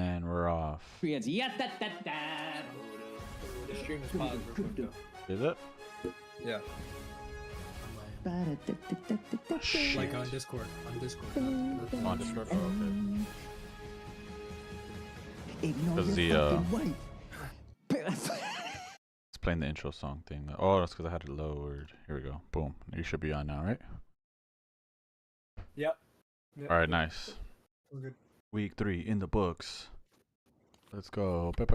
And we're off. The stream is paused real quick though. Is it? Yeah. Like on Discord. On Discord. On Discord? Oh, okay. Because It's playing the intro song thing. Oh, that's because I had it lowered. Here we go. Boom. You should be on now, right? Yep. All right, nice. We're good. Week 3 in the books. Let's go. Week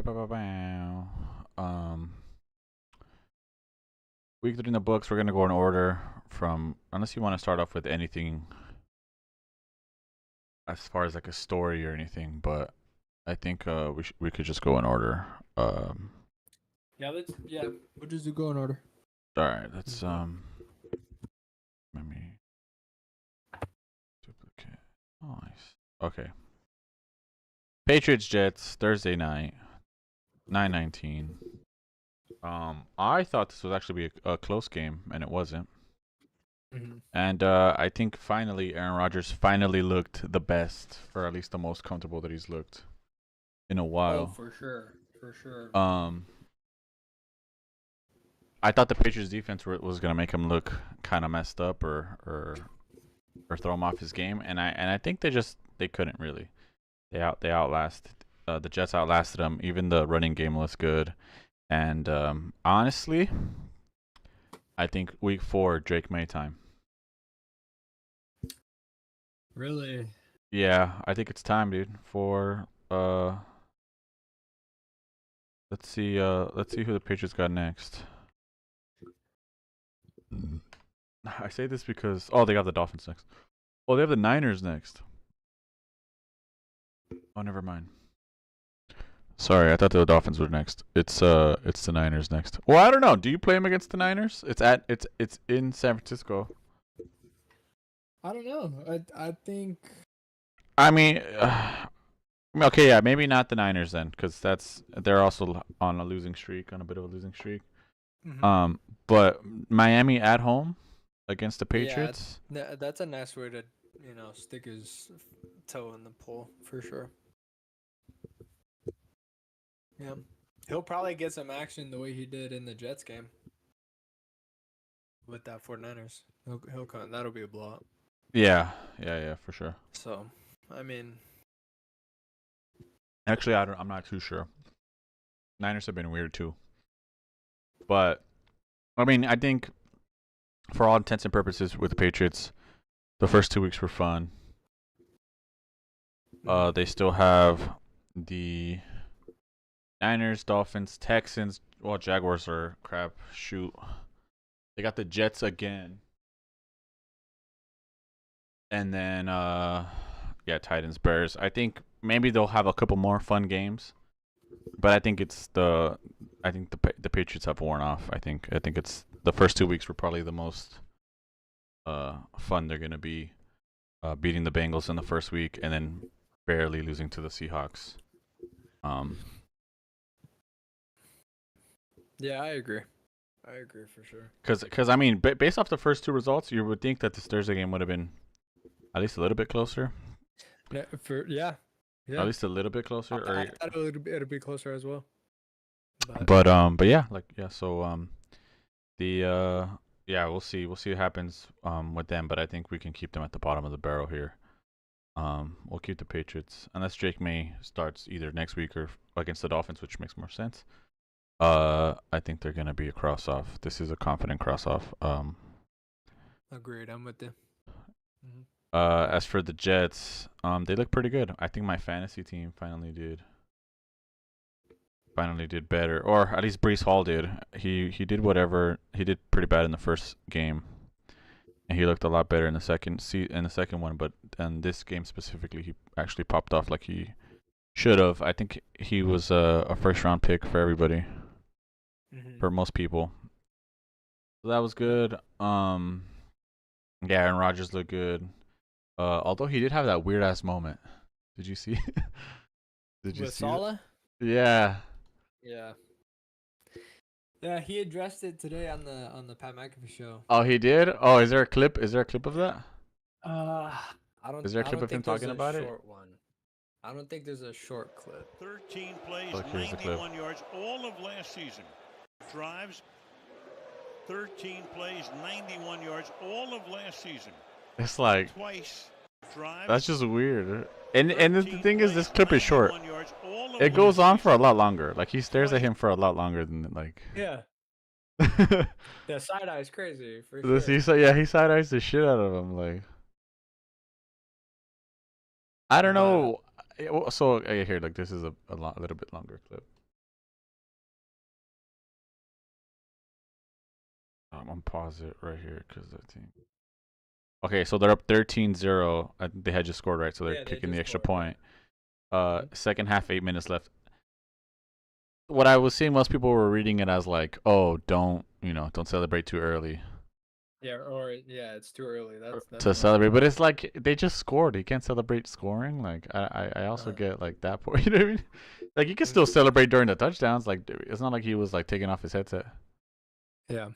3 in the books. We're gonna go in order from, unless you want to start off with anything as far as like a story or anything, but I think we could just go in order. Yeah, we'll just go in order. All right, let's let me duplicate. Oh, nice. Okay. Patriots Jets Thursday night, 9:19. I thought this would actually be a close game, and it wasn't. And I think finally Aaron Rodgers finally looked the best, or at least the most comfortable that he's looked in a while. Oh, for sure. I thought the Patriots defense was gonna make him look kind of messed up or throw him off his game, and I think they couldn't really. They outlasted the Jets outlasted them. Even the running game was good, and honestly, I think week 4 Drake May time. Really? Yeah, I think it's time, dude. For let's see who the Patriots got next. I say this because they got the Dolphins next. Oh, they have the Niners next. Oh, never mind. Sorry, I thought the Dolphins were next. It's the Niners next. Well, I don't know. Do you play them against the Niners? It's in San Francisco. I don't know. I think. I mean, okay, yeah, maybe not the Niners then, because they're also on a losing streak, on a bit of a losing streak. But Miami at home against the Patriots. Yeah, that's a nice way to stick his toe in the pool for sure. Yeah, he'll probably get some action the way he did in the Jets game with that 49ers. He'll come. That'll be a blowout. Yeah, for sure. So, I mean, actually, I'm not too sure. Niners have been weird too. But I mean, I think for all intents and purposes with the Patriots, the first 2 weeks were fun. They still have the Niners, Dolphins, Texans. Well, Jaguars are crap. Shoot. They got the Jets again. And then, Titans, Bears. I think maybe they'll have a couple more fun games. But I think the Patriots have worn off. I think it's the first 2 weeks were probably the most fun they're gonna be, beating the Bengals in the first week and then barely losing to the Seahawks. Yeah, I agree for sure. Because I mean, based off the first 2 results, you would think that this Thursday game would have been at least a little bit closer. Yeah. At least a little bit closer. I thought it'd be closer as well. But yeah, so we'll see what happens with them, but I think we can keep them at the bottom of the barrel here. We'll keep the Patriots unless Drake May starts either next week or against the Dolphins, which makes more sense. I think they're gonna be a cross off. This is a confident cross off. Agreed. I'm with you. As for the Jets, they look pretty good. I think my fantasy team finally did better, or at least Breece Hall did. He did whatever. He did pretty bad in the first game, and he looked a lot better in the second one. But in this game specifically, he actually popped off like he should have. I think he was a first round pick for everybody, for most people. So that was good. Aaron Rodgers looked good. Although he did have that weird ass moment. Did you see? Did you with see Saleh? Yeah. Yeah, he addressed it today on the Pat McAfee show. Oh, he did? Oh, is there a clip? Is there a clip of that? I don't. Is there a clip of him talking about it? Short one. I don't think there's a short clip. 13 plays, Look, here's the clip. 91 yards, all of last season. Drives, 13 plays, 91 yards, all of last season. It's like Twice. Drives. that's just weird. And the 13 thing is, this plays, clip is short. 91 yards, all of It goes last on for a season. lot longer. Like he stares at Twice. him for a lot longer than like. Yeah. The side eye is crazy for This, sure. he side eyes the shit out of him. Like I don't know. So here, like this is a little bit longer clip. I'm gonna pause it right here because I think. Okay, so they're up 13-0. They had just scored, right? So they're kicking the extra point. Second half, 8 minutes left. What I was seeing, most people were reading it as like, "Oh, don't celebrate too early." Yeah, or it's too early. That's to celebrate, but it's like they just scored. You can't celebrate scoring. Like I also Uh-huh. get like that point. You know what I mean? Like you can still celebrate during the touchdowns. Like it's not like he was like taking off his headset. Yeah.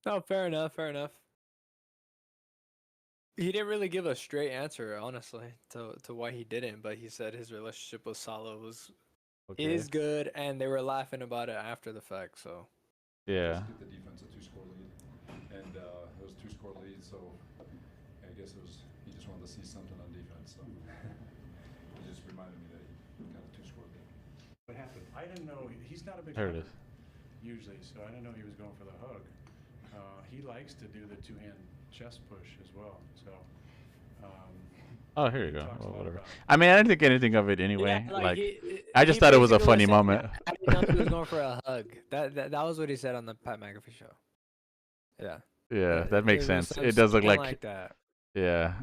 No, fair enough. Fair enough. He didn't really give a straight answer, honestly, to why he didn't. But he said his relationship with Salah is good, and they were laughing about it after the fact. So Yeah. Just give the defense a 2-score lead, and it was a 2-score lead. So I guess he just wanted to see something on defense. So it just reminded me that he got a 2-score lead. What happened? I didn't know. He's not a big There it hugger is. usually, so I didn't know he was going for the hug. He likes to do the two-hand chest push as well. So. Oh, here you he go. talks a Well, lot whatever. about it. I mean, I didn't think anything of it anyway. yeah, like he, I just he thought it was a basically funny saying, moment. I didn't know he was going for a hug. That was what he said on the Pat McAfee show. Yeah. Yeah, that makes was sense. It does look something like that. yeah.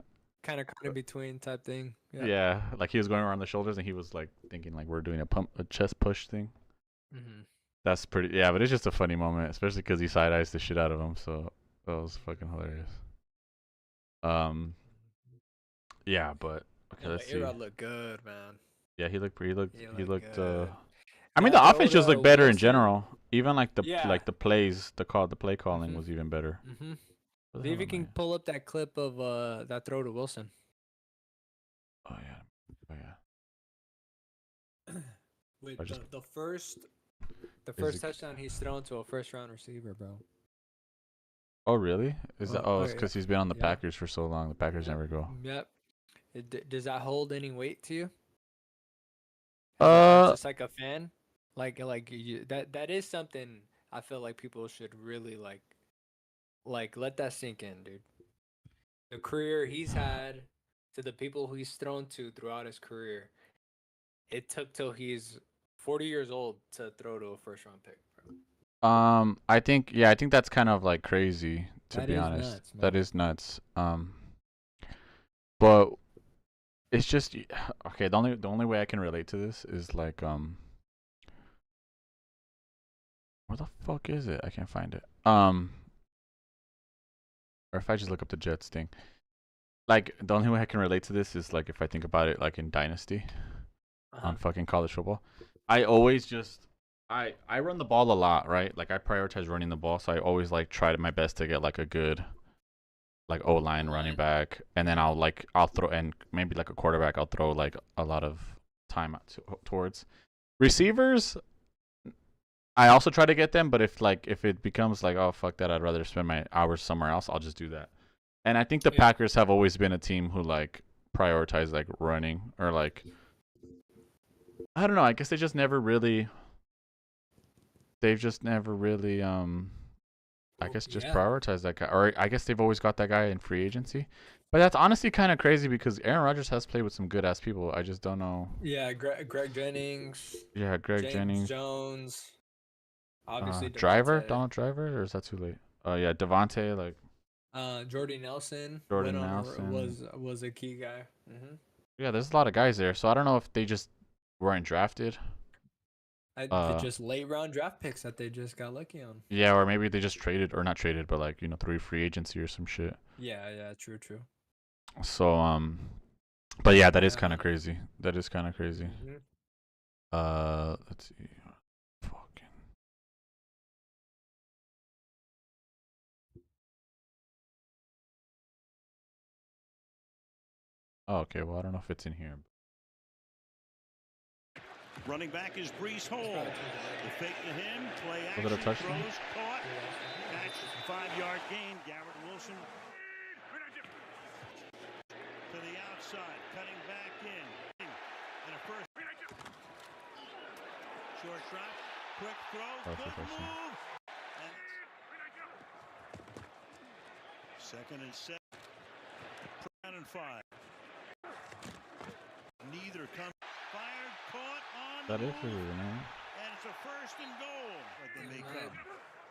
Kind of in between type thing. Yeah. Yeah, like he was going around the shoulders and he was like thinking like we're doing a chest push thing. Mm-hmm. That's pretty. Yeah, but it's just a funny moment, especially because he side eyes the shit out of him. So that was fucking hilarious. Yeah, but okay, let's see. A-Rod looked good, man. Yeah, he looked. He looked. Good. I mean, the That offense throw just to looked better in Wilson. general. Even like the Yeah. the plays, the play calling was even better. Mm-hmm. Where the See hell if you am can I? pull up that clip of that throw to Wilson. Oh yeah. Oh yeah. With I just- the first Is first it- touchdown he's thrown to a first round receiver, bro. Oh really? Is that? Oh, it's yeah. because he's been on the Yeah. Packers for so long. The Packers Yep. never go. Yep. Does that hold any weight to you? Uh, Just like a fan, like that is something I feel like people should really like let that sink in, dude. The career he's had, to the people who he's thrown to throughout his career, it took till he's 40 years old to throw to a first round pick, bro. I think that's kind of like crazy to That be is honest. nuts, That man. is nuts. But it's just okay. The only way I can relate to this is like where the fuck is it? I can't find it. Or if I just look up the Jets thing. Like the only way I can relate to this is like if I think about it like in Dynasty on fucking college football. I always just I run the ball a lot, right? Like I prioritize running the ball, so I always like try my best to get like a good like O-line running back, and then I'll throw, and maybe like a quarterback I'll throw like a lot of time towards. Receivers I also try to get them, but if it becomes like, oh fuck that, I'd rather spend my hours somewhere else, I'll just do that. And I think the Packers have always been a team who like prioritize like running, or like I don't know, I guess they've just never really I guess just prioritize that guy, or I guess they've always got that guy in free agency. But that's honestly kind of crazy because Aaron Rodgers has played with some good ass people. I just don't know. Yeah, Greg Jennings. Yeah, Greg James Jennings. Jones. Obviously, Driver, Devontae. Donald Driver, or is that too late? Oh yeah, Devontae, like Jordy Nelson. Jordan Nelson was a key guy. Mm-hmm. Yeah, there's a lot of guys there, so I don't know if they just weren't drafted. Just late round draft picks that they just got lucky on. Yeah, or maybe they just traded, or not traded, but like through free agency or some shit. Yeah, true. So but yeah, that is kind of crazy. That is kind of crazy. Mm-hmm. Let's see. Fucking. Oh, okay. Well, I don't know if it's in here. Running back is Brees Hall. The fake to him. Play Was it a action. touchdown? Throws. Caught. Catch. 5-yard gain. Garrett Wilson. To the outside. Cutting back in. And a first. Short drop. Quick throw. That's a Good touchdown. move. And second and 7. Brown and 5. Neither comes. Fired. Caught on That the is move. really man. And it's a first and goal. But they may come.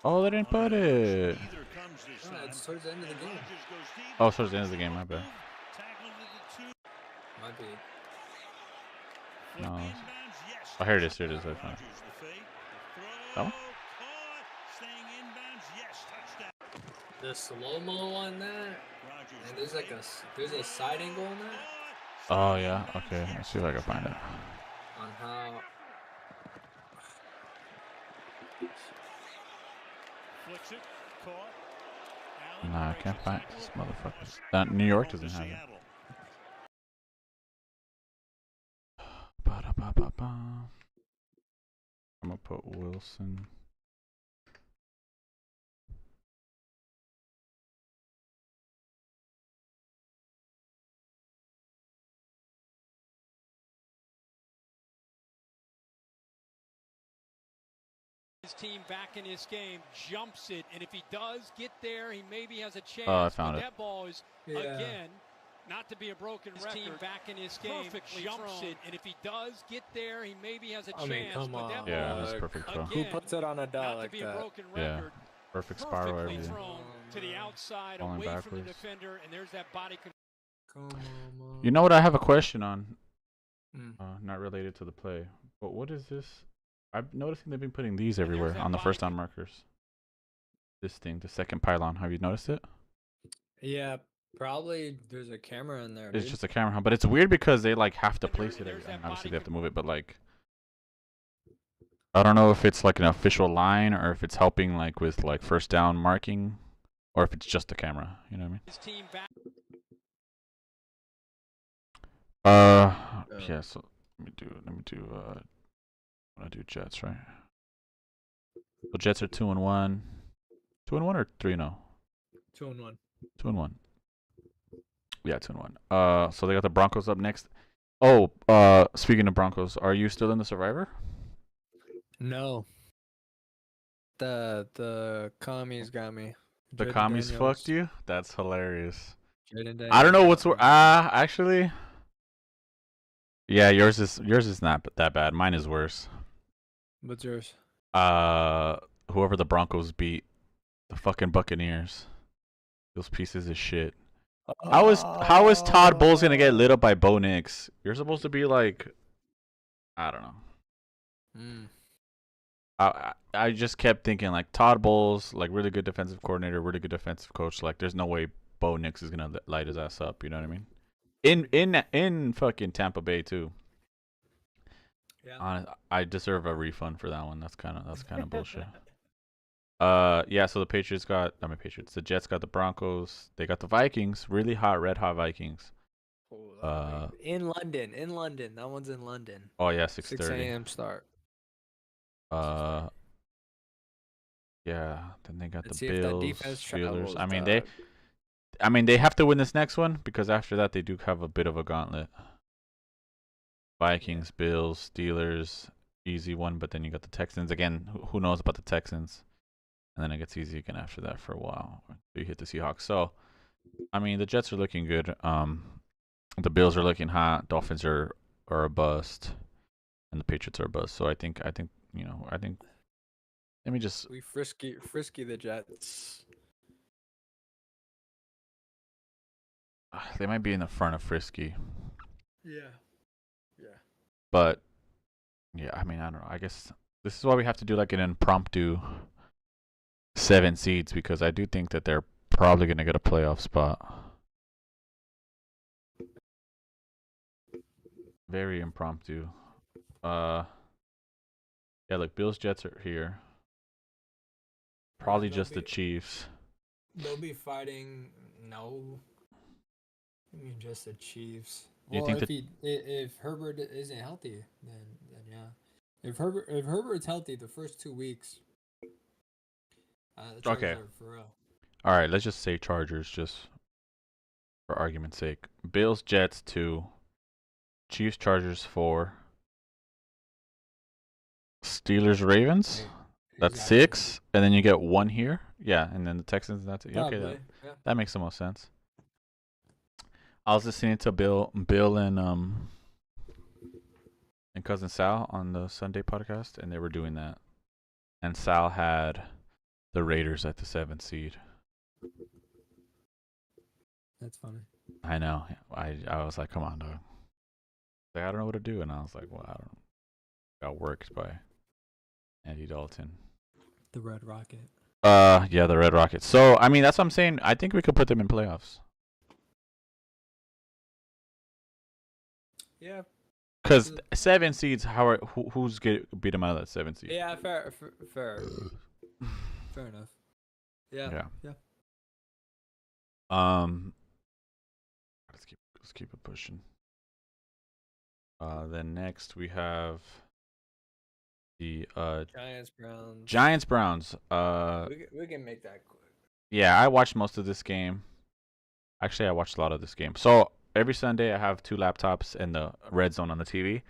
Oh, they didn't put it. Neither comes this Oh, time. it's towards the end of the And game. Rodgers goes deep. Oh, towards the end of the game, my bad. Tackled at the 2. Might be. Flip No. inbounds. Yes. Oh, here it is. Here it is. I found it. Rodgers, the fake. The throw. That one? Caught. Staying inbounds. Yes. Touchdown. The slow-mo on that. Rodgers. And the there's like fake. there's a side angle on that. Oh yeah. Okay. Let's see if I can find it. On how. Flicks it. Caught. Allen Nah, I breaks can't the find tackle. this motherfucker. New York Home to doesn't have it. Seattle. Ba-da-ba-ba-ba. I'm gonna put Wilson. His team back in this game, jumps it, and if he does get there, he maybe has a chance. Oh, I found but it. That ball is again, not to be a broken record. Team back in this game, Perfectly jumps thrown. it, and if he does get there, he maybe has a I chance. mean, come but that on. Yeah, ball that's is, perfect throw. Who puts it on a dot not like to be a that? broken Yeah. record. Perfect spot or whatever. Perfectly you do. thrown to the outside, Falling away from the backwards. defender, and there's that body control. Come on, man. You know what? I have a question on. Mm. Not related to the play, but what is this? I'm noticing they've been putting these there's everywhere that on the body first down markers. This thing, the second pylon. Have you noticed it? Yeah, probably there's a camera in there. It's Dude. just a camera, but it's weird because they like have to And there- place it. there's that Obviously, body they have to move it, but like, I don't know if it's like an official line or if it's helping like with like first down marking, or if it's just a camera. You know what I mean? His team back. Yeah. So let me do. I want to do Jets, right? So Jets are 2-1. 2-1 or 3-0? 2-1. 2-1. Yeah, 2-1. So they got the Broncos up next. Oh, speaking of Broncos, are you still in the Survivor? No. The commies got me. The Jaden commies Daniels. fucked you? That's hilarious. Jaden I don't know Daniels what's got me. actually. Yeah, yours is not that bad. Mine is worse. What's yours? Whoever the Broncos beat, the fucking Buccaneers. Those pieces of shit. How is Todd Bowles gonna get lit up by Bo Nix? You're supposed to be like, I don't know. Mm. I just kept thinking like Todd Bowles, like really good defensive coordinator, really good defensive coach. Like there's no way Bo Nix is gonna light his ass up. You know what I mean? In fucking Tampa Bay too. Yeah. I deserve a refund for that one. That's kind of bullshit. Yeah. So the the Jets got the Broncos. They got the Vikings. Really hot, red hot Vikings. In London. That one's in London. Oh yeah, 6 6:30. a.m. start. Yeah. Then they got Let's the see if that Bills, defense Steelers. travels, I mean they have to win this next one because after that they do have a bit of a gauntlet. Vikings, Bills, Steelers, easy one, but then you got the Texans again. Who knows about the Texans? And then it gets easy again after that for a while. You hit the Seahawks. So, I mean, the Jets are looking good. The Bills are looking hot. Dolphins are a bust, and the Patriots are a bust. So I think let me just. We frisky the Jets. They might be in the front of Frisky, Yeah. but yeah, I mean, I don't know. I guess this is why we have to do like an impromptu 7 seeds because I do think that they're probably gonna get a playoff spot. Very impromptu. Yeah, like Bills, Jets are here. Probably they'll just the be- Chiefs. They'll be fighting. No. I mean, just the Chiefs. You Well, think if Herbert isn't healthy, then yeah. If Herbert's healthy, the first 2 weeks, the Chargers Okay. are for real. All right, let's just say Chargers, just for argument's sake. Bills, Jets 2, Chiefs, Chargers 4, Steelers, Ravens. That's Exactly. 6, and then you get 1 here. Yeah, and then the Texans. That's it. Okay, Probably. Yeah. that makes the most sense. I was listening to Bill and cousin Sal on the Sunday podcast, and they were doing that. And Sal had the Raiders at the 7th seed. That's funny. I know. I was like, come on, dog. Like, I don't know what to do, and I was like, well, I don't. Got worked by Andy Dalton. The Red Rocket. Yeah, the Red Rockets. So I mean, that's what I'm saying. I think we could put them in playoffs. Yeah. Because 7 seeds, who's beat them out of that 7 seed? Yeah, fair. Fair enough. Yeah. Yeah. Let's keep it pushing. Then next we have the Giants Browns. We can make that quick. Yeah, I watched most of this game. Actually, I watched a lot of this game. So every Sunday I have 2 laptops and the Red Zone on the TV.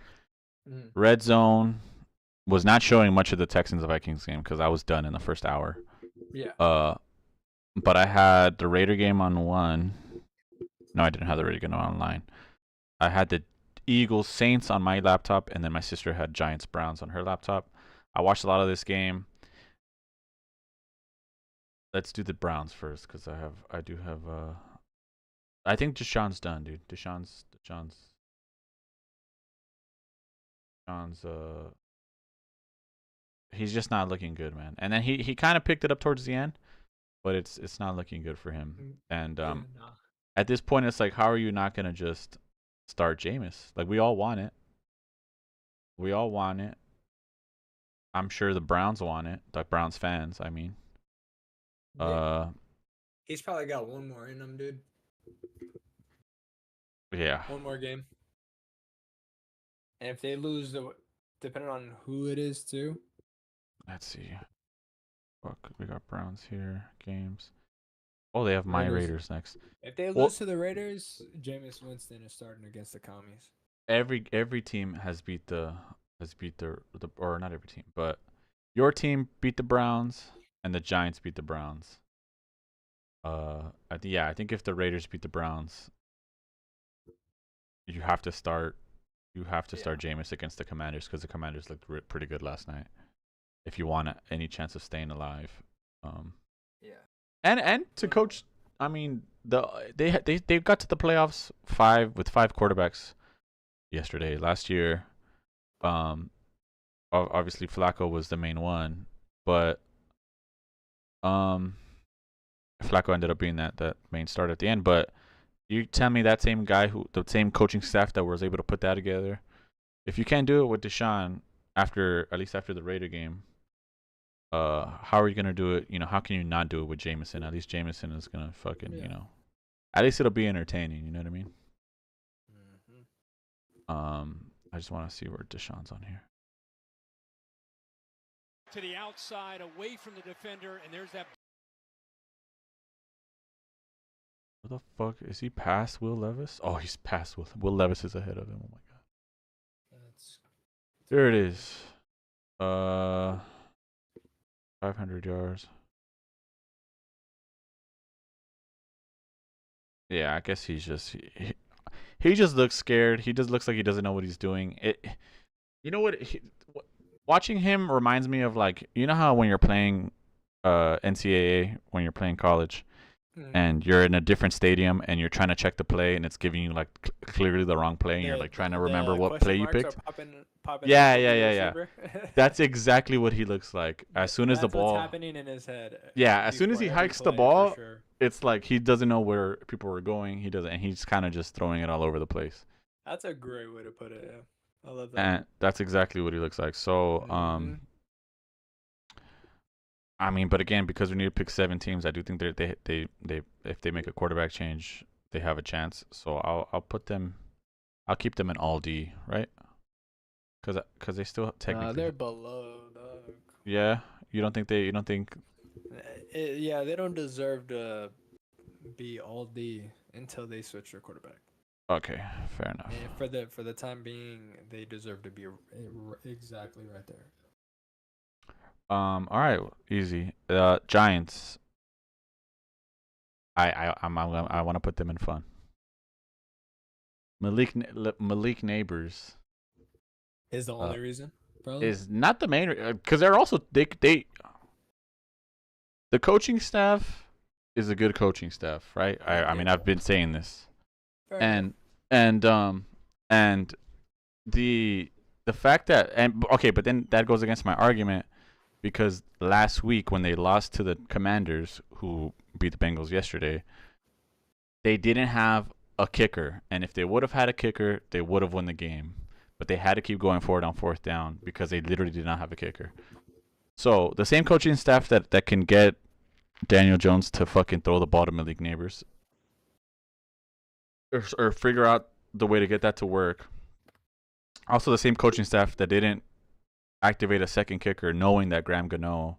Mm. Red Zone was not showing much of the Texans Vikings game because I was done in the first hour. Yeah. But I had the Raider game on one. No, I didn't have the Raider game online. I had the Eagles Saints on my laptop, and then my sister had Giants Browns on her laptop. I watched a lot of this game. Let's do the Browns first because I do have I think Deshaun's done, dude. Deshaun's he's just not looking good, man. And then he kind of picked it up towards the end, but it's not looking good for him. And at this point, it's like, how are you not gonna just start Jameis? Like, we all want it. We all want it. I'm sure the Browns want it. The Browns fans, I mean. Yeah. He's probably got one more in him, dude. Yeah. One more game. And if they lose, depending on who it is, too. Let's see. Fuck, we got Browns here. Games. Oh, they have my Raiders next. If they lose to the Raiders, Jameis Winston is starting against the commies. Every team has beat the or not every team, but your team beat the Browns and the Giants beat the Browns. I think if the Raiders beat the Browns, you have to start Jameis against the Commanders because the Commanders looked pretty good last night. If you want any chance of staying alive, and to coach, I mean they got to the playoffs with 5 quarterbacks yesterday. Last year, obviously Flacco was the main one, but Flacco ended up being that main start at the end. But you tell me that same guy the same coaching staff that was able to put that together, if you can't do it with Deshaun at least after the Raider game, how are you gonna do it? How can you not do it with Jameson? At least Jameson is gonna fucking at least it'll be entertaining. You know what I mean? Mm-hmm. I just want to see where Deshaun's on here. To the outside, away from the defender, and there's that. What the fuck? Is he past Will Levis? Oh, he's past Will. Will Levis is ahead of him. Oh my god. There it is. 500 yards. Yeah, I guess he's just he just looks scared. He just looks like he doesn't know what he's doing. You know what? Watching him reminds me of, like, you know how when you're playing NCAA, when you're playing college, and you're in a different stadium and you're trying to check the play and it's giving you like clearly the wrong play and you're like trying to remember what play you picked. Yeah. That's exactly what he looks like. As soon as the ball, what's happening in his head. Yeah, as soon as he hikes the ball, it's like he doesn't know where people are going. He doesn't, and he's kind of just throwing it all over the place. That's a great way to put it. Yeah. I love that. And that's exactly what he looks like. So, I mean, but again, because we need to pick 7 teams, I do think they if they make a quarterback change, they have a chance. So I'll put them. I'll keep them in all D, right? Cause they still technically. they're below, dog. Yeah, you don't think. Yeah, they don't deserve to be all D until they switch their quarterback. Okay, fair enough. And for the time being, they deserve to be exactly right there. All right, easy. Giants. I want to put them in fun. Malik NABERS Is the only reason, probably. is not the main because they're also they the coaching staff is a good coaching staff, right? I mean I've been saying this, Fair and the fact that but then that goes against my argument because last week when they lost to the Commanders who beat the Bengals yesterday, they didn't have a kicker, and if they would have had a kicker, they would have won the game. But they had to keep going forward on fourth down because they literally did not have a kicker. So the same coaching staff that can get Daniel Jones to fucking throw the ball to Malik NABERS or figure out the way to get that to work. Also, the same coaching staff that didn't activate a second kicker knowing that Graham Gano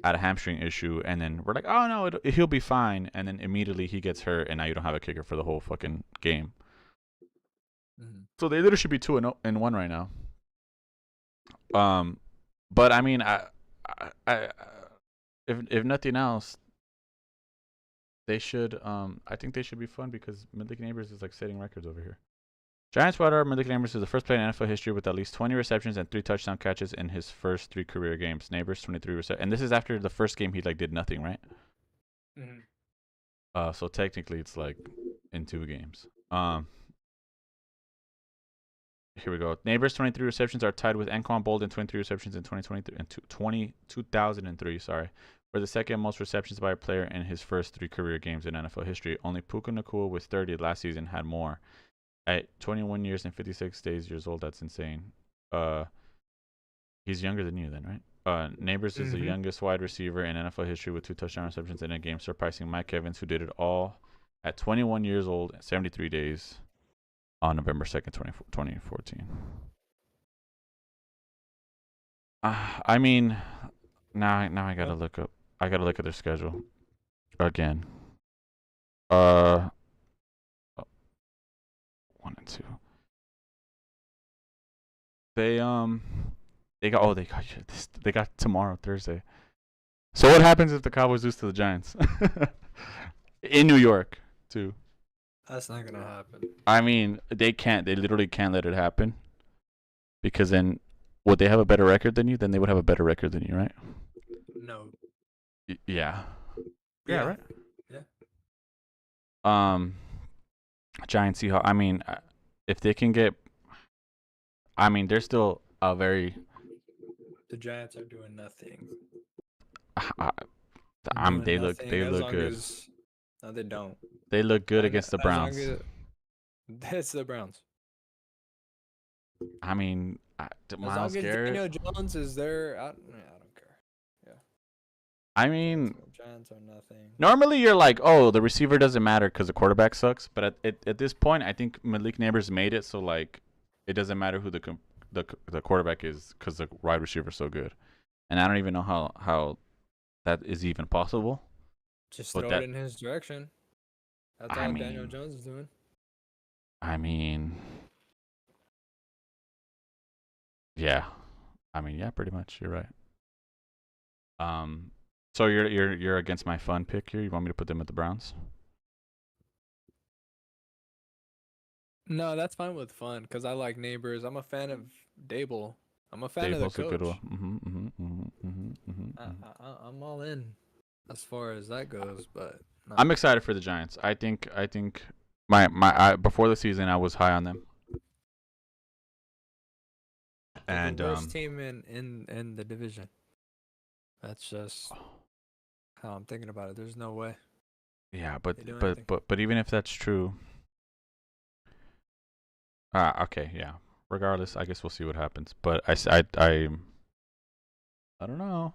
had a hamstring issue, and then we're like, oh no, he'll be fine, and then immediately he gets hurt, and now you don't have a kicker for the whole fucking game. Mm-hmm. So they literally should be 2-1 right now. But I mean, if nothing else, they should. I think they should be fun because Malik NABERS is like setting records over here. Giants wide receiver Malik NABERS is the first player in NFL history with at least 20 receptions and 3 touchdown catches in his first 3 career games. NABERS 23 receptions, and this is after the first game he like did nothing, right? Mm-hmm. So technically it's like in 2 games. Here we go. NABERS 23 receptions are tied with Anquan Boldin 23 receptions in 2023 and 2003. Sorry, for the second most receptions by a player in his first 3 career games in NFL history. Only Puka Nacua with 30 last season had more. At 21 years and 56 years old, that's insane. He's younger than you then, right? NABERS is the youngest wide receiver in NFL history with 2 touchdown receptions in a game, surpassing Mike Evans, who did it all at 21 years old and 73 days on November 2nd, 2014. I mean, now I gotta look up. I gotta look at their schedule again. 1 and 2. They got tomorrow, Thursday. So what happens if the Cowboys lose to the Giants in New York too? That's not gonna happen. I mean, they can't. They literally can't let it happen because then would they have a better record than you? Then they would have a better record than you, right? No. Yeah, right. Yeah. Giants, Seahawks. I mean, if they can get, I mean, they're still a very. The Giants are doing nothing. They look good. No, they don't. They look good against the Browns. That's the Browns. I mean, Myles Garrett. Daniel Jones is there. I don't care. Yeah. I mean, Giants are nothing. Normally, you're like, oh, the receiver doesn't matter because the quarterback sucks. But at this point, I think Malik NABERS made it so like it doesn't matter who the quarterback is because the wide receiver is so good. And I don't even know how that is even possible. Just throw it in his direction. That's all Daniel Jones is doing. I mean, yeah. Pretty much. You're right. So you're against my fun pick here? You want me to put them at the Browns? No, that's fine with fun because I like NABERS. I'm a fan of Dable. I'm a fan of the coach. A good one. I'm all in as far as that goes, but no. I'm excited for the Giants. I think my before the season I was high on them. And the worst team in the division. That's just how I'm thinking about it. There's no way. Yeah, but even if that's true. Okay, yeah. Regardless, I guess we'll see what happens. But I don't know.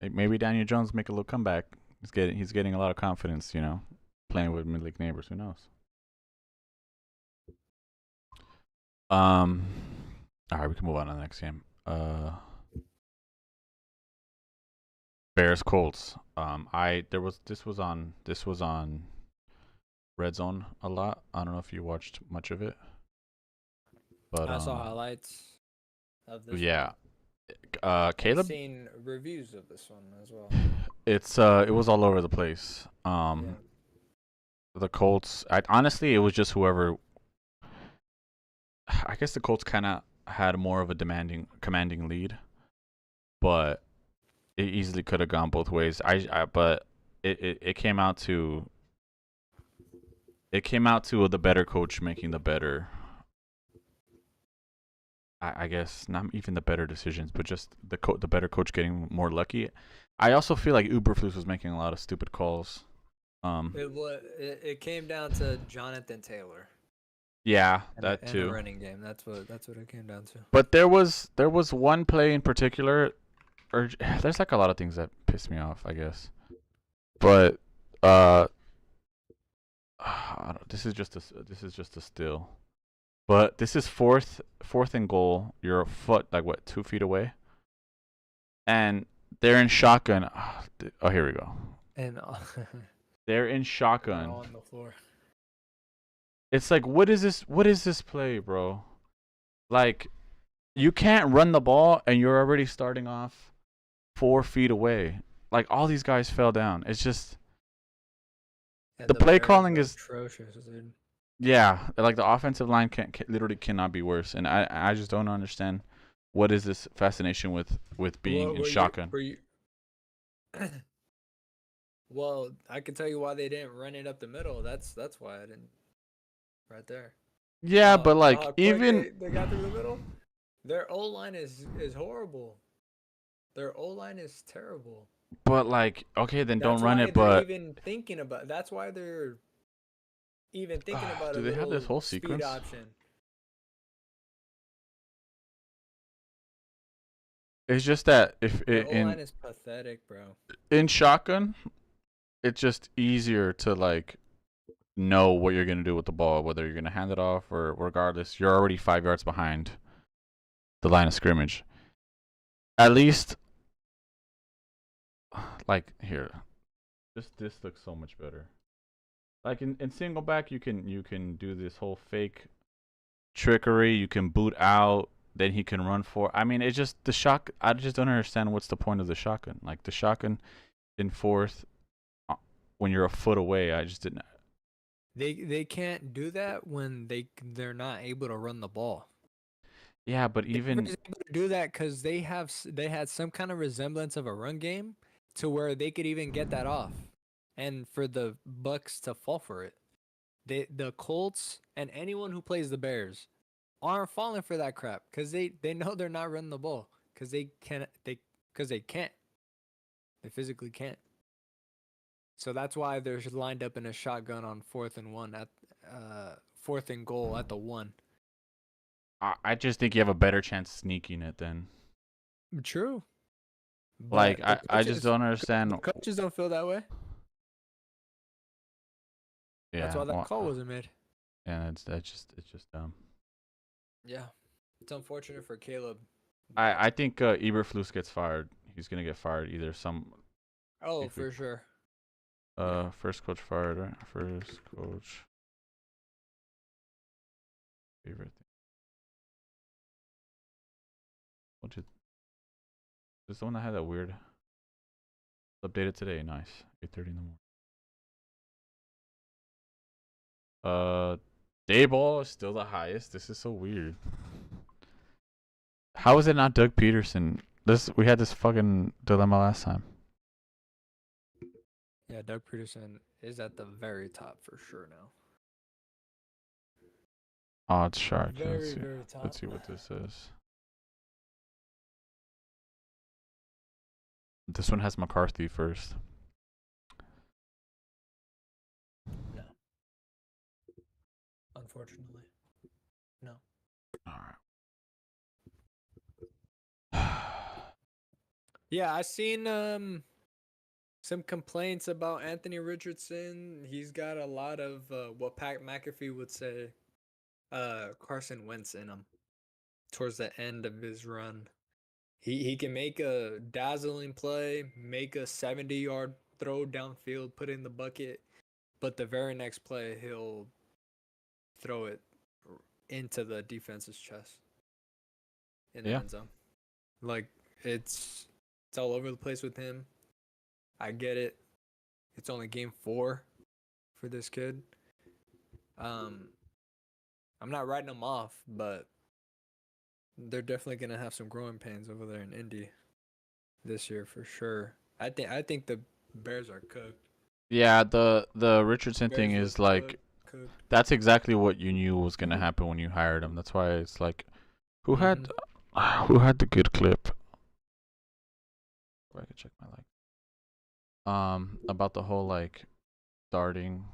Maybe Daniel Jones make a little comeback. He's getting a lot of confidence, playing with Malik NABERS. Who knows? All right, we can move on to the next game. Bears Colts. This was on Red Zone a lot. I don't know if you watched much of it, but I saw highlights of this. yeah. I've Caleb, seen reviews of this one as well. it was all over the place. Yeah. The Colts. Honestly, it was just whoever. I guess the Colts kind of had more of a commanding lead, but it easily could have gone both ways. But it came out to the better coach making the better. I guess not even the better decisions, but just the better coach getting more lucky. I also feel like Uberflus was making a lot of stupid calls. It came down to Jonathan Taylor. Yeah, and that too. And a running game. That's what it came down to. But there was one play in particular, or there's like a lot of things that piss me off, I guess. But this is just a still. But this is fourth and goal. You're a foot, like what, 2 feet away, and they're in shotgun. Oh, here we go. And they're in shotgun on the floor. It's like, what is this play, bro? Like, you can't run the ball and you're already starting off 4 feet away. Like, all these guys fell down. It's just the play calling is atrocious, dude. Yeah, like the offensive line literally cannot be worse, and I just don't understand what is this fascination with being in shotgun. Well, I can tell you why they didn't run it up the middle. That's why I didn't. Right there. Yeah, but like even they got through the middle. Their O line is horrible. Their O line is terrible. But like, okay, then don't run it. But even thinking about that's why they're even thinking about. Do they have this whole sequence? Option. It's just that if the O line is pathetic, bro. In shotgun, it's just easier to like know what you're gonna do with the ball, whether you're gonna hand it off or regardless, you're already 5 yards behind the line of scrimmage. At least, like here, this looks so much better. Like in single back, you can do this whole fake trickery. You can boot out, then he can run for. I mean, it's just the shock. I just don't understand what's the point of the shotgun. Like the shotgun in fourth, when you're a foot away, I just didn't. They can't do that when they're not able to run the ball. Yeah, but even able to do that because they had some kind of resemblance of a run game to where they could even get that off, and for the Bucks to fall for it, the Colts and anyone who plays the Bears aren't falling for that crap because they know they're not running the ball because they can't. They physically can't. So that's why they're lined up in a shotgun on 4th and 1 at 4th and goal at the 1. I just think you have a better chance sneaking it then. True. Like I just don't understand. Coaches don't feel that way. Yeah, that's why that call wasn't made. Yeah, it's just dumb. Yeah, it's unfortunate for Caleb. I think Eberflus gets fired. He's gonna get fired either. For sure. First coach fired, right? First coach. Favorite thing. This the one that had that weird. Updated today. Nice. 8:30 in the morning. Dayball is still the highest. This is so weird. How is it not Doug Peterson? We had this fucking dilemma last time. Yeah, Doug Peterson is at the very top for sure now. Odds shark. Very top. Let's see what this is. This one has McCarthy first. No. Unfortunately. No. All right. Yeah, I seen some complaints about Anthony Richardson. He's got a lot of what Pat McAfee would say Carson Wentz in him. towards the end of his run. He can make a dazzling play, make a 70-yard throw downfield, put it in the bucket, but the very next play he'll throw it into the defense's chest in the Yeah. end zone. Like it's all over the place with him. I get it. It's only game 4 for this kid. I'm not writing him off, but they're definitely gonna have some growing pains over there in Indy this year for sure. I think the Bears are cooked. Yeah, the Richardson thing Bears is look like cooked. that's exactly what you knew was gonna happen when you hired him. That's why it's like, who had the good clip? Where I could check my about the whole like starting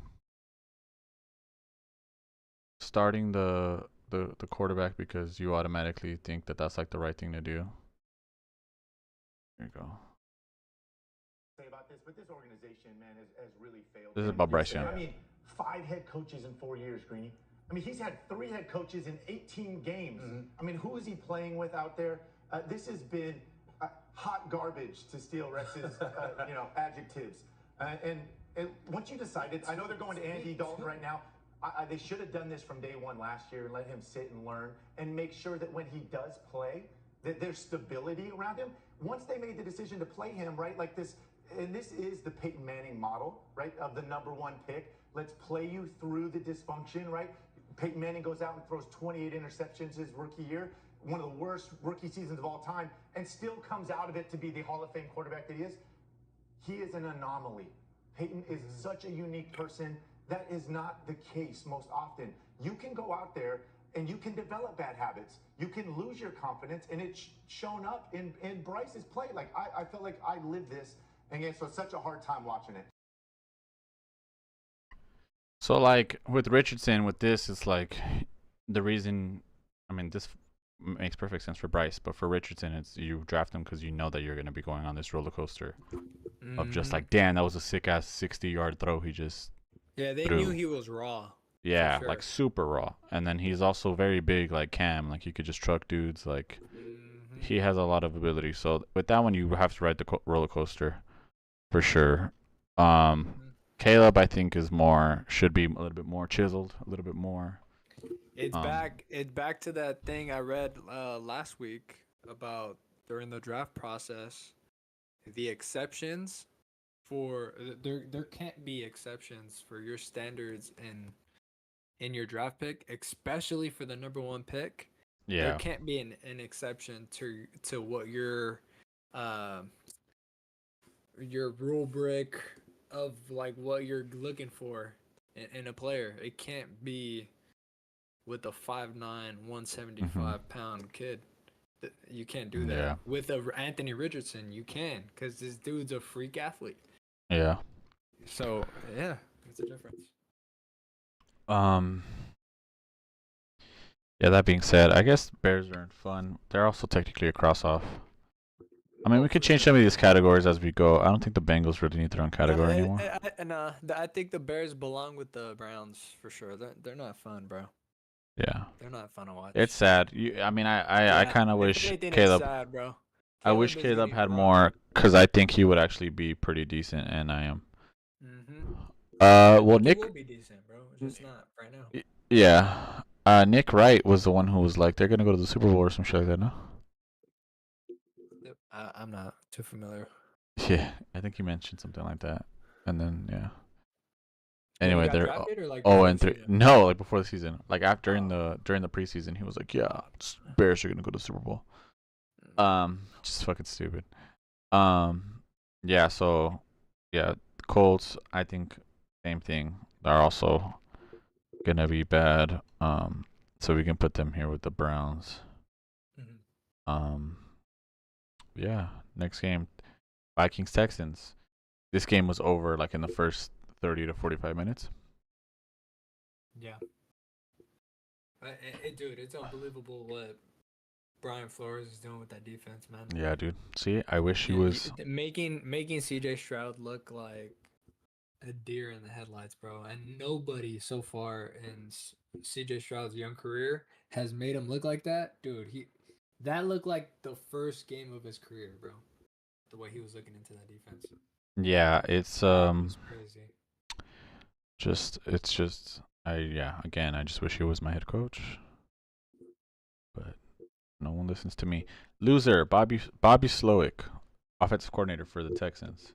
the quarterback because you automatically think that that's like the right thing to do. There you go. Say about this, but this organization, man, has really failed. This is about Bryce Young. I mean, 5 head coaches in 4 years, Greeny. I mean, he's had 3 head coaches in 18 games. I mean, who is he playing with out there? This has been hot garbage, to steal Rex's, adjectives. And once you decided, I know they're going to Andy Dalton right now. They should have done this from day one last year and let him sit and learn and make sure that when he does play, that there's stability around him. Once they made the decision to play him, right, like this, and this is the Peyton Manning model, right, of the #1 pick. Let's play you through the dysfunction, right? Peyton Manning goes out and throws 28 interceptions his rookie year, one of the worst rookie seasons of all time, and still comes out of it to be the Hall of Fame quarterback that he is. He is an anomaly. Peyton is such a unique person. That is not the case most often. You can go out there and you can develop bad habits. You can lose your confidence, and it's shown up in Bryce's play. Like, I felt like I lived this, and so it's such a hard time watching it. So like with Richardson, with this, it's like the reason. I mean, this makes perfect sense for Bryce, but for Richardson, it's you draft him because you know that you're going to be going on this roller coaster of just like, damn, that was a sick ass 60-yard throw he just. Yeah, they threw. knew he was raw. Yeah, sure. like super raw. And then he's also very big, like Cam. Like he could just truck dudes. Like he has a lot of ability. So with that one, you have to ride the roller coaster for sure. Caleb, I think, should be a little bit more chiseled, a little bit more. It's back to that thing I read last week about during the draft process. The exceptions for there can't be exceptions for your standards in your draft pick, especially for the #1 pick. Yeah. There can't be an exception to what your rubric of like what you're looking for in a player. It can't be with a 5'9", 175-pound kid. You can't do that. Yeah. With Anthony Richardson, you can, because this dude's a freak athlete. Yeah. So yeah, it's a difference. Yeah, that being said, I guess Bears are in fun. They're also technically a cross-off. I mean, we could change some of these categories as we go. I don't think the Bengals really need their own category anymore. I think the Bears belong with the Browns for sure. They're not fun, bro. Yeah. They're not fun to watch. It's sad. I kind of wish Caleb. Sad, bro. I wish Caleb had more, because I think he would actually be pretty decent, and I am. Well, Nick. He will be decent, bro. It's just not right now. Yeah. Nick Wright was the one who was like, they're gonna go to the Super Bowl or some shit like that, no? I'm not too familiar. Yeah, I think he mentioned something like that, and then yeah. Anyway, they're like 0-3. No, like before the season, like after during the preseason, he was like, "Yeah, Bears are gonna go to the Super Bowl." Just fucking stupid. Yeah. So, yeah, Colts. I think same thing. They're also gonna be bad. So we can put them here with the Browns. Yeah. Next game, Vikings Texans. This game was over like in the first 30 to 45 minutes. Yeah. Dude, it's unbelievable what Brian Flores is doing with that defense, man. Yeah, dude. See, I wish he was making CJ Stroud look like a deer in the headlights, bro. And nobody so far in CJ Stroud's young career has made him look like that, dude. That looked like the first game of his career, bro. The way he was looking into that defense. Yeah, it's That was crazy. again, I just wish he was my head coach. But no one listens to me. Loser, Bobby Slowick, offensive coordinator for the Texans.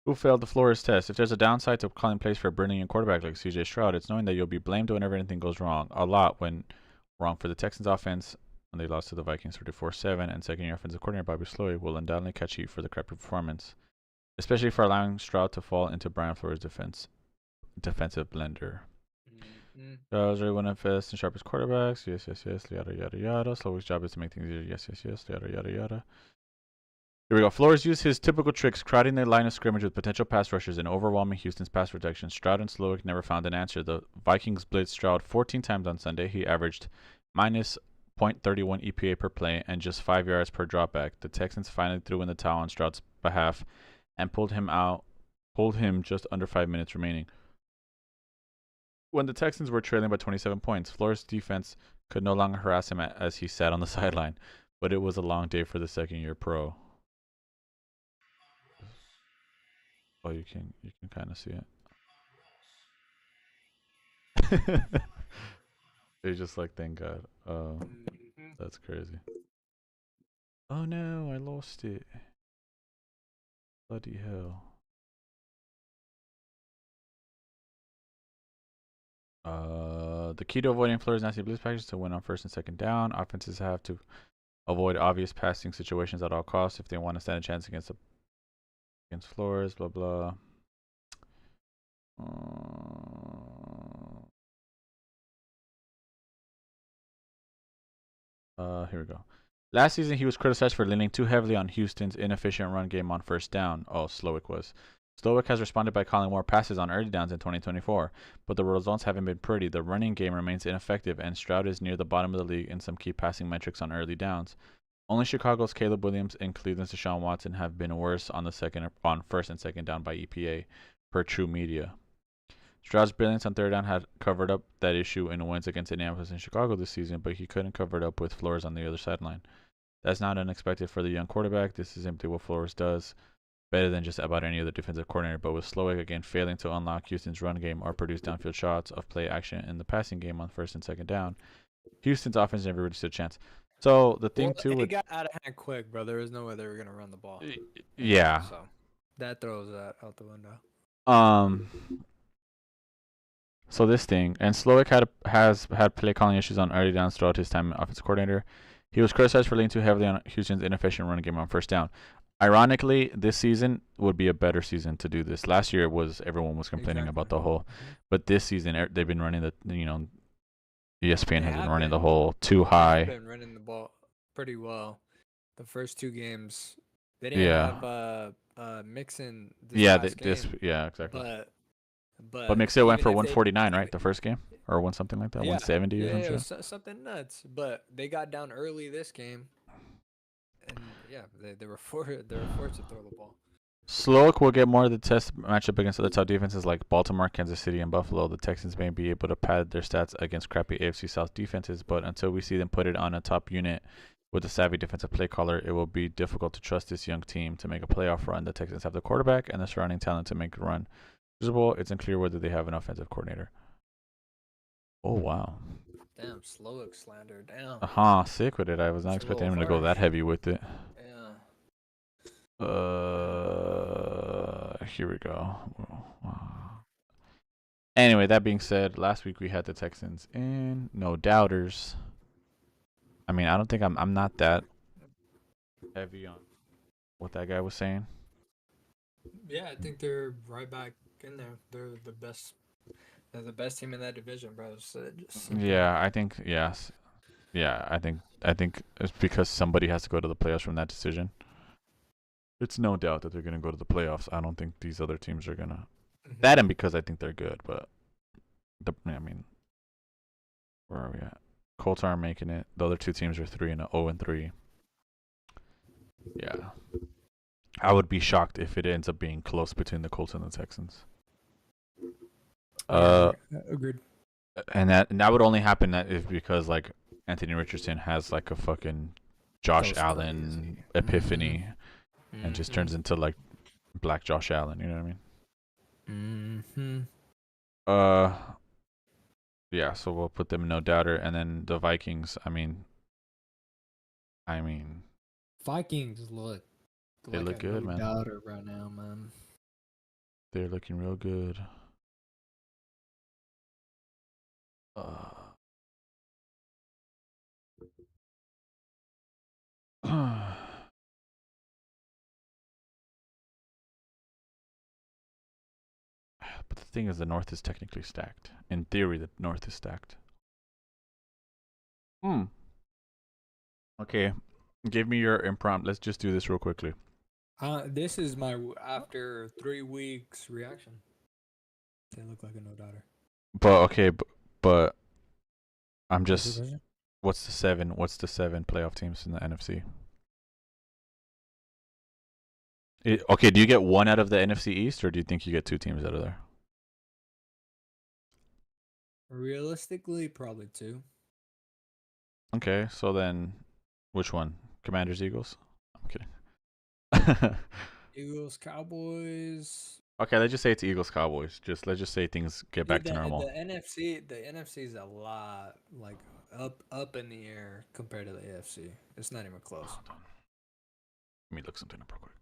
Who failed the Flores test? If there's a downside to calling plays for a brilliant quarterback like CJ Stroud, it's knowing that you'll be blamed whenever anything goes wrong. A lot went wrong for the Texans offense when they lost to the Vikings 34-7, and second-year offensive coordinator Bobby Slowick will undoubtedly catch heat for the crappy performance, especially for allowing Stroud to fall into Brian Flores' defensive blender. Stroud's really one of the best and sharpest quarterbacks. Yes, yada, yada, yada. Slowick's job is to make things easier. Yes, yada, yada, yada. Here we go. Flores used his typical tricks, crowding the line of scrimmage with potential pass rushers and overwhelming Houston's pass protection. Stroud and Slowick never found an answer. The Vikings blitzed Stroud 14 times on Sunday. He averaged minus .31 EPA per play and just 5 yards per dropback. The Texans finally threw in the towel on Stroud's behalf and pulled him just under 5 minutes remaining. When the Texans were trailing by 27 points, Flores' defense could no longer harass him as he sat on the sideline, but it was a long day for the second-year pro. Oh, you can kind of see it. They're just like, thank God. That's crazy. Oh no, I lost it. Bloody hell. The key to avoiding Flores' nasty blitz packages to win on first and second down. Offenses have to avoid obvious passing situations at all costs if they want to stand a chance against Flores. Blah blah. Here we go. Last season, he was criticized for leaning too heavily on Houston's inefficient run game on first down. Oh, Slowick was. Slowick has responded by calling more passes on early downs in 2024, but the results haven't been pretty. The running game remains ineffective, and Stroud is near the bottom of the league in some key passing metrics on early downs. Only Chicago's Caleb Williams and Cleveland's Deshaun Watson have been worse on first and second down by EPA, per True Media. Stroud's brilliance on third down had covered up that issue in wins against Indianapolis and Chicago this season, but he couldn't cover it up with Flores on the other sideline. That's not unexpected for the young quarterback. This is simply what Flores does better than just about any other defensive coordinator, but with Slowick again failing to unlock Houston's run game or produce downfield shots of play action in the passing game on first and second down, Houston's offense never really stood a chance. So the thing too, it got out of hand quick, bro. There was no way they were gonna run the ball. Yeah. So that throws that out the window. So this thing, and Slowick has had play calling issues on early downs throughout his time as offensive coordinator. He was criticized for leaning too heavily on Houston's inefficient run game on first down. Ironically, this season would be a better season to do this. Last year everyone was complaining about the whole, but this season they've been running ESPN has been running the whole too high. They've been running the ball pretty well. The first two games, they didn't have Mixon. Exactly. But Mixon went for 149, right? The first game, or something like that, 170 or something. Something nuts. But they got down early this game. And they were forced to throw the ball. Slowick will get more of the test matchup against other top defenses like Baltimore, Kansas City, and Buffalo. The Texans may be able to pad their stats against crappy AFC South defenses, but until we see them put it on a top unit with a savvy defensive play caller, it will be difficult to trust this young team to make a playoff run. The Texans have the quarterback and the surrounding talent to make a run. It's unclear whether they have an offensive coordinator. Oh, wow. Damn, Slowick slander. Damn. Sick with it. I was not expecting him to go that heavy with it. Yeah. Here we go. Anyway, that being said, last week we had the Texans in. No doubters. I mean, I don't think I'm not that heavy on what that guy was saying. Yeah, I think they're right back in there. They're the best. They're the best team in that division, bro. I think yes. Yeah, I think it's because somebody has to go to the playoffs from that decision. It's no doubt that they're gonna go to the playoffs. I don't think these other teams are gonna. That and because I think they're good, but where are we at? Colts aren't making it. The other two teams are 0-3. Yeah. I would be shocked if it ends up being close between the Colts and the Texans. Agreed. And that would only happen if because like Anthony Richardson has like a fucking Josh Goes Allen crazy. epiphany and just turns into like Black Josh Allen. You know what I mean? Mm-hmm. Yeah. So we'll put them no doubter, and then the Vikings. I mean, Vikings look they like look a good, no man. doubter right now, man. They're looking real good. But the thing is, the North is technically stacked. In theory, the North is stacked. Okay, give me your impromptu. Let's just do this real quickly. This is my after 3 weeks reaction. They look like a no doubter. But okay, but I'm just. What's the seven? What's the 7 playoff teams in the NFC? Okay, do you get 1 out of the NFC East, or do you think you get 2 teams out of there? Realistically, probably 2. Okay, so then, which one? Commanders, Eagles? I'm kidding. Eagles, Cowboys. Okay, let's just say it's Eagles, Cowboys. Let's just say things get back to normal. The NFC is a lot like up in the air compared to the AFC. It's not even close. Hold on. Let me look something up real quick.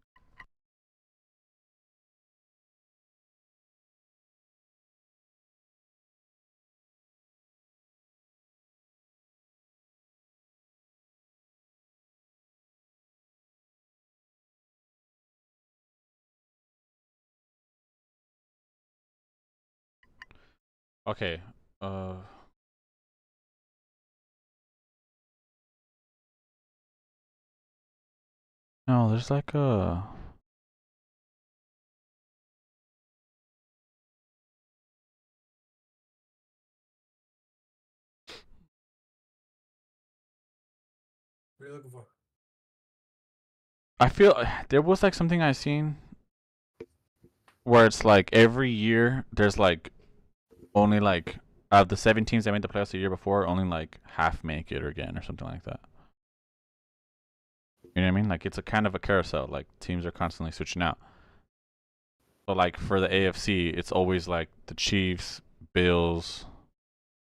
Okay. No, there's like a. What are you looking for? I feel there was like something I seen where it's like every year there's like only like out of the 7 teams that made the playoffs the year before, only like half make it again or something like that. You know what I mean? Like it's a kind of a carousel. Like teams are constantly switching out. But like for the AFC, it's always like the Chiefs, Bills,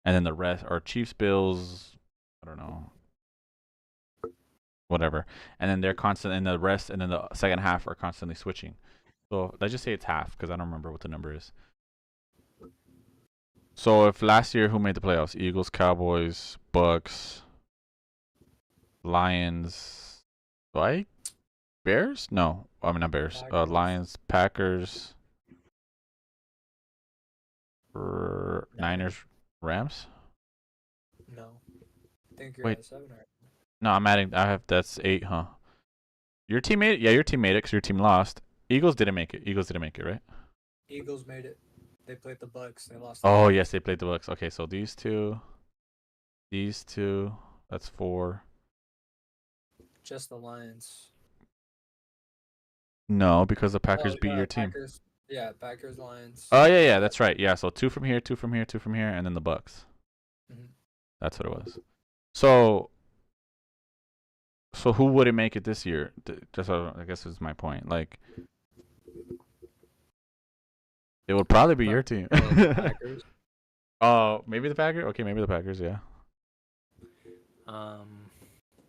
and then the rest are Chiefs, Bills. I don't know, whatever. And then they're constant, and the rest, and then the second half are constantly switching. So let's just say it's half because I don't remember what the number is. So if last year who made the playoffs? Eagles, Cowboys, Bucks, Lions, right? Bears? No, I mean not Bears. Packers. Lions, Packers, Niners, Rams. No. I think you're Wait. at 7 or No, I'm adding. I have that's 8, huh? Your team made it. Yeah, your team made it because your team lost. Eagles didn't make it. Eagles didn't make it, right? Eagles made it. They played the Bucks. They lost. Oh yes, they played the Bucks. Okay, so these two. That's 4. Just the Lions. No, because the Packers beat your team. Packers. Yeah, Packers, Lions. Oh yeah, that's right. Yeah, so 2 from here, 2 from here, 2 from here, and then the Bucks. Mhm. That's what it was. So who wouldn't make it this year? Just I guess is my point. Like, it would probably be your team. Packers. Oh, maybe the Packers. Okay, maybe the Packers. Yeah.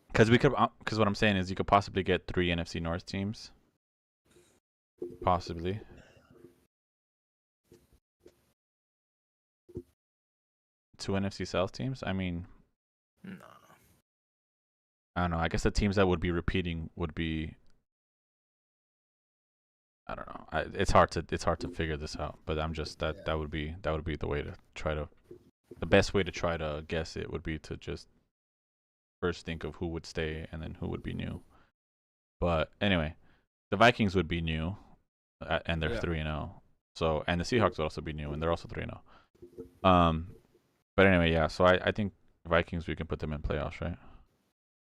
Because what I'm saying is you could possibly get 3 NFC North teams. Possibly. Two NFC South teams. I mean, No. I don't know. I guess the teams that would be repeating would be. I don't know. It's hard to figure this out. But I'm just that would be the way to try to. The best way to try to guess it would be to just first think of who would stay and then who would be new. But anyway, the Vikings would be new, and they're 3-0. So and the Seahawks would also be new, and they're also 3-0. But anyway, yeah. So I think Vikings, we can put them in playoffs, right?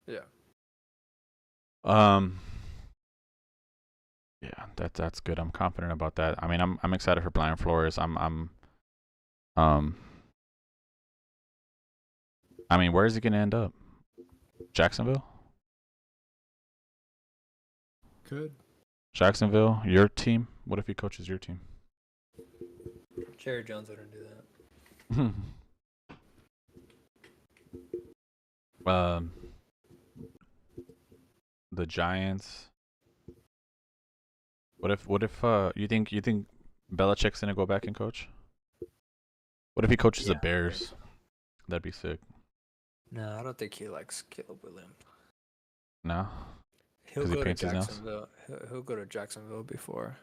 Yeah. Yeah, that's good. I'm confident about that. I mean, I'm excited for Brian Flores. I mean, where is he gonna end up? Jacksonville? Could. Jacksonville, your team? What if he coaches your team? Jerry Jones wouldn't do that. The Giants. What if you think Belichick's gonna go back and coach? What if he coaches the Bears? That'd be sick. No, I don't think he likes Caleb Williams. No? He'll 'Cause he go to paints his nails? Jacksonville. He'll go to Jacksonville before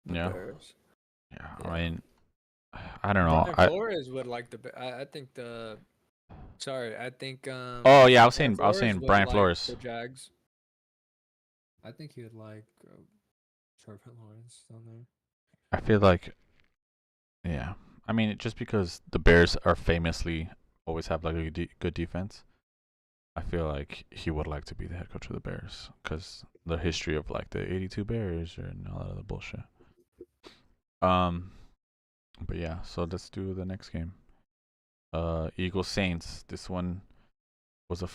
the Yeah. Bears. Yeah, Yeah. I mean, I don't know. Brian Flores would like I think the. Sorry, I think. Oh yeah, I was saying would Brian like Flores. The Jags. I think he would like Trevor Lawrence down there. I feel like, yeah. I mean, just because the Bears are famously always have like a good defense, I feel like he would like to be the head coach of the Bears because the history of like the '82 Bears and all that other bullshit. But yeah, so let's do the next game. Eagles Saints. This one was a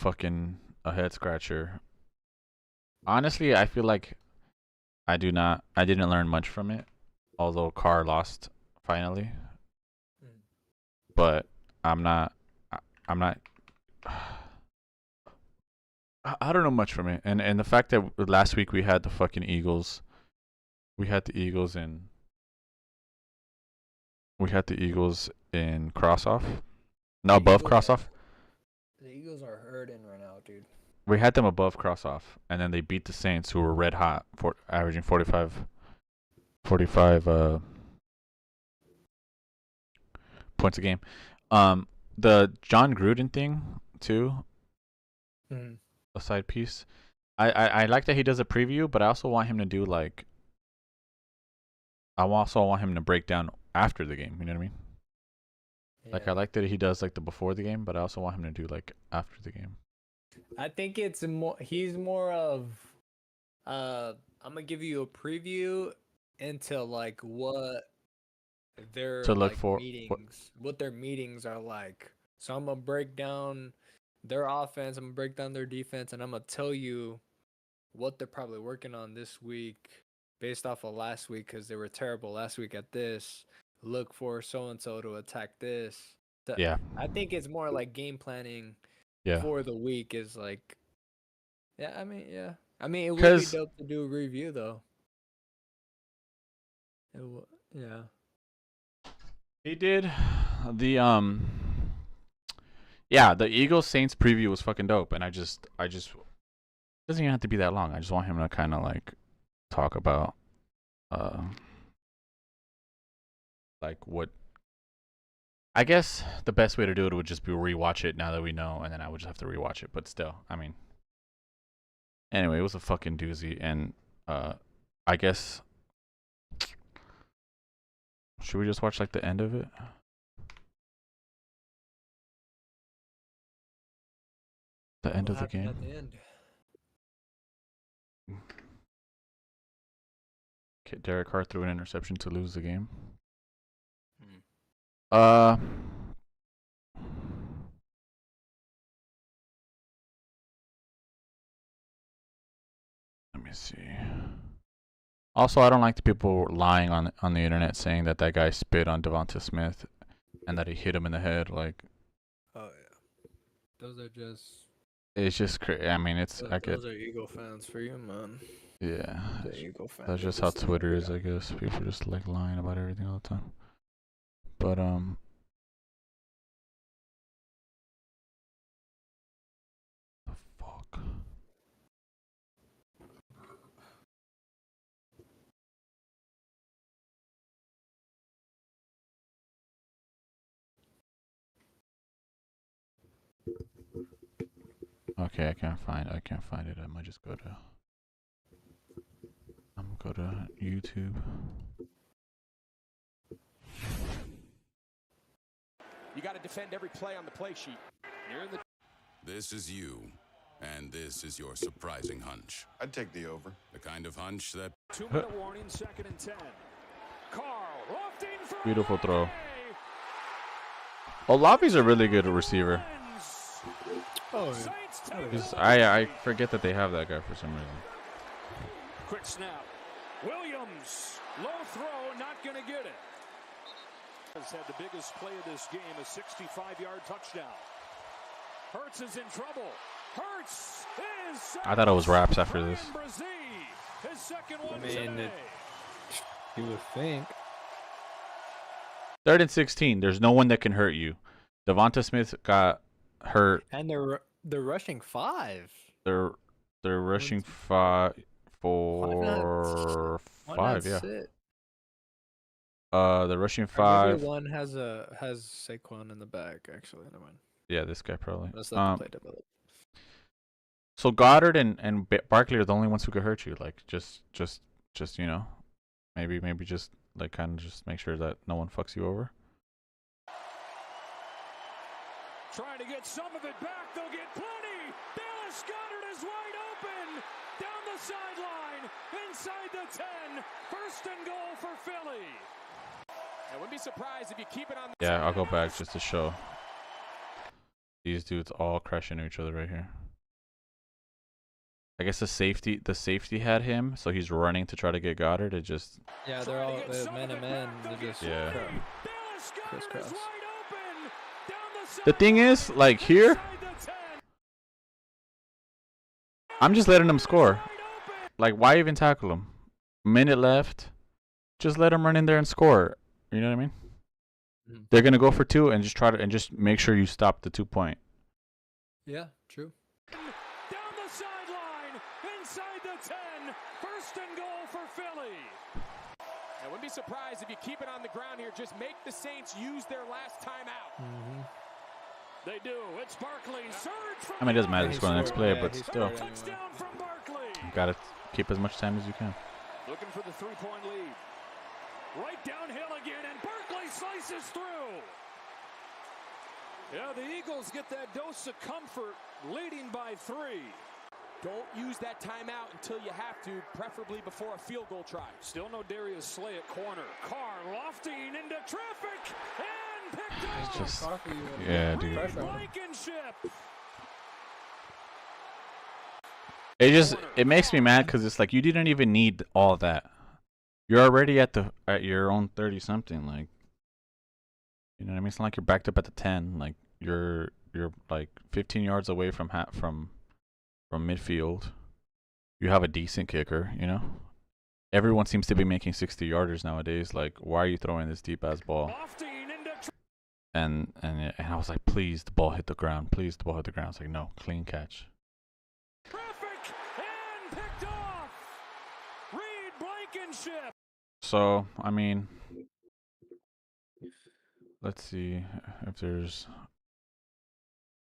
head scratcher. Honestly, I feel like I didn't learn much from it, although Carr lost finally. But I'm not I don't know much from it. And the fact that last week we had the fucking Eagles. We had the Eagles in cross-off. No, above cross-off. The Eagles are hurting right now, dude. We had them above cross-off, and then they beat the Saints, who were red hot, for averaging 45 points a game. The John Gruden thing too. A side piece. I like that he does a preview, but I also want him to do like. I also want him to break down after the game. You know what I mean? Yeah. Like I like that he does like the before the game, but I also want him to do like after the game. I think it's more. He's more of. I'm gonna give you a preview into like what their To look like, for- meetings, what their meetings are like. So I'm gonna break down their offense. I'm gonna break down their defense, and I'm gonna tell you what they're probably working on this week based off of last week because they were terrible last week at this. Look for so and so to attack this. Yeah. I think it's more like game planning. Yeah. For the week is like, yeah. I mean, it would be 'Cause- dope to do a review though. Yeah. He did the yeah, the Eagles Saints preview was fucking dope, and I just it doesn't even have to be that long. I just want him to kind of like talk about like what. I guess the best way to do it would just be rewatch it now that we know, and then I would just have to rewatch it. But still, I mean, anyway, it was a fucking doozy, and I guess should we just watch like the end of it? The end of the game. At the end. Okay, Derek Carr threw an interception to lose the game. Let me see. Also, I don't like the people lying on the internet saying that guy spit on Devonta Smith and that he hit him in the head. Like, Oh yeah. Those are just. it's just crazy. I mean, it's I get. Those are Eagle fans for you, man. Yeah, The Eagle fans. that's just how Twitter is. I guess people just like lying about everything all the time. But the fuck. Okay, I can't find it. I might just go to YouTube. You got to defend every play on the play sheet. You're in the This is you, and this is your surprising hunch. I'd take the over. The kind of hunch that 2-minute warning, 2nd and 10. Carl, lofting for Beautiful throw. Olave's a really good receiver. Oh, yeah. Saints take Just, the I lead. forget that they have that guy for some reason. Quick snap. Williams, low throw, not going to get it. Has had the biggest play of this game, a 65-yard touchdown. Hurts is in trouble. Hurts is. I thought it was wraps after this. Brian Brzee, his second one I mean, today. You would think. 3rd and 16. There's no one that can hurt you. Devonta Smith got hurt. And they're rushing 5. They're rushing 5 for Why 5. not Yeah. sit? They're rushing Or 5. maybe one has Saquon in the back. Actually, never mind. Yeah, this guy probably. Let's let the play develop. So Goddard and Barkley are the only ones who could hurt you. Like just you know, maybe just like kind of just make sure that no one fucks you over. Trying to get some of it back. They'll get plenty. Dallas Goedert is wide open. Down the sideline. Inside the 10. First and goal for Philly. I wouldn't be surprised if you keep it on the Yeah, I'll go back just to show. These dudes all crashing into each other right here. I guess the safety had him, so he's running to try to get Goddard. It just Yeah, they're all man to man. They just Yeah. crisscross. The thing is, like here, I'm just letting them score. Like, why even tackle them? Minute left, just let them run in there and score. You know what I mean? Mhm. They're gonna go for 2 and just try to and just make sure you stop the 2 point. Yeah, true. Down the sideline, inside the 10, first and goal for Philly. I wouldn't be surprised if you keep it on the ground here. Just make the Saints use their last timeout. Mm-hmm. They do. It's Barkley. Surge from I mean, it doesn't matter He to score the next scored, play, yeah, but he still, scored. touchdown from Barkley. you gotta keep as much time as you can. Looking for the 3-point lead. Right downhill again, and Barkley slices through. Yeah, the Eagles get that dose of comfort, leading by 3. Don't use that timeout until you have to, preferably before a field goal try. Still no Darius Slay at corner. Carr lofting into traffic and picked up. It's just, yeah, dude. Blankenship. It makes me mad because it's like you didn't even need all that. You're already at your own 30 something. Like, you know what I mean? It's not like you're backed up at the 10. Like you're like 15 yards away from midfield. You have a decent kicker. You know, everyone seems to be making 60-yarders nowadays. Like, why are you throwing this deep ass ball? And I was like, please, the ball hit the ground. Please, the ball hit the ground. It's like, no, clean catch. Traffic and picked off. Reed Blankenship. So, I mean, let's see if there's.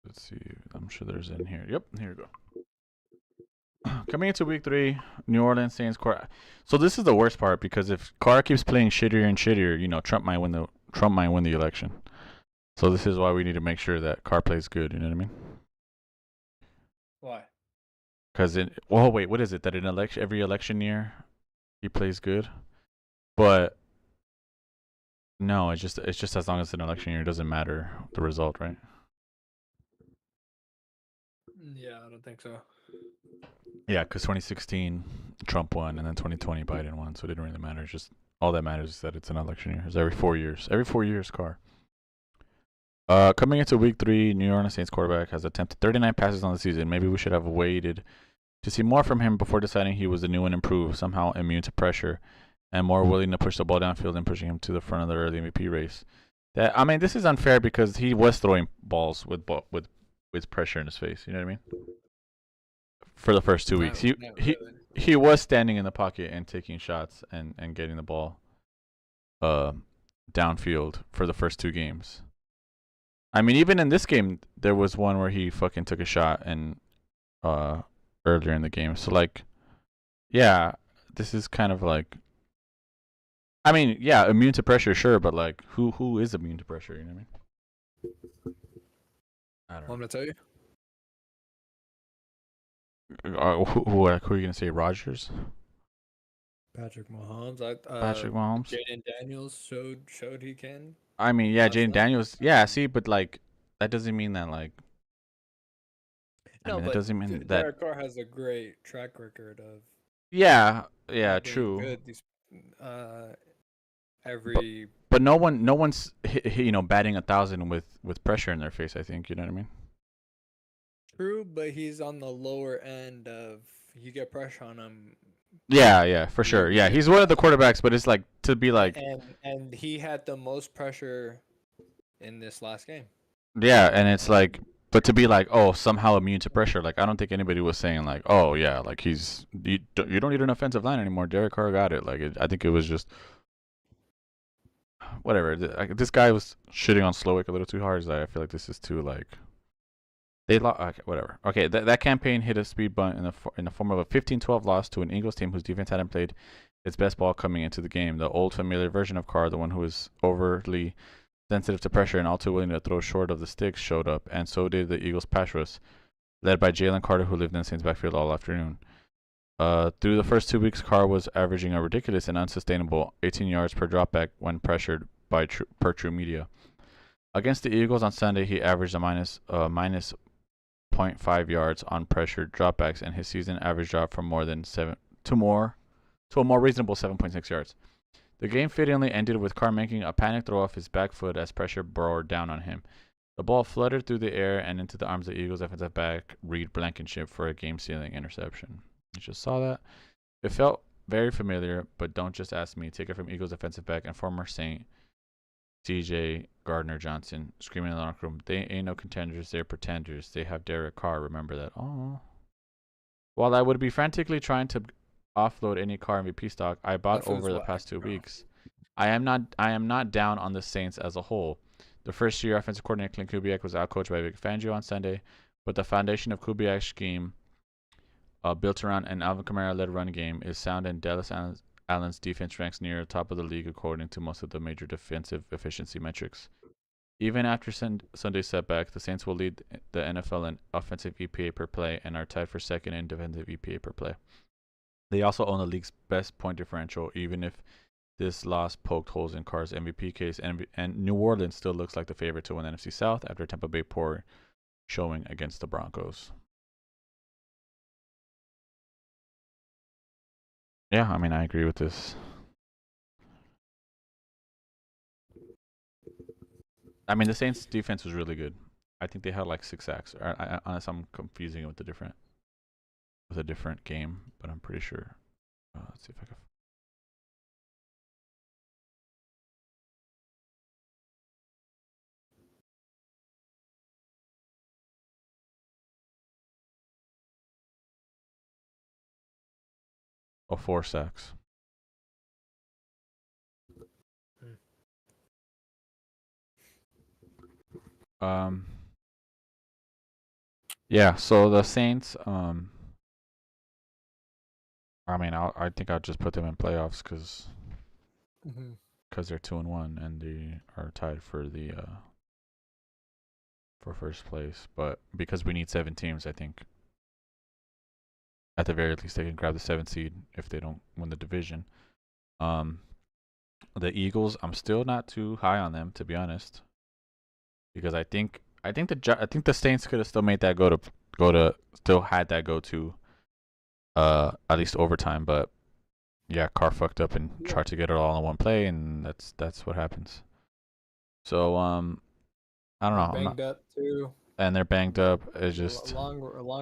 Let's see. I'm sure there's in here. Yep, here we go. Coming into week 3, New Orleans Saints Carr. So this is the worst part because if Carr keeps playing shittier and shittier, you know, Trump might win the election. So this is why we need to make sure that Carr plays good. You know what I mean? Why? Because wait, what is it that every election year he plays good? But no, it's just as long as it's an election year, it doesn't matter the result, right? Yeah, I don't think so. Yeah, because 2016 Trump won, and then 2020 Biden won, so it didn't really matter. It's just all that matters is that it's an election year. It's every 4 years. Every 4 years, Carr. Coming into week 3, New Orleans Saints quarterback has attempted 39 passes on the season. Maybe we should have waited to see more from him before deciding he was the new and improved, somehow immune to pressure, and more willing to push the ball downfield and pushing him to the front of the early MVP race. I mean, this is unfair because he was throwing balls with pressure in his face. You know what I mean? For the first 2 weeks, he was standing in the pocket and taking shots and getting the ball downfield for the first 2 games. I mean, even in this game, there was one where he fucking took a shot and earlier in the game. So like, yeah, this is kind of like, I mean, yeah, immune to pressure, sure, but like, who is immune to pressure? You know what I mean? I don't know. I'm gonna tell you. Who are you gonna say? Rodgers? Patrick Mahomes. Patrick Mahomes. Jaden Daniels showed he can. I mean, yeah, That's Jaden not- Daniels. Yeah, see, but like that doesn't mean that like No, mean, it but doesn't mean that. Derek Carr has a great track record of Yeah, yeah, not being true. good. These every But no one's batting 1,000 with pressure in their face. I think you know what I mean. true, but he's on the lower end of you get pressure on him. Yeah, for sure. Yeah, he's one of the quarterbacks, but it's like to be like. And he had the most pressure in this last game. Yeah, and it's like, but to be like, oh, somehow immune to pressure. Like, I don't think anybody was saying like, oh yeah, like you don't need an offensive line anymore. Derek Carr got it. Like, I think it was just whatever. This guy was shitting on Slowick a little too hard. So I feel like this is too like they lost. Okay, whatever. Okay, that campaign hit a speed bump in the form of a 15-12 loss to an Eagles team whose defense hadn't played its best ball coming into the game. The old familiar version of Carr, the one who was overly sensitive to pressure and all too willing to throw short of the sticks, showed up, and so did the Eagles' pass rush, led by Jalen Carter, who lived in the Saints' backfield all afternoon. Through the first 2 weeks, Carr was averaging a ridiculous and unsustainable 18 yards per dropback when pressured by per True Media. Against the Eagles on Sunday, he averaged a minus 0.5 yards on pressured dropbacks, and his season average dropped from more than to a more reasonable 7.6 yards. The game fittingly ended with Carr making a panic throw off his back foot as pressure bore down on him. The ball fluttered through the air and into the arms of Eagles defensive back Reed Blankenship for a game-sealing interception. You just saw that. It felt very familiar, but don't just ask me. Take it from Eagles defensive back and former Saint C.J. Gardner-Johnson screaming in the locker room, "They ain't no contenders, they're pretenders. They have Derek Carr. Remember that." Oh. While I would be frantically trying to offload any Carr MVP stock I bought over the past 2 weeks, I am not down on the Saints as a whole. The first-year offensive coordinator Clint Kubiak was outcoached by Vic Fangio on Sunday, but the foundation of Kubiak's scheme, built around an Alvin Kamara-led run game, is sound, and Dallas Allen's defense ranks near the top of the league according to most of the major defensive efficiency metrics. Even after Sunday's setback, the Saints will lead the NFL in offensive EPA per play and are tied for second in defensive EPA per play. They also own the league's best point differential, even if this loss poked holes in Carr's MVP case, and New Orleans still looks like the favorite to win the NFC South after Tampa Bay poor showing against the Broncos. Yeah, I mean, I agree with this. I mean, the Saints' defense was really good. I think they had like 6 sacks. Unless I'm confusing it with a different game, but I'm pretty sure. Let's see if I can. Oh, 4 sacks. Yeah, so the Saints, I mean, I think I'll just put them in playoffs because they're 2-1 and they are tied for the for first place. But because we need 7 teams, I think at the very least they can grab the 7th seed if they don't win the division. The Eagles, I'm still not too high on them, to be honest, because I think the Saints could have still made that go to still had that go to at least overtime, but yeah, Carr fucked up and tried to get it all in one play, and that's what happens. So I don't know. Banged up too. And they're banged up. It's just long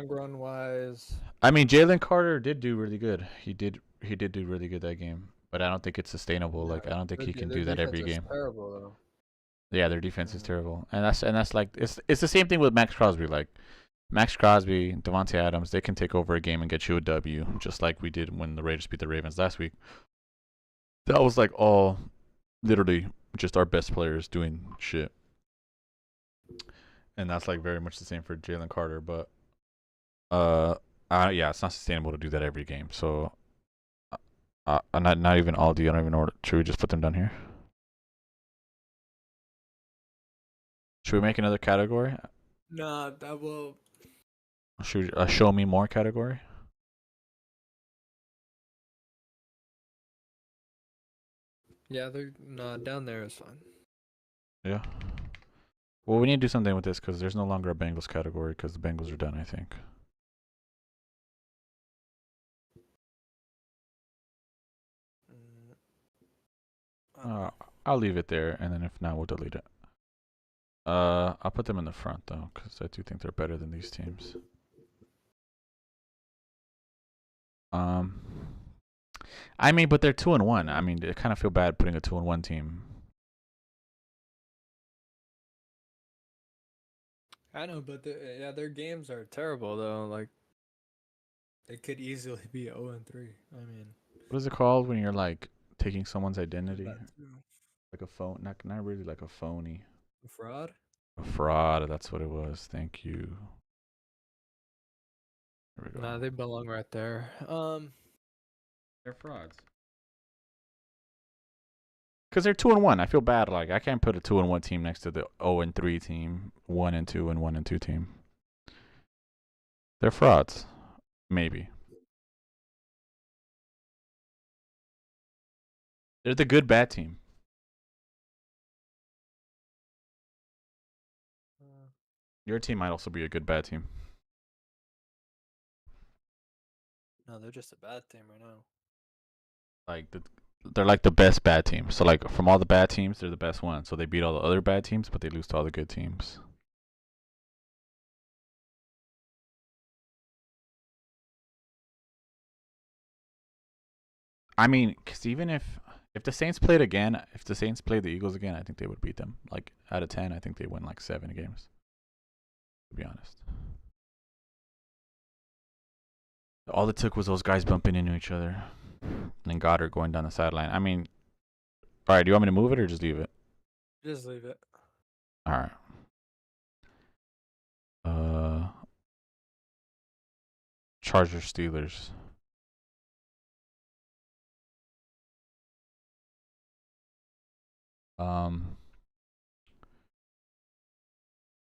run wise. I mean, Jalen Carter did do really good. He did do really good that game, but I don't think it's sustainable. Like I don't think he can do that every game. Terrible though. Yeah, their defense is terrible, and that's like it's the same thing with Max Crosby. Like Max Crosby, Devontae Adams, they can take over a game and get you a W, just like we did when the Raiders beat the Ravens last week. That was like all literally just our best players doing shit. And that's like very much the same for Jalen Carter, but yeah, it's not sustainable to do that every game. So not even Aldi. I don't even know. Should we just put them down here? Should we make another category? Nah, that will. Should we, show me more category? Yeah, they're down there is fine. Yeah. Well, we need to do something with this because there's no longer a Bengals category because the Bengals are done, I think. I'll leave it there, and then if not, we'll delete it. I'll put them in the front though, because I do think they're better than these teams. I mean, but they're 2-1. I mean, I kind of feel bad putting a 2-1 team. I know, but yeah, their games are terrible though. Like, they could easily be 0-3. I mean, what is it called when you're like taking someone's identity? Like a phone, not really like a phony. A fraud? A fraud, that's what it was. Thank you. There we go. Nah, they belong right there. They're frauds. Because they're 2-1. I feel bad. Like, I can't put a 2-1 team next to the 0-3 team, 1-2 and 1-2 team. They're frauds. Maybe. They're the good bad team. Your team might also be a good bad team. No, they're just a bad team right now. Like they're like the best bad team. So like from all the bad teams, they're the best one. So they beat all the other bad teams, but they lose to all the good teams. I mean, because even if the Saints played again, if the Saints played the Eagles again, I think they would beat them. Like out of 10, I think they win like 7 games. To be honest. All it took was those guys bumping into each other. And then Goddard going down the sideline. I mean, all right, do you want me to move it or just leave it? Just leave it. All right. Chargers Steelers.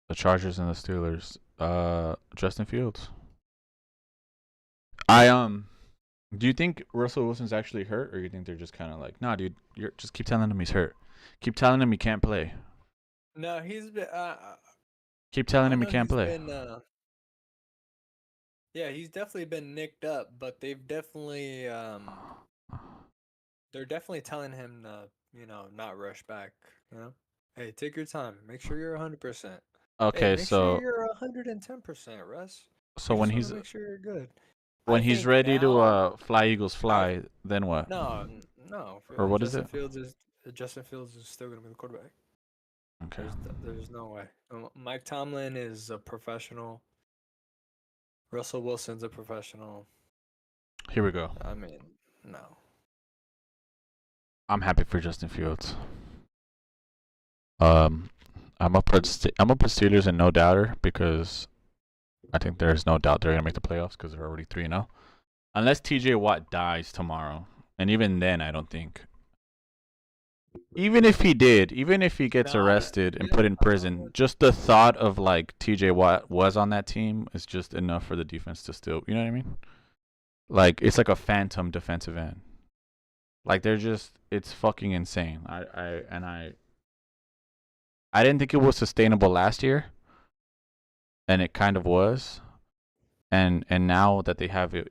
The Chargers and the Steelers. Justin Fields. Do you think Russell Wilson's actually hurt, or you think they're just kind of like, nah, dude, you're just keep telling him he's hurt. Keep telling him he can't play. No, he's been. Keep telling him he can't play. Yeah, he's definitely been nicked up, but they've definitely they're definitely telling him to, not rush back. Hey, take your time. Make sure you're 100%. Okay, make sure you're 110%, Russ. So when he's make sure you're good. When he's ready to fly Eagles fly, then what? No. Or what is it? Justin Fields is still gonna be the quarterback. Okay. There's no way. Mike Tomlin is a professional. Russell Wilson's a professional. Here we go. I mean, no. I'm happy for Justin Fields. I'm gonna put Steelers in no doubter because I think there's no doubt they're gonna make the playoffs because they're already 3-0, unless T.J. Watt dies tomorrow, and even then, I don't think. Even if he gets arrested and put in prison, just the thought of like T.J. Watt was on that team is just enough for the defense to still, you know what I mean? Like it's like a phantom defensive end. Like it's fucking insane. I didn't think it was sustainable last year. And it kind of was, and now that they have a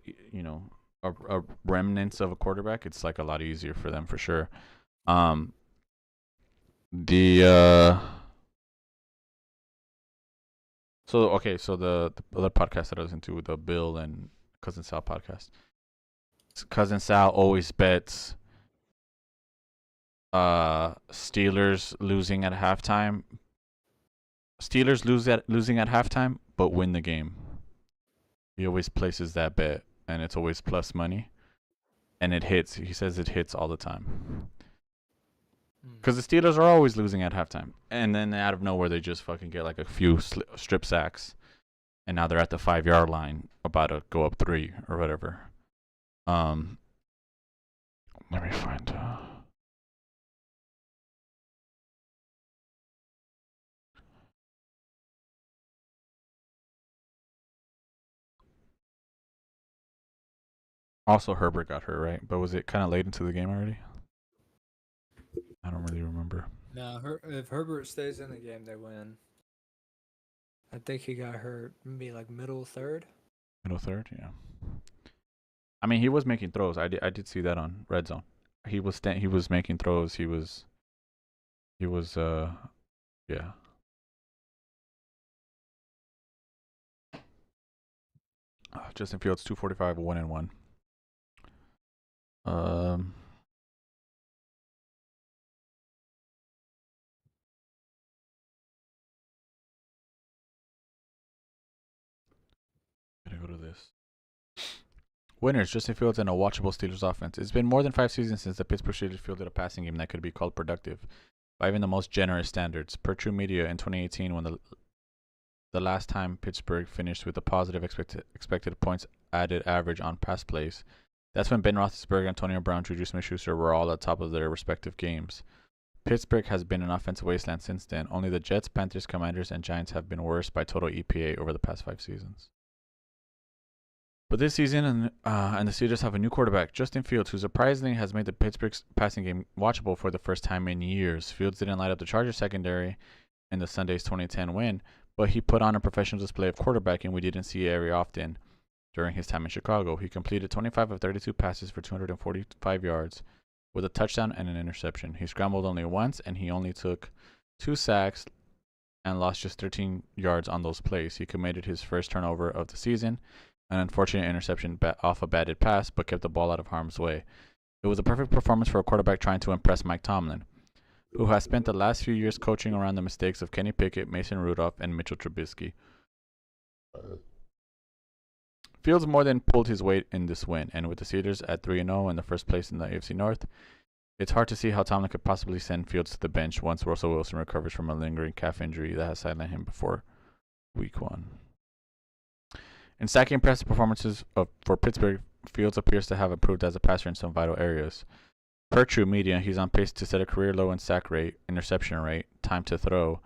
remnants of a quarterback, it's like a lot easier for them for sure. The other podcast that I was into, the Bill and Cousin Sal podcast. Cousin Sal always bets Steelers losing at halftime. Steelers losing at halftime, but win the game. He always places that bet, and it's always plus money, and it hits. He says it hits all the time. Because the Steelers are always losing at halftime, and then out of nowhere they just fucking get like a few strip sacks, and now they're at the 5-yard line, about to go up 3 or whatever. Let me find. Also, Herbert got hurt, right? But was it kind of late into the game already? I don't really remember. No, if Herbert stays in the game, they win. I think he got hurt maybe like middle third. Middle third, yeah. I mean, he was making throws. I did see that on Red Zone. He was making throws. He was yeah. Justin Fields 245, 1-1. Gonna go to this. Winners, Justin Fields and a watchable Steelers offense. It's been more than 5 seasons since the Pittsburgh Steelers fielded a passing game that could be called productive by even the most generous standards. Per True Media in 2018, when the last time Pittsburgh finished with a positive expected points added average on pass plays, that's when Ben Roethlisberger, Antonio Brown, Juju Smith-Schuster were all at the top of their respective games. Pittsburgh has been an offensive wasteland since then. Only the Jets, Panthers, Commanders, and Giants have been worse by total EPA over the past 5 seasons. But this season, and the Steelers have a new quarterback, Justin Fields, who surprisingly has made the Pittsburgh passing game watchable for the first time in years. Fields didn't light up the Chargers secondary in the Sunday's 2010 win, but he put on a professional display of quarterbacking we didn't see very often during his time in Chicago. He completed 25 of 32 passes for 245 yards with a touchdown and an interception. He scrambled only once, and he only took 2 sacks and lost just 13 yards on those plays. He committed his first turnover of the season, an unfortunate interception off a batted pass, but kept the ball out of harm's way. It was a perfect performance for a quarterback trying to impress Mike Tomlin, who has spent the last few years coaching around the mistakes of Kenny Pickett, Mason Rudolph, and Mitchell Trubisky. Fields more than pulled his weight in this win, and with the Steelers at 3-0 in the first place in the AFC North, it's hard to see how Tomlin could possibly send Fields to the bench once Russell Wilson recovers from a lingering calf injury that has sidelined him before Week 1. In second impressive performances for Pittsburgh, Fields appears to have improved as a passer in some vital areas. Per True Media, he's on pace to set a career low in sack rate, interception rate, time to throw,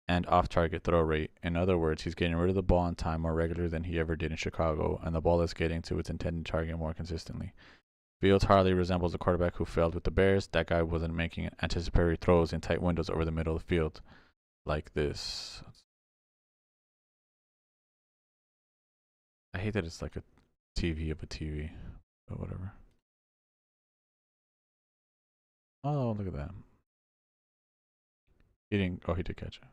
and off-target throw rate. In other words, he's getting rid of the ball on time more regularly than he ever did in Chicago, and the ball is getting to its intended target more consistently. Fields hardly resembles a quarterback who failed with the Bears. That guy wasn't making anticipatory throws in tight windows over the middle of the field like this. I hate that it's like a TV of a TV, but whatever. Oh, look at that. He didn't. Oh, he did catch it.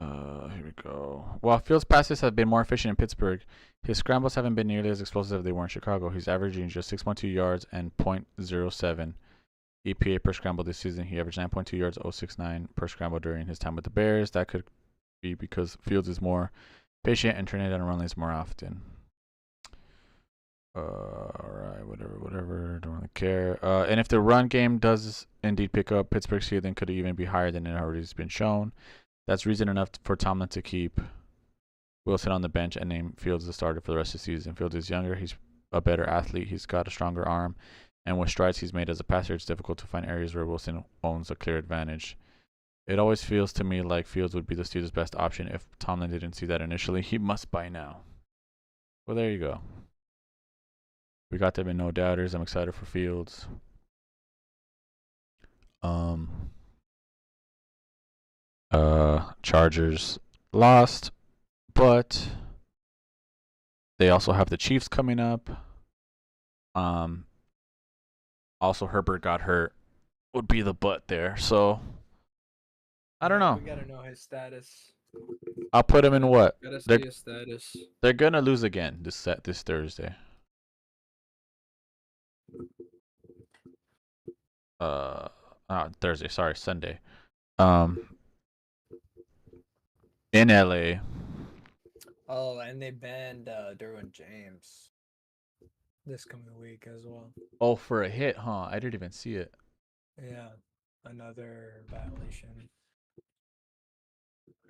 Here we go. While Fields' passes have been more efficient in Pittsburgh, his scrambles haven't been nearly as explosive as they were in Chicago. He's averaging just 6.2 yards and .07 EPA per scramble this season. He averaged 9.2 yards, 0.69 per scramble during his time with the Bears. That could be because Fields is more patient and turning down run lanes more often. Alright, whatever. Don't really care. And if the run game does indeed pick up, Pittsburgh's ceiling could even be higher than it already has been shown. That's reason enough for Tomlin to keep Wilson on the bench and name Fields the starter for the rest of the season. Fields is younger. He's a better athlete. He's got a stronger arm. And with strides he's made as a passer, it's difficult to find areas where Wilson owns a clear advantage. It always feels to me like Fields would be the Steelers' best option. If Tomlin didn't see that initially, he must by now. Well, there you go. We got them in no doubters. I'm excited for Fields. Chargers lost, but they also have the Chiefs coming up. Also Herbert got hurt. Would be the butt there. So I don't know. We gotta know his status. I'll put him in what? Gotta see his status. They're gonna lose again this Thursday. Thursday, sorry, Sunday. In LA. Oh, and they banned Derwin James this coming week as well. Oh, for a hit, huh? I didn't even see it. Yeah, another violation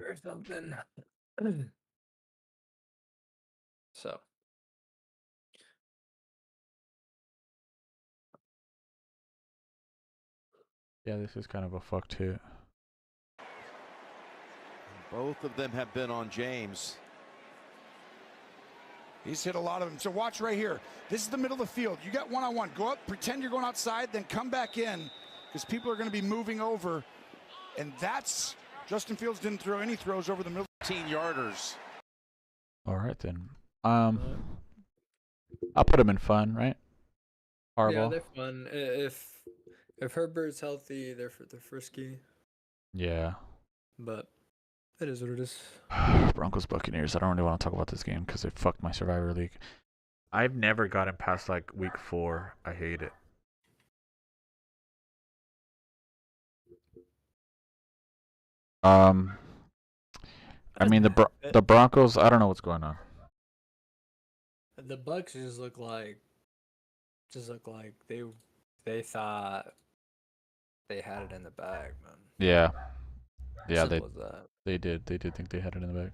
or something. So. Yeah, this is kind of a fucked hit. Both of them have been on James. He's hit a lot of them. So watch right here. This is the middle of the field. You got one-on-one. Go up, pretend you're going outside, then come back in because people are going to be moving over, and that's Justin Fields didn't throw any throws over the middle. 15-yarders. All right then. I'll put him in fun, right? Horrible. Yeah, they're fun. If Herbert's healthy, they're frisky. Yeah. But it is what it is. Broncos Buccaneers. I don't really want to talk about this game because it fucked my Survivor League. I've never gotten past like week 4. I hate it. I mean the Broncos. I don't know what's going on. The Bucks just look like they thought they had it in the bag, man. Yeah. Yeah, Simple as that. they did think they had it in the bag.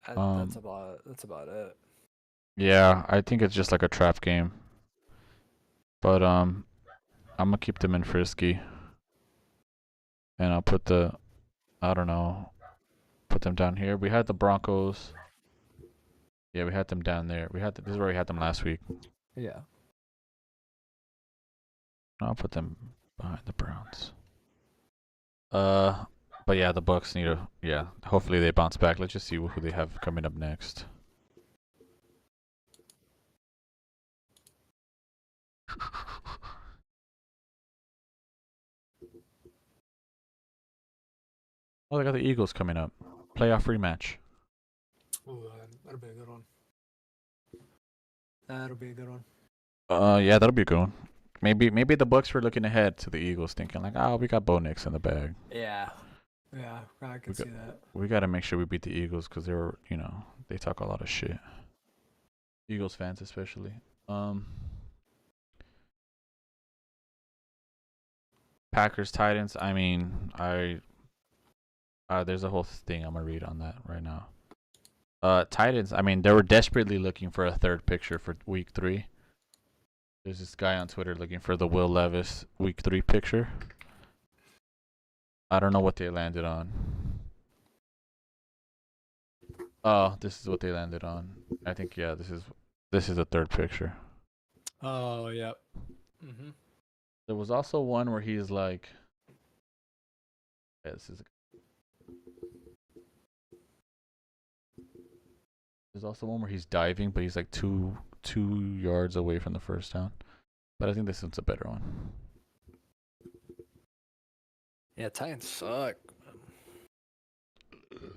That's about it. Yeah, I think it's just like a trap game. But I'm gonna keep them in frisky. And I'll put I don't know, put them down here. We had the Broncos. Yeah, we had them down there. This is where we had them last week. Yeah. I'll put them behind the Browns. But yeah, the Bucks need to, hopefully they bounce back. Let's just see who they have coming up next. Oh, they got the Eagles coming up. Playoff rematch. Ooh, that'll be a good one. That'll be a good one. Yeah, that'll be a good one. Maybe the Bucks were looking ahead to the Eagles, thinking like, oh, we got Bo Nix in the bag. Yeah. Yeah, I can see that. We got to make sure we beat the Eagles because they were, they talk a lot of shit. Eagles fans especially. Packers Titans. I mean, there's a whole thing I'm gonna read on that right now. Titans. I mean, they were desperately looking for a third picture for week 3. There's this guy on Twitter looking for the Will Levis week 3 picture. I don't know what they landed on. Oh, this is what they landed on. I think this is the third picture. Oh, yeah. Mhm. There was also one where he's like, there's also one where he's diving, but he's like two yards away from the first down. But I think this one's a better one. Yeah, Titans suck.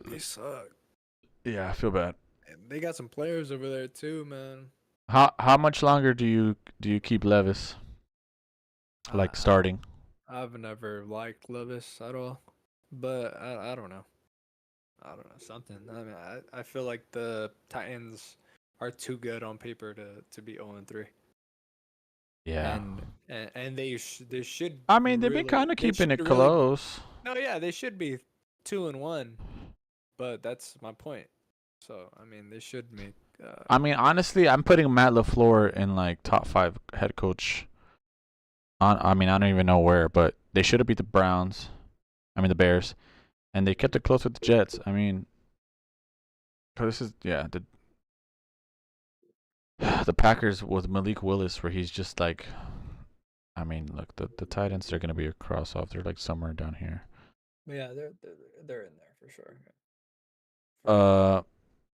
They suck. Yeah, I feel bad. They got some players over there too, man. How much longer do you keep Levis? Like starting? I've never liked Levis at all, but I don't know. I don't know, something. I mean, I feel like the Titans are too good on paper to be 0-3. Yeah. And they should. I mean, they've been kind of keeping it close. No, yeah, they should be 2-1, but that's my point. So I mean, they should make. I mean, honestly, I'm putting Matt LaFleur in like top 5 head coach. I mean, I don't even know where, but they should have beat the the Bears, and they kept it close with the Jets. I mean, cause this is the Packers with Malik Willis, where he's just like, I mean, look, the Titans are gonna be a cross off. They're like somewhere down here. Yeah, they're in there for sure.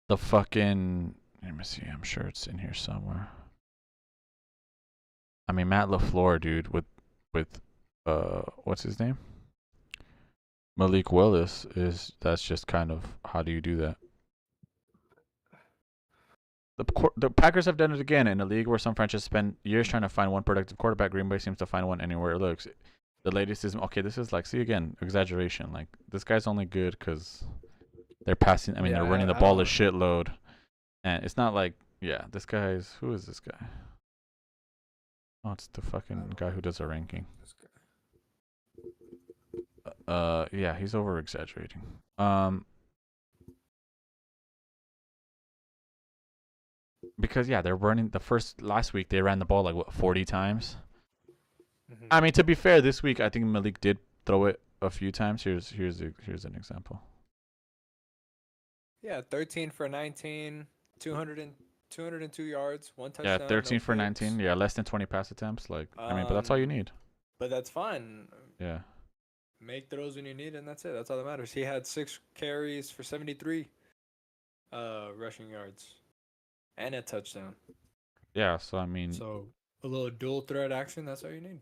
The fucking, let me see. I'm sure it's in here somewhere. I mean, Matt LaFleur, dude, with what's his name? Malik Willis that's just kind of, how do you do that? The Packers have done it again in a league where some franchises spend years trying to find one productive quarterback. Green Bay seems to find one anywhere it looks. The latest is, okay, this is like, see again, exaggeration. Like, this guy's only good because they're passing, I mean, they're running the ball a shitload. And it's not like, this guy's, who is this guy? Oh, it's the fucking guy who does a ranking. Yeah, he's over exaggerating. Because they're running last week they ran the ball like what 40 times. Mm-hmm. I mean, to be fair, this week I think Malik did throw it a few times. Here's an example. Yeah, 13 for 19, 200 and 202 yards, 1 Yeah, touchdown. 13 no for picks. 19. Yeah, less than 20 pass attempts. Like, I mean, but that's all you need. But that's fine. Yeah. Make throws when you need, and that's it. That's all that matters. He had 6 carries for 73 rushing yards and a touchdown. Yeah, so I mean, So a little dual threat action. That's all you need.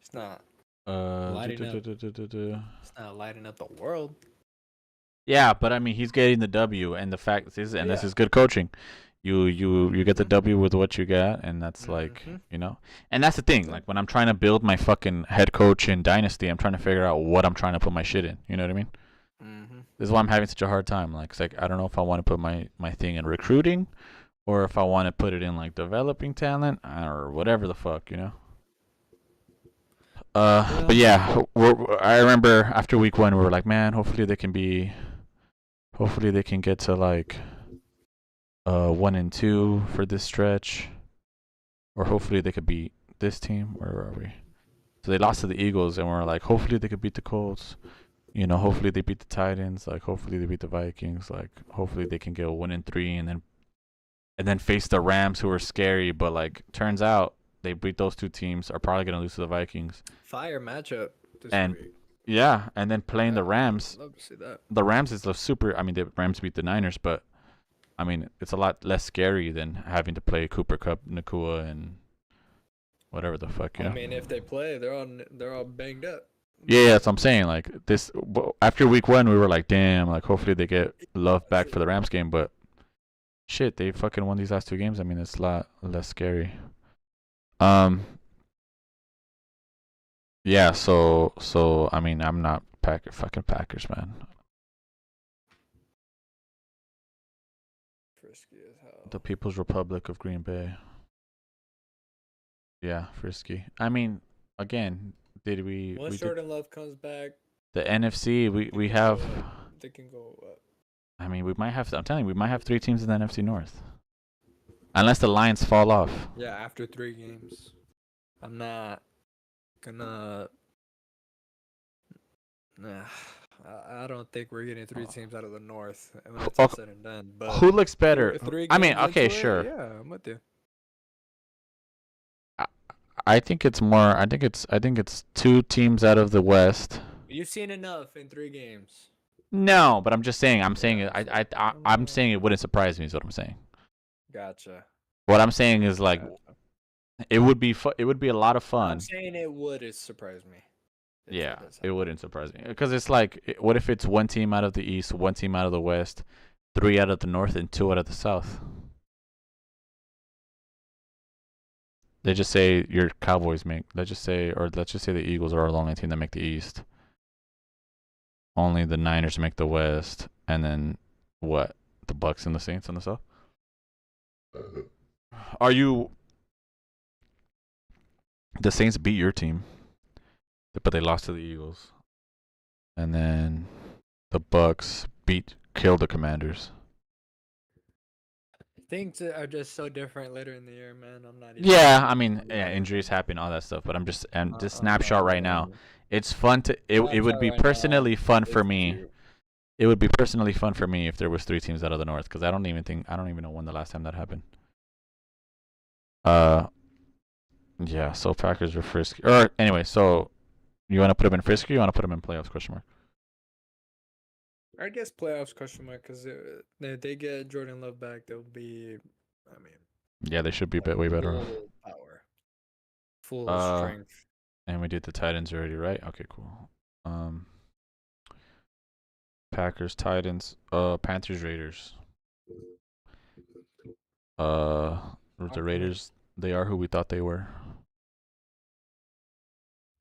It's not lighting lighting up. It's not lighting up the world. Yeah, but I mean, he's getting the W, and the fact is, and this is good coaching. You get the W with what you got, and that's like, you know, and that's the thing. Like when I'm trying to build my fucking head coach in Dynasty, I'm trying to figure out what I'm trying to put my shit in. You know what I mean? This is why I'm having such a hard time. Like, it's like I don't know if I want to put my thing in recruiting, or if I want to put it in like developing talent or whatever the fuck, you know. But yeah, I remember after week 1, we were like, man, hopefully they can get to like 1 and 2 for this stretch, or hopefully they could beat this team. Where are we? So they lost to the Eagles, and we're like, hopefully they could beat the Colts. You know, hopefully they beat the Titans. Like, hopefully they beat the Vikings. Like, hopefully they can get 1 and 3, and then face the Rams, who are scary. But like, turns out they beat those 2 teams, are probably gonna lose to the Vikings. Fire matchup this week. Yeah, and then playing the Rams. Love to see that. The Rams is a super. I mean, the Rams beat the Niners, but I mean, it's a lot less scary than having to play Cooper Kupp, Nakua, and whatever the fuck, you know. I mean, if they play, they're all banged up. Yeah, that's what I'm saying. Like this, after week 1, we were like, damn, like hopefully they get Love back for the Rams game, but shit, they fucking won these last 2 games. I mean, it's a lot less scary. Yeah, so I mean, I'm not fucking Packers, man. Frisky as hell. The People's Republic of Green Bay. Yeah, frisky. I mean, again, did we? Once Jordan Love comes back, the NFC, we have. They can go up. I mean, we might have. I'm telling you, we might have 3 teams in the NFC North, unless the Lions fall off. Yeah, after 3 games, I'm not gonna. Nah, I don't think we're getting 3 teams out of the North when it's all said and done. But who looks better? 3 I mean, games okay, into it, sure. Yeah, I'm with you. I think it's more. I think it's 2 teams out of the West. You've seen enough in 3 games. No, but I'm just saying. I'm saying it. I'm saying it wouldn't surprise me. Is what I'm saying. Gotcha. What I'm saying is like, it would be it would be a lot of fun. I'm saying it would surprise me. Yeah, it wouldn't surprise me because it's like, what if it's 1 team out of the East, 1 team out of the West, 3 out of the North, and 2 out of the South? They just say your Cowboys make. Let's just say the Eagles are the only team that make the East. Only the Niners make the West, and then what? The Bucks and the Saints in the South. Are you? The Saints beat your team, but they lost to the Eagles, and then the Bucks killed the Commanders. Things are just so different later in the year, man. I'm not. Yeah, I mean, yeah, injuries happen, all that stuff. But I'm just snapshot right now. It's fun to. It would be personally fun for me. It would be personally fun for me if there was 3 teams out of the North, because I don't even know when the last time that happened. Yeah. So Packers are frisky. Or anyway, so you want to put them in frisky? Or you want to put them in playoffs? Question mark. I guess playoffs question mark, because if they get Jordan Love back, they'll be. I mean. Yeah, they should be way better. Full power. Full strength. And we did the Titans already, right? Okay, cool. Packers, Titans, Panthers, Raiders. The Raiders, they are who we thought they were.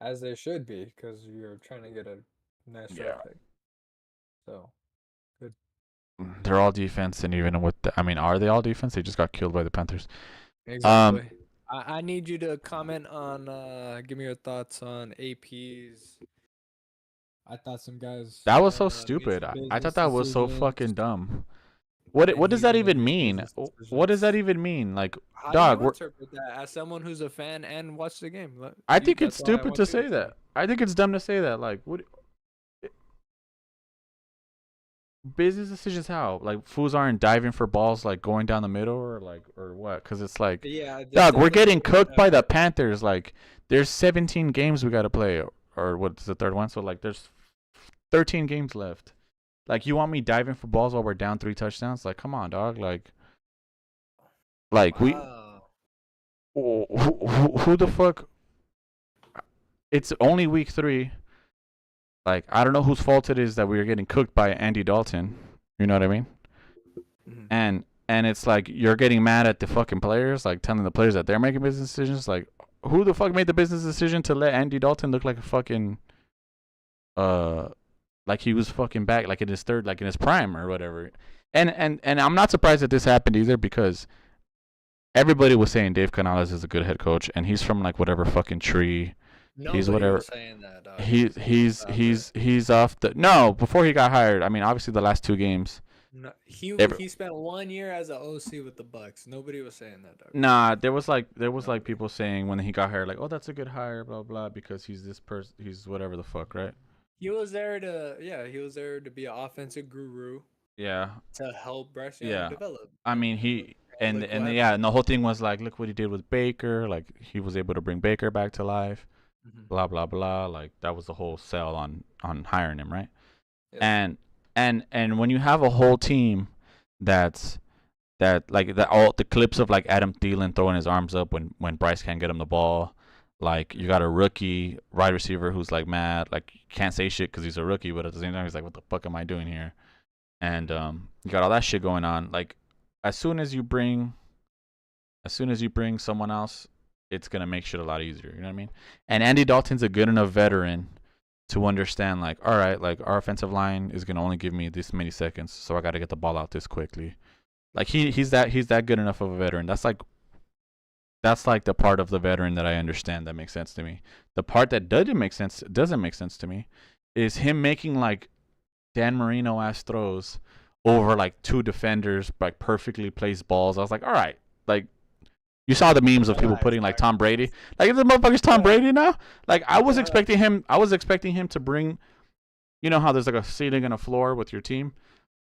As they should be, because you're trying to get a nice draft pick. So, good. They're all defense, and even with are they all defense? They just got killed by the Panthers. Exactly. I need you to comment on, give me your thoughts on APs. I thought some guys. That was so stupid. I thought that was so fucking dumb. What does that even mean? What does that even mean? Like, how dog, do you interpret that as someone who's a fan and watched the game? I think it's stupid to say that. I think it's dumb to say that. Like, what? business decisions how? Like fools aren't diving for balls like going down the middle or what? Because it's like, Yeah, dog, we're getting definitely cooked by the Panthers. Like there's 17 games we gotta play, or what's the third one? So like there's 13 games left. Like you want me diving for balls while we're down 3 touchdowns? Like come on, dog. Like wow. who the fuck? It's only week 3. Like I don't know whose fault it is that we are getting cooked by Andy Dalton. You know what I mean? Mhm. And it's like you're getting mad at the fucking players, like telling the players that they're making business decisions. Like who the fuck made the business decision to let Andy Dalton look like a fucking like he was fucking back, like in his third, like in his prime or whatever. And I'm not surprised that this happened either, because everybody was saying Dave Canales is a good head coach, and he's from like whatever fucking tree. He's Nobody whatever. was saying that, dog. He's off the no. Before he got hired, I mean, obviously the last 2 games. No, he spent 1 year as an OC with the Bucks. Nobody was saying that, dog. Nah, there was like people saying when he got hired, like, oh, that's a good hire, blah blah, because he's this person, he's whatever the fuck, right? He was there to be an offensive guru. Yeah. To help Bryce Young develop. I mean, and the whole thing was like, look what he did with Baker. Like he was able to bring Baker back to life. Blah blah blah. Like that was the whole sell on hiring him, right? Yeah. And when you have a whole team that all the clips of like Adam Thielen throwing his arms up when Bryce can't get him the ball, like you got a rookie wide receiver who's like mad, like can't say shit because he's a rookie, but at the same time he's like, what the fuck am I doing here? And you got all that shit going on. Like as soon as you bring someone else, it's gonna make shit a lot easier. You know what I mean? And Andy Dalton's a good enough veteran to understand, like, all right, like our offensive line is gonna only give me this many seconds, so I got to get the ball out this quickly. Like he's that good enough of a veteran. That's like the part of the veteran that I understand that makes sense to me. The part that doesn't make sense to me is him making like Dan Marino ass throws over like 2 defenders, like perfectly placed balls. I was like, all right, like you saw the memes of people putting like Tom Brady. Like the motherfucker's Tom Brady now. Like I was expecting him to bring, you know how there's like a ceiling and a floor with your team.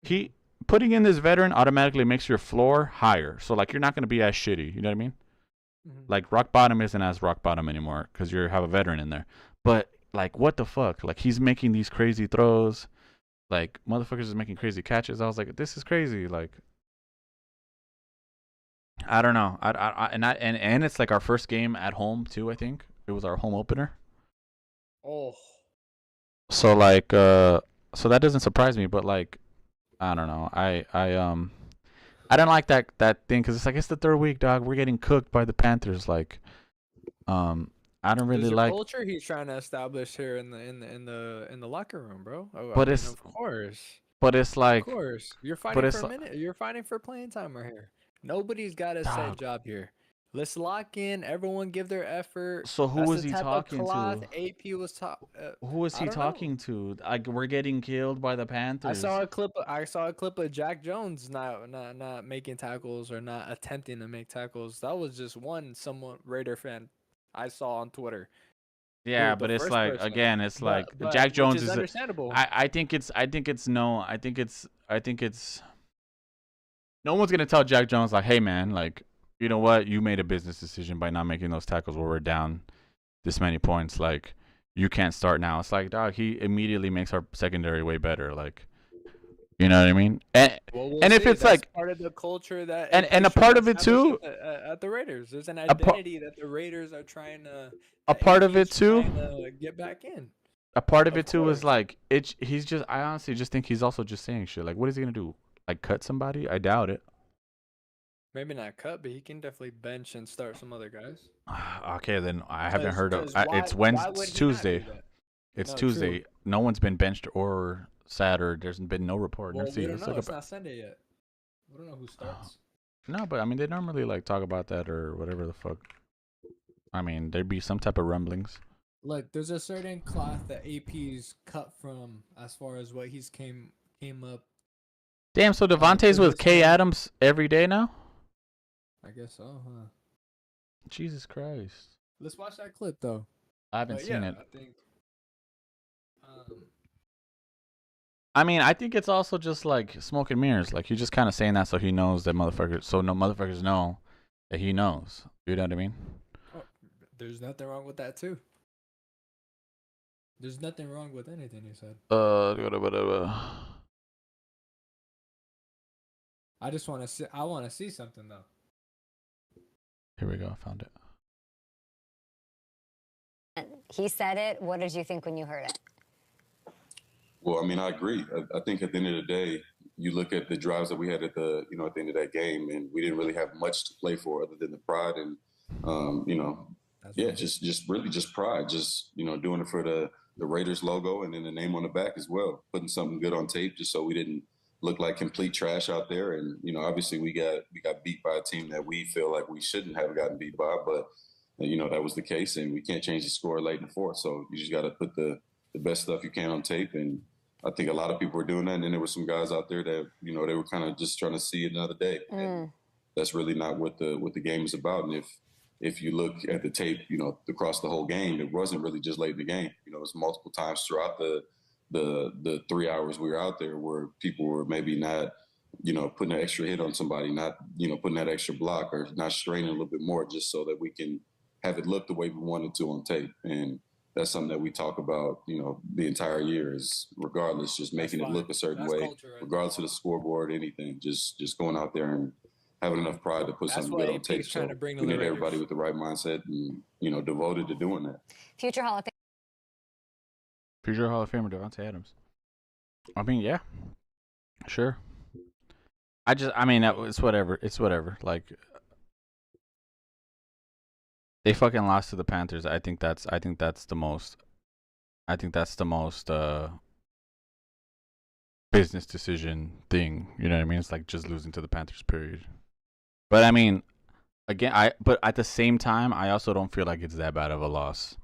He putting in this veteran automatically makes your floor higher. So like you're not gonna be as shitty. You know what I mean? Like rock bottom isn't as rock bottom anymore because you have a veteran in there. But like what the fuck? Like he's making these crazy throws. Like motherfuckers is making crazy catches. I was like, this is crazy. Like I don't know. And it's like our first game at home too. I think it was our home opener. Oh. So like so that doesn't surprise me. But like I don't know. I don't like that thing because it's like it's the 3rd week, dog. We're getting cooked by the Panthers. Like I don't really like culture he's trying to establish here in the locker room, bro. But it's of course. But it's like of course you're fighting for a minute. You're fighting for playing time right here. Nobody's got a set job here. Let's lock in. Everyone give their effort. So who was he talking to? AP was talking. Who was he talking to? Like we're getting killed by the Panthers. I saw a clip of Jack Jones not making tackles or not attempting to make tackles. That was just one somewhat Raider fan I saw on Twitter. Yeah, but it's like again, it's like Jack Jones is understandable. I think it's no one's gonna tell Jack Jones like, hey man, like you know what, you made a business decision by not making those tackles where we're down this many points. Like you can't start now. It's like, dog, he immediately makes our secondary way better. Like, you know what I mean? And if it's like part of the culture that and a part of it too at the Raiders, there's an identity that the Raiders are trying to. A part of it too. Get back in. A part of it too is like he's just. I honestly just think he's also just saying shit. Like, what is he gonna do? Like, cut somebody? I doubt it. Maybe not cut, but he can definitely bench and start some other guys. Okay, then I haven't heard of. It's Wednesday. It's Tuesday. It's Tuesday. True. No one's been benched or sat, or there's been no report. Well, we don't know. It's not Sunday yet. We don't know who starts. No, but I mean, they normally like talk about that or whatever the fuck. I mean, there'd be some type of rumblings. Look, there's a certain cloth that AP's cut from as far as what he's came up. Damn, so Devontae's with K. Adams every day now? I guess so, huh? Jesus Christ. Let's watch that clip, though. I haven't seen it. I think I mean, I think it's also just like smoke and mirrors. Like he's just kind of saying that so he knows that motherfuckers, so no motherfuckers know that he knows. You know what I mean? Oh, there's nothing wrong with that too. There's nothing wrong with anything you said. I just want to see. I want to see something though. Here we go. I found it. He said it. What did you think when you heard it? Well, I mean, I agree. I think at the end of the day, you look at the drives that we had at the end of that game, and we didn't really have much to play for other than the pride and, just really just pride, just, doing it for the Raiders logo and then the name on the back as well, putting something good on tape just so we didn't look like complete trash out there. And, obviously we got beat by a team that we feel like we shouldn't have gotten beat by, but, that was the case, and we can't change the score late in the fourth. So you just got to put the best stuff you can on tape. And I think a lot of people were doing that. And then there were some guys out there that, they were kind of just trying to see another day. And that's really not what the game is about. And if you look at the tape, across the whole game, it wasn't really just late in the game. It was multiple times throughout the 3 hours we were out there where people were maybe not, putting an extra hit on somebody, not, putting that extra block or not straining a little bit more just so that we can have it look the way we wanted to on tape. And that's something that we talk about, the entire year is regardless, just making it look a certain way, regardless of the scoreboard, anything, just going out there and having enough pride to put something good on tape. So we need everybody with the right mindset and, devoted to doing that. Future Hall of Famer Davante Adams. I mean, yeah, sure. It's whatever. It's whatever. Like, they fucking lost to the Panthers. I think that's the most business decision thing. You know what I mean? It's like just losing to the Panthers, period. But I mean, again, but at the same time, I also don't feel like it's that bad of a loss.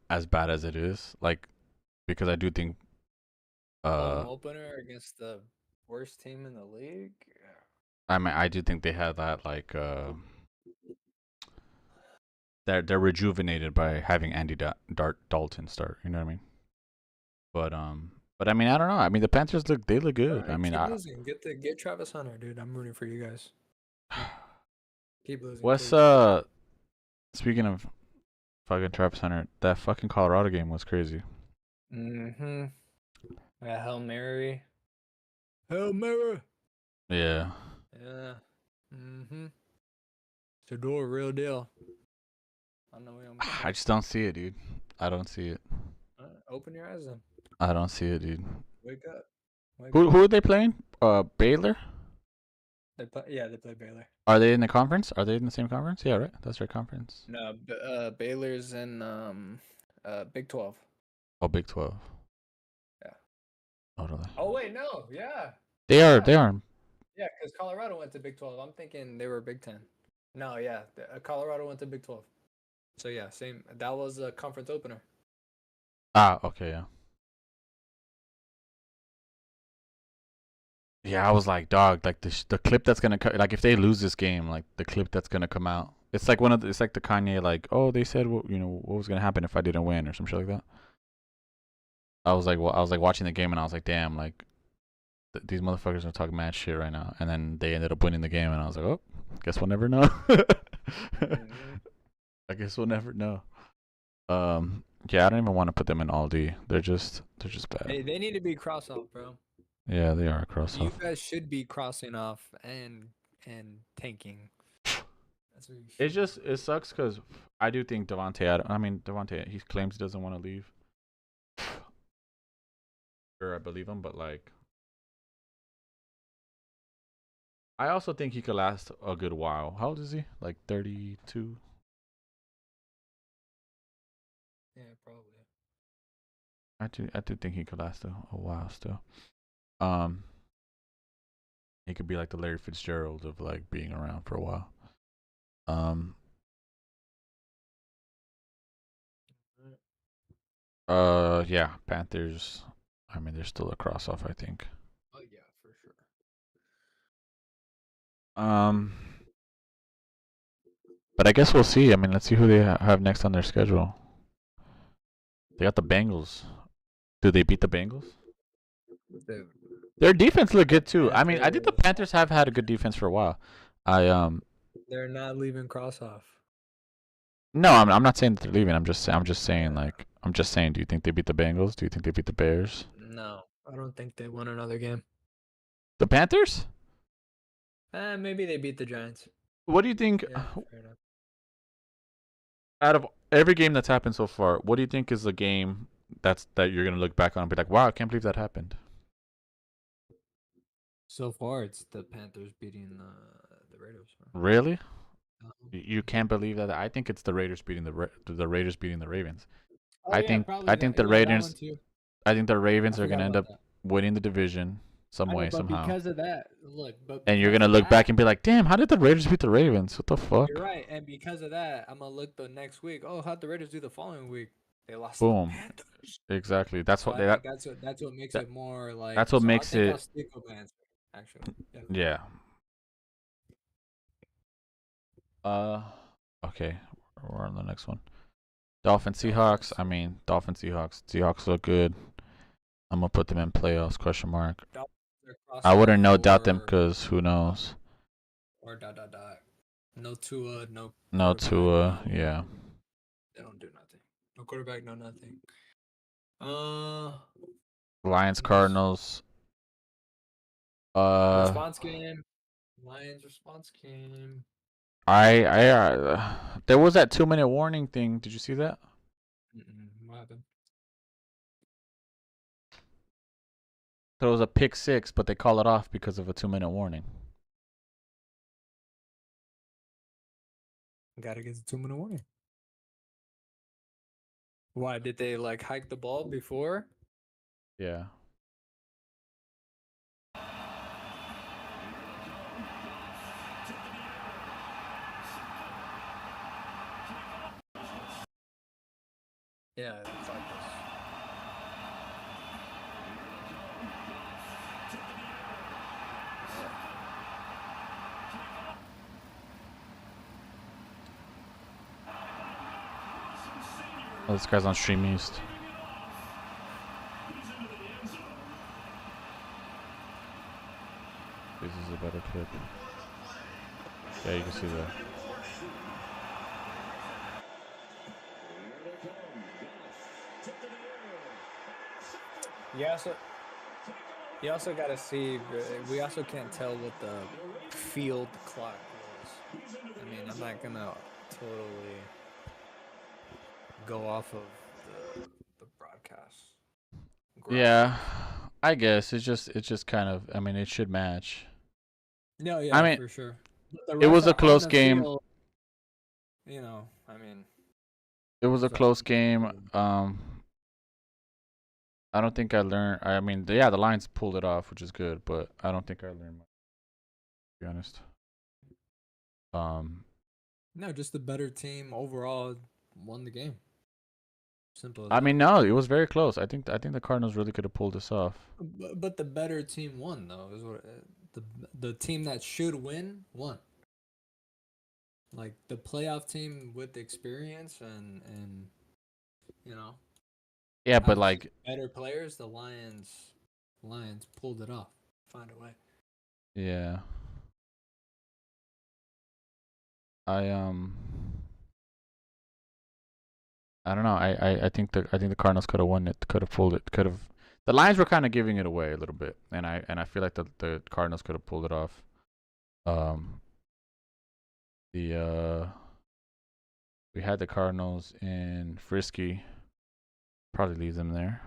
As bad as it is, like, because I do think opener against the worst team in the league. I mean, I do think they had that, like, they're rejuvenated by having Andy Dalton start. You know what I mean? But I mean, I don't know. I mean, the Panthers look good. Right, I mean, get Travis Hunter, dude. I'm rooting for you guys. Keep losing. What's speaking of fucking Travis Hunter, that fucking Colorado game was crazy. Yeah, Hail Mary. Hail Mary. Yeah. Yeah. Shador, real deal. I just don't see it, dude. I don't see it. Open your eyes then. I don't see it, dude. Wake up. Who are they playing? Baylor? They play Baylor. Are they in the conference? Are they in the same conference? Yeah, right. That's their conference. No, Baylor's in Big 12. Oh, Big 12. Yeah. Oh, wait, no. Yeah. They are. Yeah, because Colorado went to Big 12. I'm thinking they were Big 10. No, yeah. Colorado went to Big 12. So, yeah, same. That was a conference opener. Ah, okay, yeah. Yeah, I was like, dog, like the clip that's gonna like if they lose this game, like the clip that's gonna come out. It's like it's like the Kanye, like, oh, they said what was gonna happen if I didn't win or some shit like that. I was like watching the game and I was like, damn, like these motherfuckers are talking mad shit right now, and then they ended up winning the game, and I was like, oh, guess we'll never know. I guess we'll never know. Yeah, I don't even want to put them in all D. They're just bad. They need to be cross off, bro. Yeah, they are cross off. You guys should be crossing off and tanking. That's what you should. It sucks because I do think Davante, he claims he doesn't want to leave. Sure, I believe him, but like, I also think he could last a good while. How old is he? Like 32? Yeah, probably. I do think he could last a while still. He could be like the Larry Fitzgerald of like being around for a while. Yeah, Panthers. I mean, they're still a cross off, I think. Oh yeah, for sure. But I guess we'll see. I mean, let's see who they have next on their schedule. They got the Bengals. Do they beat the Bengals? Their defense looked good too. I mean, I think the Panthers, Panthers have had a good defense for a while. they're not leaving Cross off. No, I'm not saying that they're leaving. I'm just saying Do you think they beat the Bengals? Do you think they beat the Bears? No, I don't think they won another game. The Panthers? Maybe they beat the Giants. What do you think? Yeah, fair enough. Out of every game that's happened so far, what do you think is the game that you're gonna look back on and be like, wow, I can't believe that happened? So far, it's the Panthers beating the Raiders. Really? You can't believe that? I think it's the Raiders beating the Raiders beating the Ravens. Oh, I yeah, think probably I that. think the Yeah, that one Raiders too. I think the Ravens I are gonna forgot end about up that. winning the division some I know, way but somehow. because of that, look, but And you're because gonna of look back that- and be like, damn, how did the Raiders beat the Ravens? What the fuck? You're right, and because of that, I'm gonna look the next week. Oh, how'd the Raiders do the following week? They lost to the Boom. Panthers. Exactly. That's So what I think that's what makes it more like. that's what so makes I think it. I'll stick with my answer, actually. Yeah. Okay. We're on the next one. Dolphins Seahawks. I mean, Dolphins Seahawks. Seahawks look good. I'm gonna put them in playoffs. Question mark. I wouldn't doubt them because who knows? Or ... No Tua, no. No quarterback, Tua. no- Yeah. They don't do nothing. No quarterback, no nothing. Lions Cardinals. Response game. Lions response game. There was that 2-minute warning thing. Did you see that? What happened? There was a pick six, but they call it off because of a 2-minute warning. Gotta get the 2-minute warning. Why did they like hike the ball before? Yeah. Yeah, it's like this. Oh, this guy's on Stream East. This is a better clip. Yeah, you can see that. You also got to see. We also can't tell what the field clock was. I mean, I'm not gonna totally go off of the broadcast. Yeah, I guess it's just kind of. I mean, it should match. No, yeah, I mean, for sure. It was a close game. Field, you know, I mean, it was a close game. I don't think I learned. I mean, yeah, the Lions pulled it off, which is good, but I don't think I learned much, to be honest. No, just the better team overall won the game. Simple as I that. mean, no, it was very close. I think the Cardinals really could have pulled this off. But the better team won, though. Is what the team that should win won. Like the playoff team with experience and you know. Yeah, but like better players, the Lions pulled it off. Find a way. Yeah. I don't know. I think the Cardinals could have won it. Could have pulled it. Could have. The Lions were kind of giving it away a little bit, and I feel like the Cardinals could have pulled it off. We had the Cardinals in Frisky. Probably leave them there.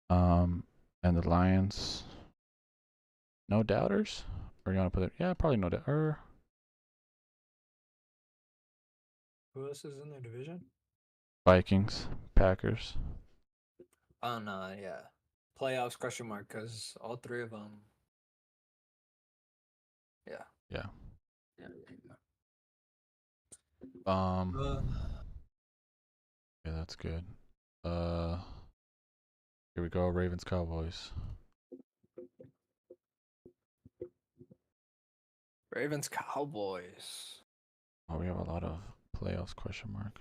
And the Lions. No doubters? Or you want to put it? Yeah, probably no doubter. Who else is in their division? Vikings, Packers. Oh no, yeah, playoffs question mark because all three of them. Yeah. Yeah. Yeah. Yeah, that's good. Here we go. Ravens, Cowboys. Ravens, Cowboys. Oh, we have a lot of playoffs question mark.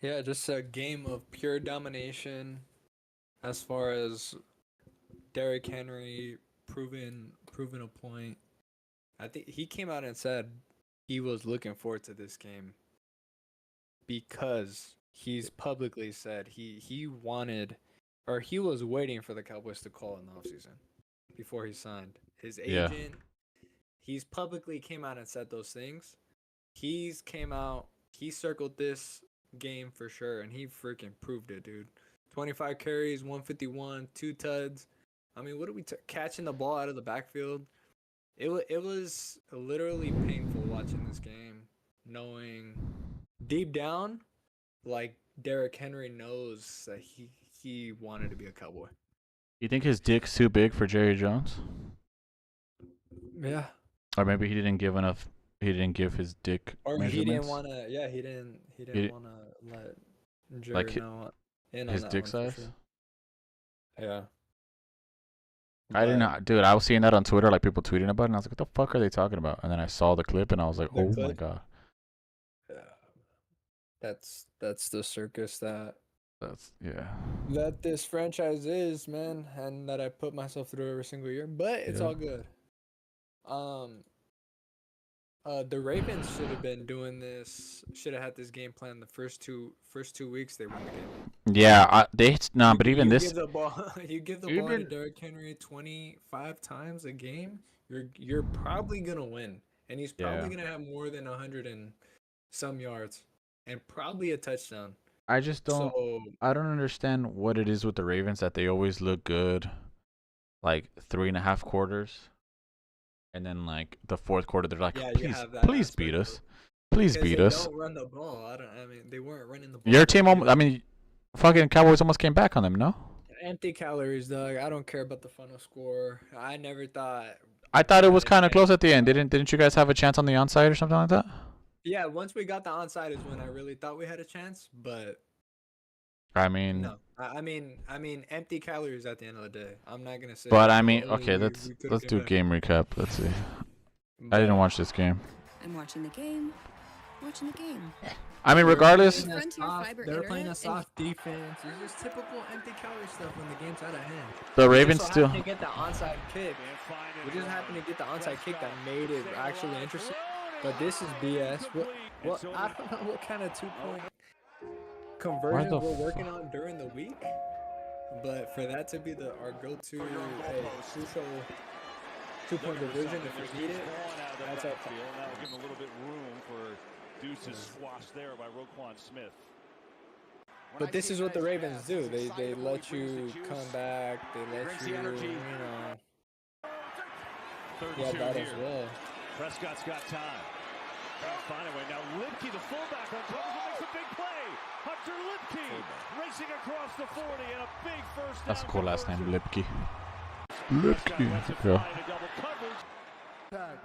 Yeah, just a game of pure domination as far as Derrick Henry proving a point. I think he came out and said he was looking forward to this game because he's publicly said he wanted or he was waiting for the Cowboys to call in the offseason before he signed. His Yeah. agent, he's publicly came out and said those things. He's came out, he circled this game for sure, and he freaking proved it, dude. 25 carries, 151, 2 tuds. I mean, what are we catching the ball out of the backfield? It was literally painful watching this game, knowing deep down, like Derrick Henry knows that he wanted to be a Cowboy. You think his dick's too big for Jerry Jones? Yeah. Or maybe he didn't give enough. He didn't give his dick Or measurements. he didn't want to. Yeah, he didn't want to let Jerry like know in on his that dick one for size. sure. Yeah. I didn't know, dude. I was seeing that on Twitter, like people tweeting about it, and I was like, "What the fuck are they talking about?" And then I saw the clip, and I was like, The "Oh my clip? god, That's the circus that yeah." this franchise is, man, and that I put myself through every single year. But it's Yeah. all good. The Ravens should have been doing this. Should have had this game plan the first two weeks they won the game. Yeah, but even you this, give the ball, you give the ball to Derrick Henry 25 times a game. You're probably gonna win, and he's probably gonna have more than 100 and some yards, and probably a touchdown. I just don't. I don't understand what it is with the Ravens that they always look good, like 3.5 quarters, and then like the fourth quarter they're like, please beat us, please beat us. They don't run the ball. I mean, they weren't running the ball. Your team, I mean, fucking Cowboys almost came back on them, no? Empty calories, dog. I don't care about the final score. I never thought. I thought it was kind of close at the end. Didn't you guys have a chance on the onside or something like that? Yeah, once we got the onside is when I really thought we had a chance, but I mean, no. I mean, empty calories at the end of the day. I'm not gonna say. But I mean, okay, let's do game recap. Let's see. I didn't watch this game. I'm watching the game. Watching the game. I mean, regardless. They're playing a soft defense. It's just typical empty calorie stuff when the game's out of hand. The Ravens still still. To get the onside kick. We just happened to get the onside kick that made it actually interesting. But this is BS. What I don't know what kind of 2-point conversions we're working on during the week, but for that to be our go-to crucial 2-point conversion if we need it, that's our field. Now give him a little bit room for Deuce's swash there by Roquan Smith. But this is what the Ravens do. They let you come back. They let you, Yeah, that as well. Prescott's got time. Find a way. Now Lipke, the fullback, uncovers and makes a big play. Hunter Lipke racing across the 40 and a big first down. That's a cool last name, Lipke. Lipke. Yeah.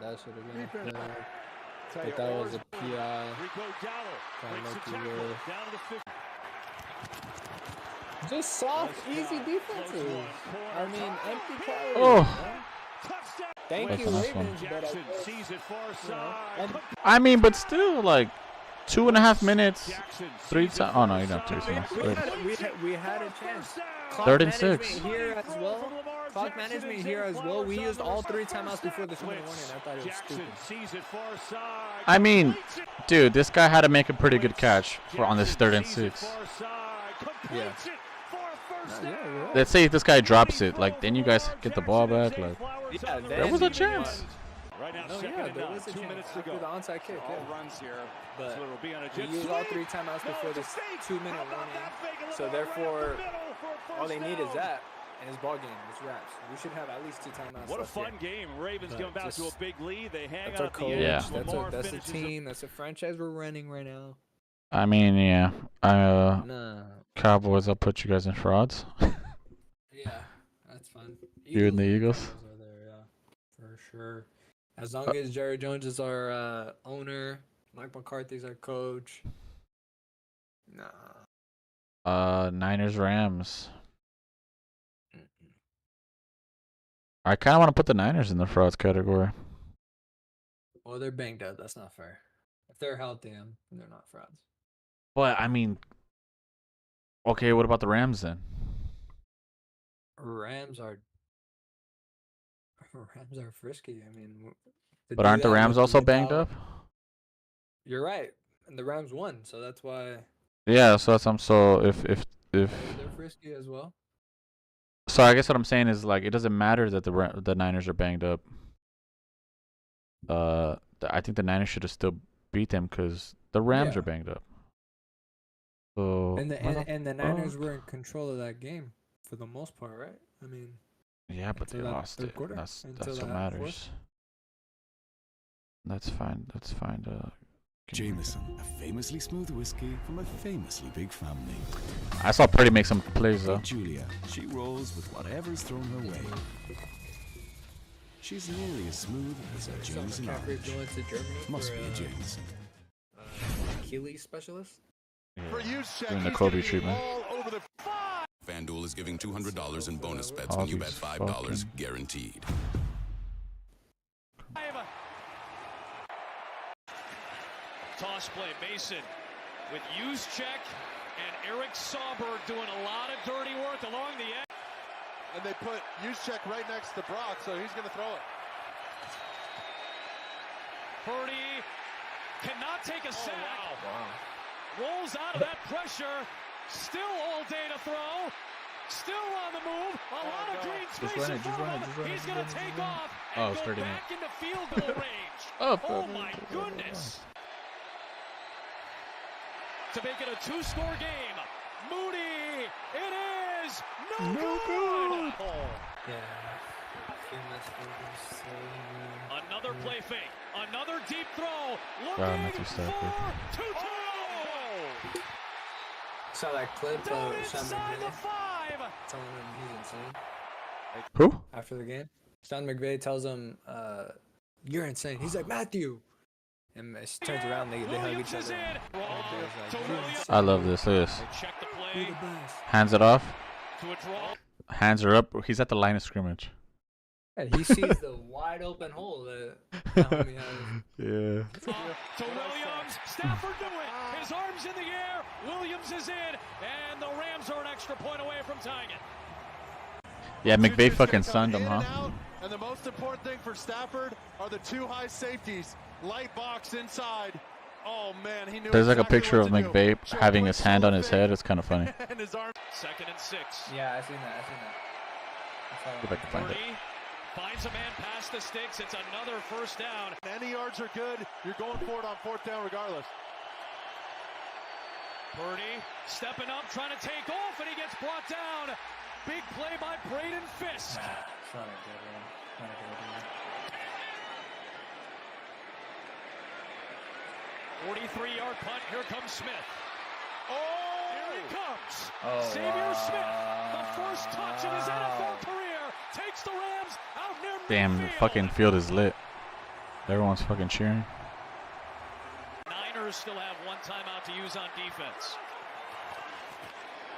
That should have been but that was a PI. Just soft, easy defenses. I mean, empty calories. Oh. Thank you, Ravens. I mean, but still, like 2.5 minutes, 3 times. Oh no, you don't have 3 times. We had a chance. 3rd and 6. Here as well. Clock management here as well. We used all 3 timeouts before the 2-minute warning. I thought it was stupid. I mean, dude, this guy had to make a pretty good catch on this 3rd and 6. Yeah. Let's say if this guy drops it, like then you guys get the ball back. Like yeah, there was a chance. No, yeah, there was a chance after the onside kick. Yeah. Runs here. But we used all 3 timeouts before this 2-minute warning. So therefore, all they need is that. And his ball game, it's wraps. We should have at least 2 timeouts. What a fun game! Ravens come back to a big lead. They hang that's out our at the coach. end. Yeah. That's a team. That's a franchise we're running right now. I mean, yeah. Cowboys, I'll put you guys in frauds. Yeah, that's fun. You and the Eagles. Are there, yeah, for sure. As long as Jerry Jones is our owner, Mike McCarthy's our coach. Nah. Niners, Rams. I kind of want to put the Niners in the frauds category. Well, they're banged up. That's not fair. If they're healthy, they're not frauds. But I mean, Okay, what about the Rams then? Rams are frisky. I mean, But aren't the Rams also banged up? You're right, and the Rams won, so that's why. Yeah, so that's so if They're frisky as well. so I guess what I'm saying is like it doesn't matter that the Niners are banged up. I think the Niners should have still beat them because the Rams are banged up. So And the Niners were in control of that game for the most part, right? I mean. Yeah, but they lost it. That's what matters. That's fine. That's fine. Jameson, a famously smooth whiskey from a famously big family. I saw Purdy make some plays though. Julia, she rolls with whatever's thrown her way. She's nearly as smooth as a Jameson orange. Must be a Jameson. Achilles specialist. Yeah. Doing the Kobe treatment. FanDuel is giving $200 in bonus bets when you bet $5 guaranteed. Toss play, Mason with Juszczyk and Eric Sauber doing a lot of dirty work along the edge. And they put Juszczyk right next to Brock, so he's going to throw it. Purdy cannot take a sack. Wow. Rolls out of that pressure. Still all day to throw. Still on the move. A lot of green space in front of him. He's going to take off and go back into field goal range. Oh my goodness. To make it a two-score game. Moody, it is no good. Yeah. Another play fake, another deep throw. Looking for Tutu. Saw that clip Down of inside the 5. telling him he's insane. Who? After the game, Sean McVay tells him, "You're insane." He's like, "Matthew." And it turns around, they hug each other. I love this. Look at this. Hands it off. Hands are up. He's at the line of scrimmage. And he sees the wide open hole that Naomi has. Yeah. To Williams. Stafford do it. His arms in the air. Williams is in. And the Rams are an extra point away from tying it. Yeah, McVay fucking sunned him, huh? And the most important thing for Stafford are the two high safeties. Light box inside. Oh man, he knew. There's like a picture of McVay having his hand on his head. It's kind of funny. And his arm. 2nd and 6. Yeah, I seen that. If I can find it. Finds a man past the sticks. It's another first down. Any yards are good. You're going for it on 4th down regardless. Purdy stepping up, trying to take off, and he gets brought down. Big play by Braden Fisk. It's not a good one. Not a good one. 43-yard punt. Here comes Smith. Oh! Here he comes. Oh, Xavier Smith, the first touch of his NFL career, takes the Rams out near Damn, the midfield. fucking field is lit. Everyone's fucking cheering. Niners still have one timeout to use on defense.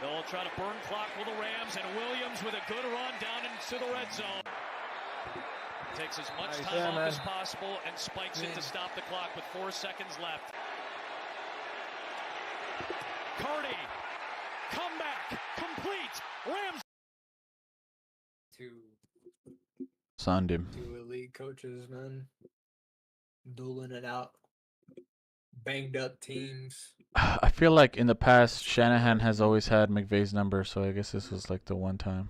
They'll try to burn clock with the Rams, and Williams with a good run down into the red zone. Takes as much time off as possible and spikes it to stop the clock with 4 seconds left. Cardi, comeback, complete. Rams. Sunned him. 2 elite coaches, man. Dueling it out. Banged up teams. I feel like in the past, Shanahan has always had McVay's number, so I guess this was like the one time.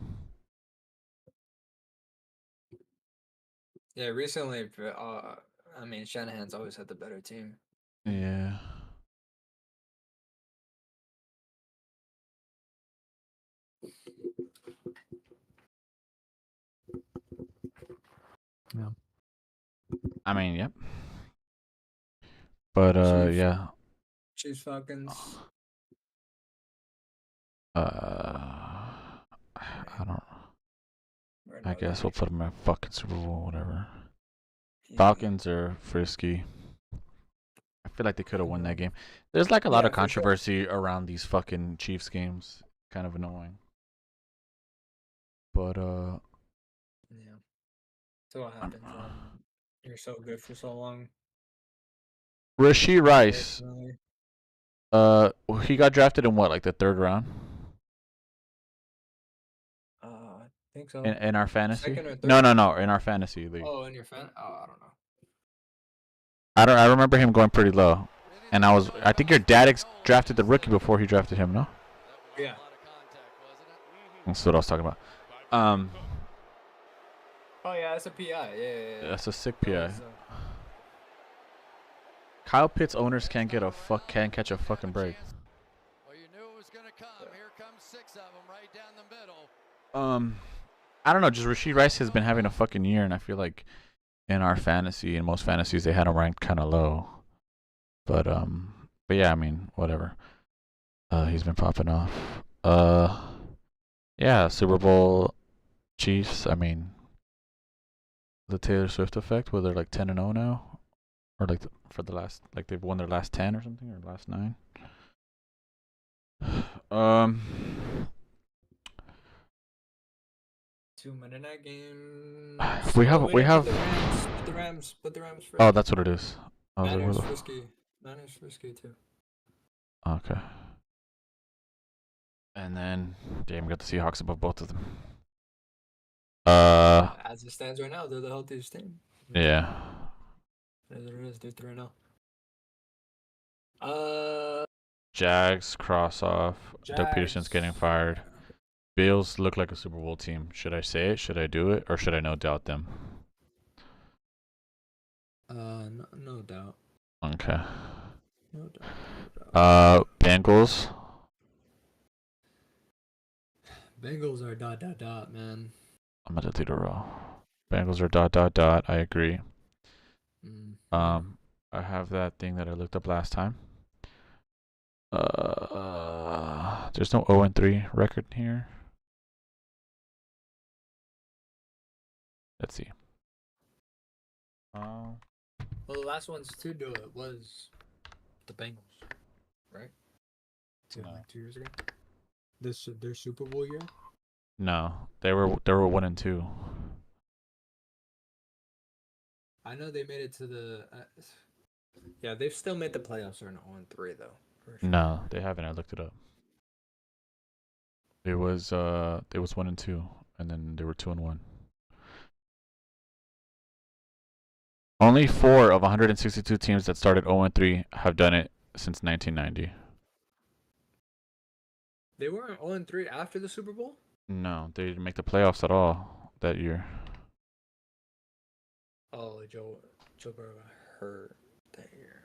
Yeah, recently, I mean, Shanahan's always had the better team. Yeah. Yeah. I mean, yep. But yeah. Chiefs Falcons. I don't know. I guess we'll put them in fucking Super Bowl, whatever. Yeah. Falcons are frisky. I feel like they could have won that game. There's like a lot of controversy around these fucking Chiefs games. Kind of annoying. But Yeah. So what happens when you're so good for so long? Rashee Rice. He got drafted in what, like the 3rd round? think so. In our fantasy? Second or third? No, in our fantasy league. Oh, in your fan? Oh, I don't know. I remember him going pretty low. And I think your dad drafted the rookie before he drafted him, no? Yeah. That's what I was talking about. Oh yeah, that's a PI. Yeah. That's a sick PI. Kyle Pitts owners can't catch a fucking break. Well, you knew it was gonna come. Here comes 6 of them right down the middle. I don't know. Just Rashid Rice has been having a fucking year, and I feel like in our fantasy, in most fantasies, they had him ranked kind of low. But yeah, I mean, whatever. He's been popping off. Yeah, Super Bowl Chiefs. I mean, the Taylor Swift effect, where they're like 10-0 now, or like for the last, like they've won their last 10 or something, or last 9. 2-minute night game. We have Put the Rams first. Oh, that's what it is. I was Niners like, risky. Niners risky too. okay. And then, damn, we got the Seahawks above both of them. As it stands right now, they're the healthiest team. Yeah. There it is. They're 3-0. Jags cross off. Doug Jags. Peterson's getting fired. Bills look like a Super Bowl team. Should I say it? Should I do it? Or should I no doubt them? No doubt. Okay. No doubt. Bengals. Bengals are ... man. I'm gonna do the row. Bengals are ... I agree. I have that thing that I looked up last time. There's no 0-3 record here. Let's see. Well, the last ones to do it was the Bengals, right? No. Like 2 years ago. Their Super Bowl year. No, they were 1-2. I know they made it to the. Yeah, they've still made the playoffs. They're 0-3 though. For sure. No, they haven't. I looked it up. It was 1-2, and then they were 2-1. Only 4 of 162 teams that started 0-3 have done it since 1990. They weren't 0-3 after the Super Bowl? No, they didn't make the playoffs at all that year. Oh, Joe Burrow got hurt that year.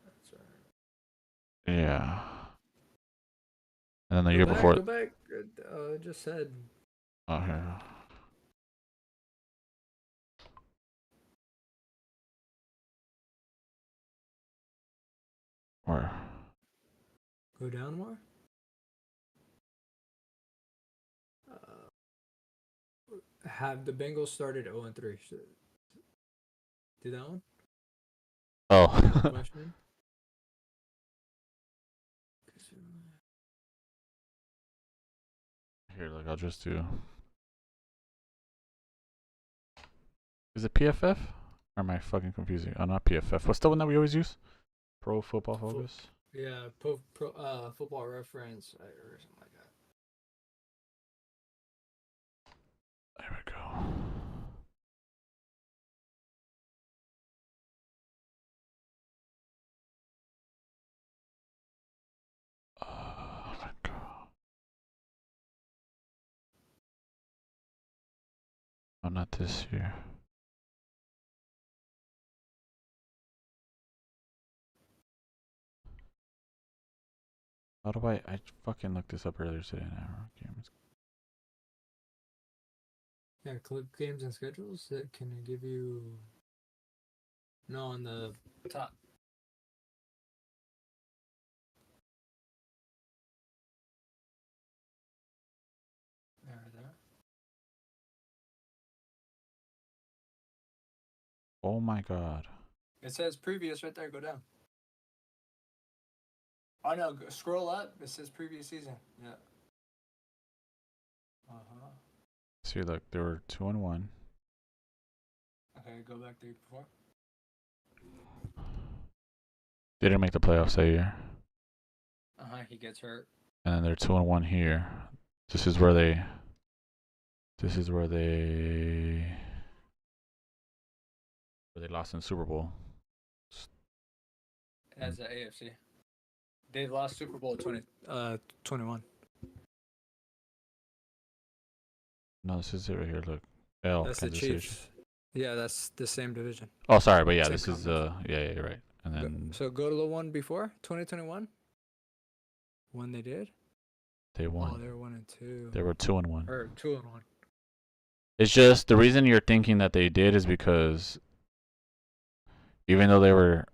That's right. Yeah. And then the year before. Go back. It just said. Oh, here. Where? Go down more? Have the Bengals started 0-3? Do that one? Oh. Question? Here, look, I'll just do. Is it PFF? Or am I fucking confusing? Oh, not PFF. What's the one that we always use? Pro Football Focus? Yeah, Football Reference or something like that. There we go. Oh my god. Oh, not this year. How do I fucking looked this up earlier today now. Yeah, click games and schedules. That can give you. No, on the top. There. Oh my god. It says previous right there. Go down. Oh no, scroll up. It says previous season. Yeah. See, look, they were 2-1. Okay, go back there before. They didn't make the playoffs that year. He gets hurt. And then they're 2-1 here. This is where they This is where they lost in the Super Bowl. As the AFC. They lost Super Bowl 21. No, this is it right here. Look, L. That's Kansas the City. Chiefs. Yeah, that's the same division. Oh, sorry, but yeah, Same this is yeah, you're right. And then So go to the one before 2021. When they did. they won. Oh, they were 1-2. They were 2-1. Or 2-1. It's just the reason you're thinking that they did is because even though they were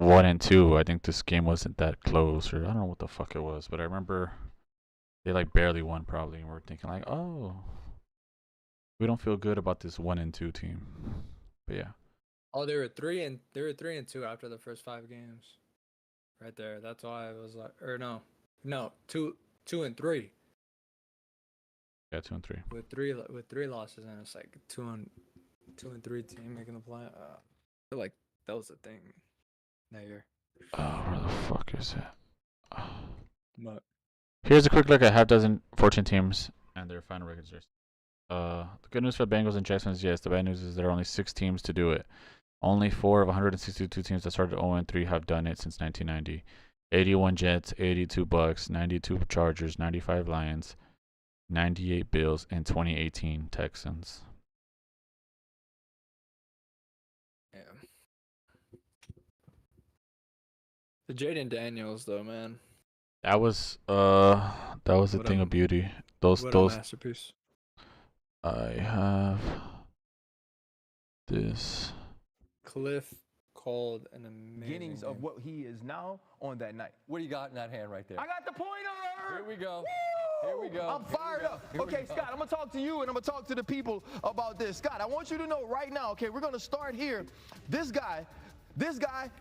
1-2, I think this game wasn't that close, or I don't know what the fuck it was, but I remember they like barely won probably, and we're thinking like, oh, we don't feel good about this 1-2 team. But yeah. Oh, they were 3-2 after the first 5 games. Right there. That's why I was like, or no, 2-3. Yeah, 2-3. With three losses, and it's like 2-3 team making the play. I feel like that was the thing that year. Oh, where the fuck is it? But Here's a quick look at half dozen 14 teams and their final records. The good news for Bengals and Jets is yes. The bad news is there are only 6 teams to do it. Only 4 of 162 teams that started 0-3 have done it since 1990. 81 Jets, 82 Bucks, 92 Chargers, 95 Lions, 98 Bills, and 2018 Texans. yeah. The Jaden Daniels though, man. That was a What thing a- of beauty. Those What a masterpiece. I have this. Cliff called an amazing Beginnings of game. what he is now on that night. What do you got in that hand right there? I got the pointer! Here we go. Woo! Here we go. I'm fired up. Okay, Scott, I'm going to talk to you and I'm going to talk to the people about this. Scott, I want you to know right now, okay, we're going to start here. This guy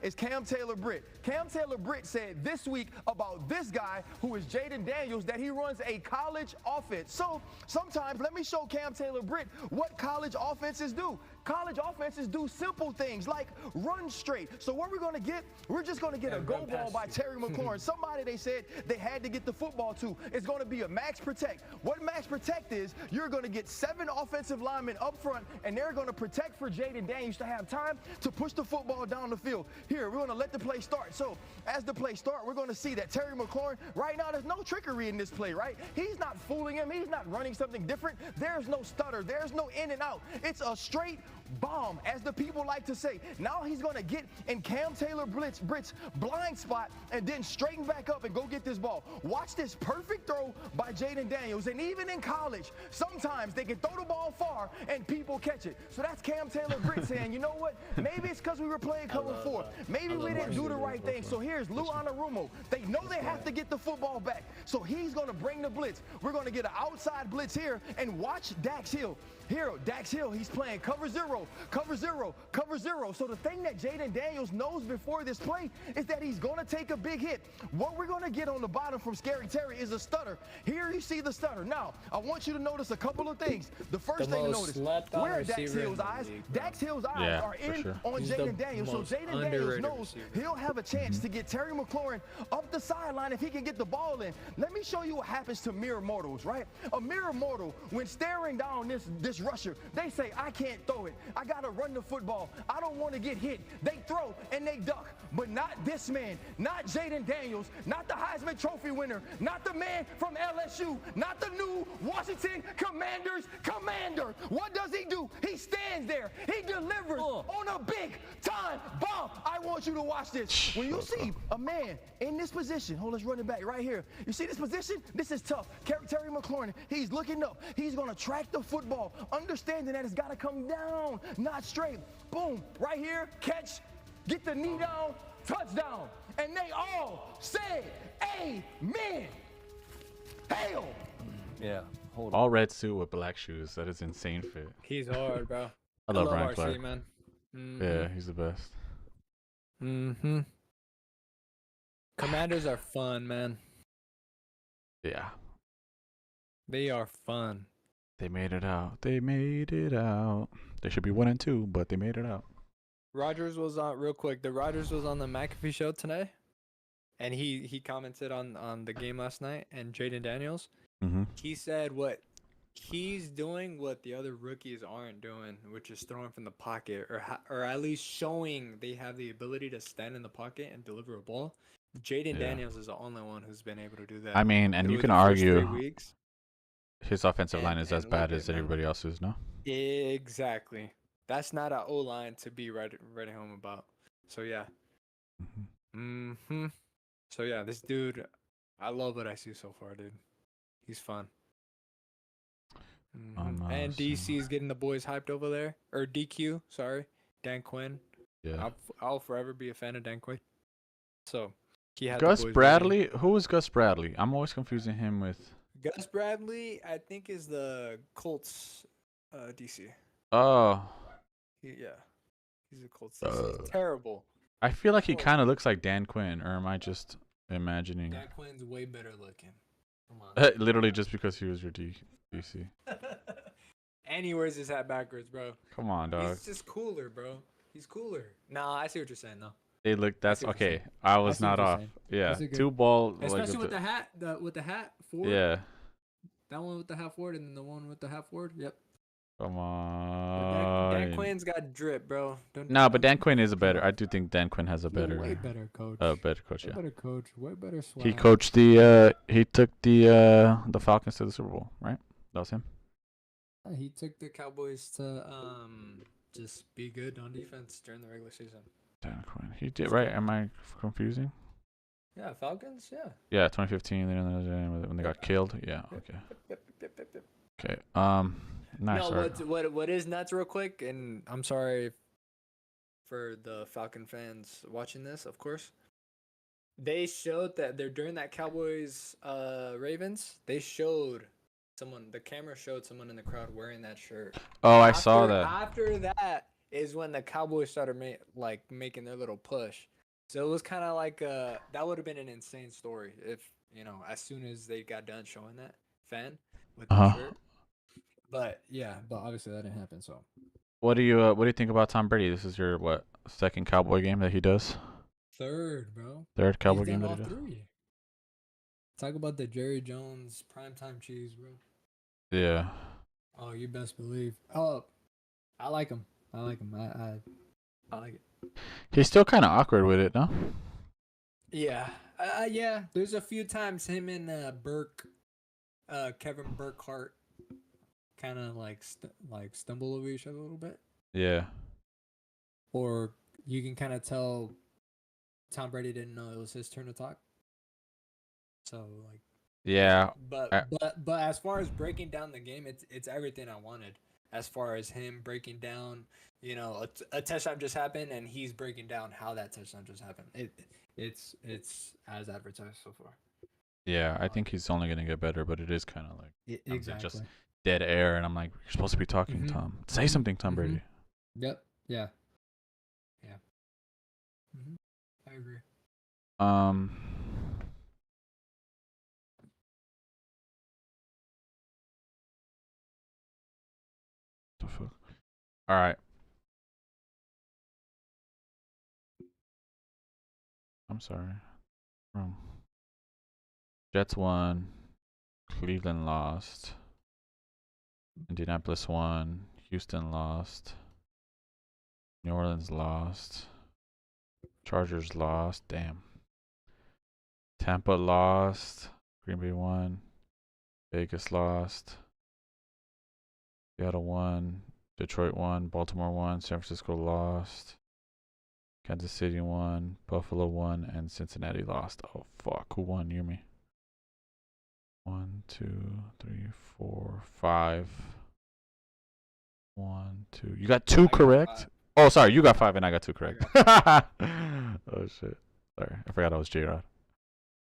is Cam Taylor-Britt. Cam Taylor-Britt said this week about this guy who is Jaden Daniels that he runs a college offense. So sometimes let me show Cam Taylor-Britt what college offenses do. College offenses do simple things like run straight. So what we're going to get, we're just going to get a go ball by Terry McLaurin. Somebody they said they had to get the football to. It's going to be a max protect. What max protect is, you're going to get 7 offensive linemen up front, and they're going to protect for Jaden Daniels to have time to push the football down the field. Here, we're going to let the play start. So as the play start, we're going to see that Terry McLaurin, right now, there's no trickery in this play, right? He's not fooling him. He's not running something different. There's no stutter. There's no in and out. It's a straight bomb, as the people like to say. Now he's going to get in Cam Taylor-Britt's blind spot and then straighten back up and go get this ball. Watch this perfect throw by Jaden Daniels. And even in college, sometimes they can throw the ball far and people catch it. So that's Cam Taylor-Britt saying, you know what? Maybe it's because we were playing cover 4. Maybe we didn't do the right thing. So here's Lou Anarumo. They know they have to get the football back. So he's going to bring the blitz. We're going to get an outside blitz here, and watch Dax Hill. Here, Dax Hill, he's playing cover 0, cover 0, cover 0. So the thing that Jaden Daniels knows before this play is that he's going to take a big hit. What we're going to get on the bottom from Scary Terry is a stutter. Here you see the stutter. Now, I want you to notice a couple of things. The first thing to notice, where are Dax Hill's eyes? Dax Hill's eyes are in on Jaden Daniels. So Jaden Daniels knows he'll have a chance to get Terry McLaurin up the sideline if he can get the ball in. Let me show you what happens to mere mortals, right? A mere mortal, when staring down this rusher, they say, I can't throw it. I got to run the football. I don't want to get hit. They throw and they duck. But not this man, not Jaden Daniels, not the Heisman Trophy winner, not the man from LSU, not the new Washington Commanders commander. What does he do? He stands there. He delivers on a big time bomb. I want you to watch this. When you see a man in this position, let's run it back right here. You see this position? This is tough. Terry McLaurin, he's looking up. He's going to track the football, understanding that it's got to come down, not straight. Boom, right here, catch, get the knee down, touchdown. And they all said, amen. Hail. Yeah. Hold All red suit with black shoes. That is insane fit. He's hard, bro. I love Ryan RC, Clark. man. Yeah, he's the best. Commanders are fun, man. Yeah. They are fun. They made it out. They made it out. They should be 1-2, but they made it out. Rogers was on real quick. The Rogers was on the McAfee show today, and he commented on the game last night. And Jaden Daniels, he said what he's doing what the other rookies aren't doing, which is throwing from the pocket, or at least showing they have the ability to stand in the pocket and deliver a ball. Jaden Daniels is the only one who's been able to do that. I mean, and you through can the first 3 argue weeks. his offensive line is as And bad look as at, man. everybody else's, no? Exactly. That's not an O-line to be writing home about. So yeah. So yeah, this dude, I love what I see so far, dude. He's fun. And DC is getting the boys hyped over there, or DQ, sorry, Dan Quinn. Yeah. I'll forever be a fan of Dan Quinn. So he had Gus the boys Bradley? Who is Gus Bradley? I'm always confusing him with. Gus Bradley, I think, is the Colts DC. Oh. Yeah, he's a Colts DC. He's terrible. I feel like he kind of looks like Dan Quinn, or am I just imagining? Dan Quinn's way better looking. Come on. Literally just because he was your DC. And he wears his hat backwards, bro. Come on, dog. He's just cooler, bro. He's cooler. Nah, I see what you're saying, though. They look. That's okay. I was not off. Yeah, two ball. Especially with the hat. With the hat forward. Yeah. That one with the half forward, and then the one with the half forward. Yep. Come on. Dan Quinn's got drip, bro. No, but Dan Quinn is a better. I do think Dan Quinn has a better. Way better coach. Better coach. Yeah. Way better coach. Way better swag. He coached the. He took the Falcons to the Super Bowl, right? That was him. He took the Cowboys to just be good on defense during the regular season. Dan Quinn. He did, right? Am I confusing? Yeah, Falcons. Yeah. Yeah, 2015. When they got killed. Yeah. Okay. Yep. Okay. Nice. No, what is nuts, real quick, and I'm sorry for the Falcon fans watching this, of course. They showed that during that Cowboys Ravens, they showed the camera showed someone in the crowd wearing that shirt. Oh, I saw that. After that is when the Cowboys started making their little push. So it was kind of like that would have been an insane story if, as soon as they got done showing that fan with the shirt. But yeah, but obviously that didn't happen. So, what do you think about Tom Brady? This is your second Cowboy game that he does? Third, bro. Third Cowboy game that he does. Three. Talk about the Jerry Jones primetime cheese, bro. Yeah. Oh, you best believe. Oh, I like him. I like it. He's still kind of awkward with it, no? Yeah. Yeah. There's a few times him and Kevin Burkhardt kind of stumble over each other a little bit. Yeah. Or you can kind of tell Tom Brady didn't know it was his turn to talk. So Yeah. But as far as breaking down the game, it's everything I wanted. As far as him breaking down, a touchdown just happened, and he's breaking down how that touchdown just happened. It's as advertised so far. Yeah, I think he's only gonna get better, but it is kind of like exactly just dead air, and I'm like, you're supposed to be talking, Tom. Say something, Tom Brady. Yep. Yeah. Yeah. I agree. The fuck? All right. I'm sorry. Wrong. Jets won. Cleveland lost. Indianapolis won. Houston lost. New Orleans lost. Chargers lost. Damn. Tampa lost. Green Bay won. Vegas lost. Seattle won. Detroit won. Baltimore won. San Francisco lost. Kansas City won. Buffalo won. And Cincinnati lost. Oh, fuck. Who won? Hear me. 1, 2, 3, 4, 5. 1, 2. You got 2 correct? Oh, sorry. You got 5 and I got 2 correct. Oh, shit. Sorry. I forgot I was J-Rod.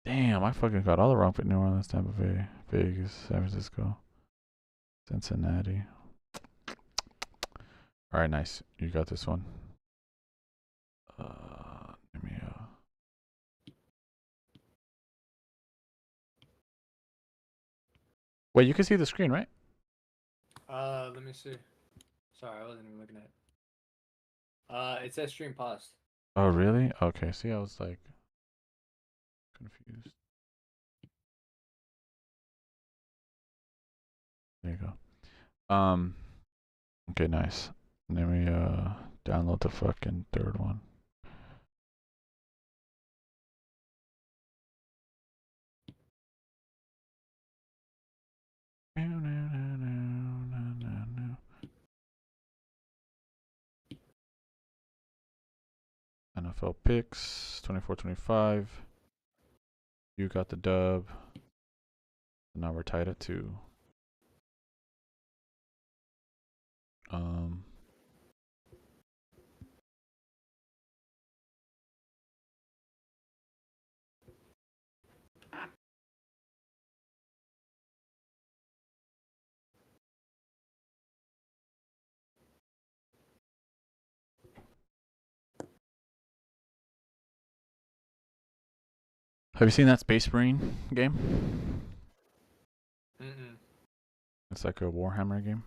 Damn, I fucking got all the wrong for New Orleans, Tampa Bay, Vegas, San Francisco, Cincinnati. All right, nice. You got this one. Let me Wait, you can see the screen, right? Let me see. Sorry, I wasn't even looking at it. It says stream paused. Oh, really? Okay, see, I was like confused. There you go. Okay, nice. Let me download the fucking third one. NFL picks 24-25. You got the dub. Now we're tied at 2. Have you seen that Space Marine game? Mm-mm. It's like a Warhammer game.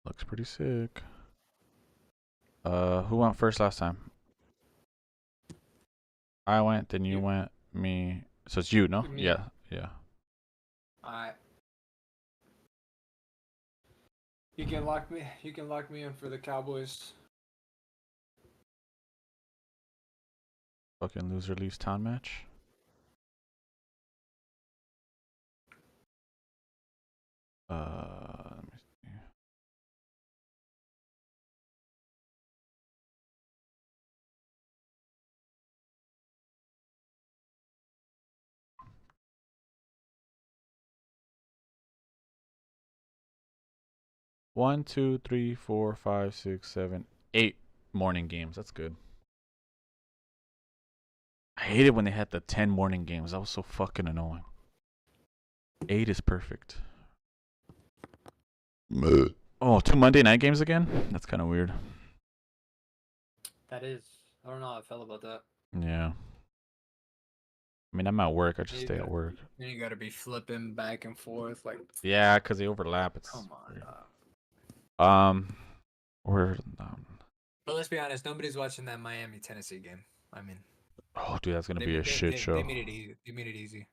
Looks pretty sick. Who went first last time? I went, then you went, me. So it's you, no? Me. Yeah, yeah. Alright. You can lock me. You can lock me in for the Cowboys. Fucking loser leaves town match. Let me see. One, 2, 3, 4, 5, 6, 7, 8 morning games. That's good. I hated when they had the 10 morning games. That was so fucking annoying. 8 is perfect. Oh, 2 Monday night games again? That's kind of weird. That is. I don't know how I felt about that. Yeah. I mean, I'm at work. I just stay at work. Then you gotta be flipping back and forth like. Yeah, because they overlap. It's Come on. weird. We're But let's be honest. Nobody's watching that Miami Tennessee game. I mean. Oh, dude, that's gonna be a shit show. They made it easy. They made it easy.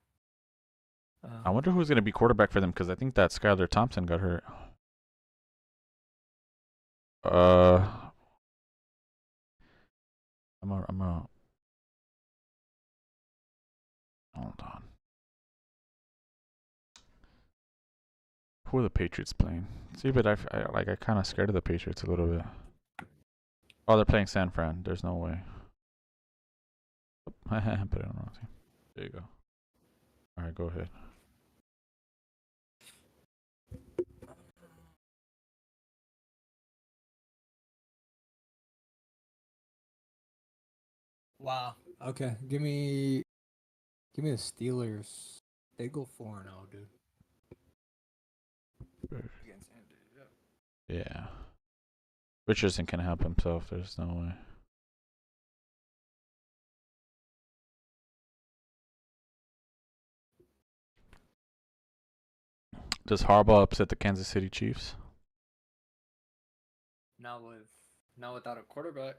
I wonder who's gonna be quarterback for them because I think that Skylar Thompson got hurt. I'm a. Hold on. Who are the Patriots playing? See, but I kind of scared of the Patriots a little bit. Oh, they're playing San Fran. There's no way. Put it on the wrong team. There you go. All right, go ahead. Wow. Okay, give me the Steelers. They go 4-0, dude. Yeah. Richardson can help himself. There's no way. Does Harbaugh upset the Kansas City Chiefs? Not without a quarterback.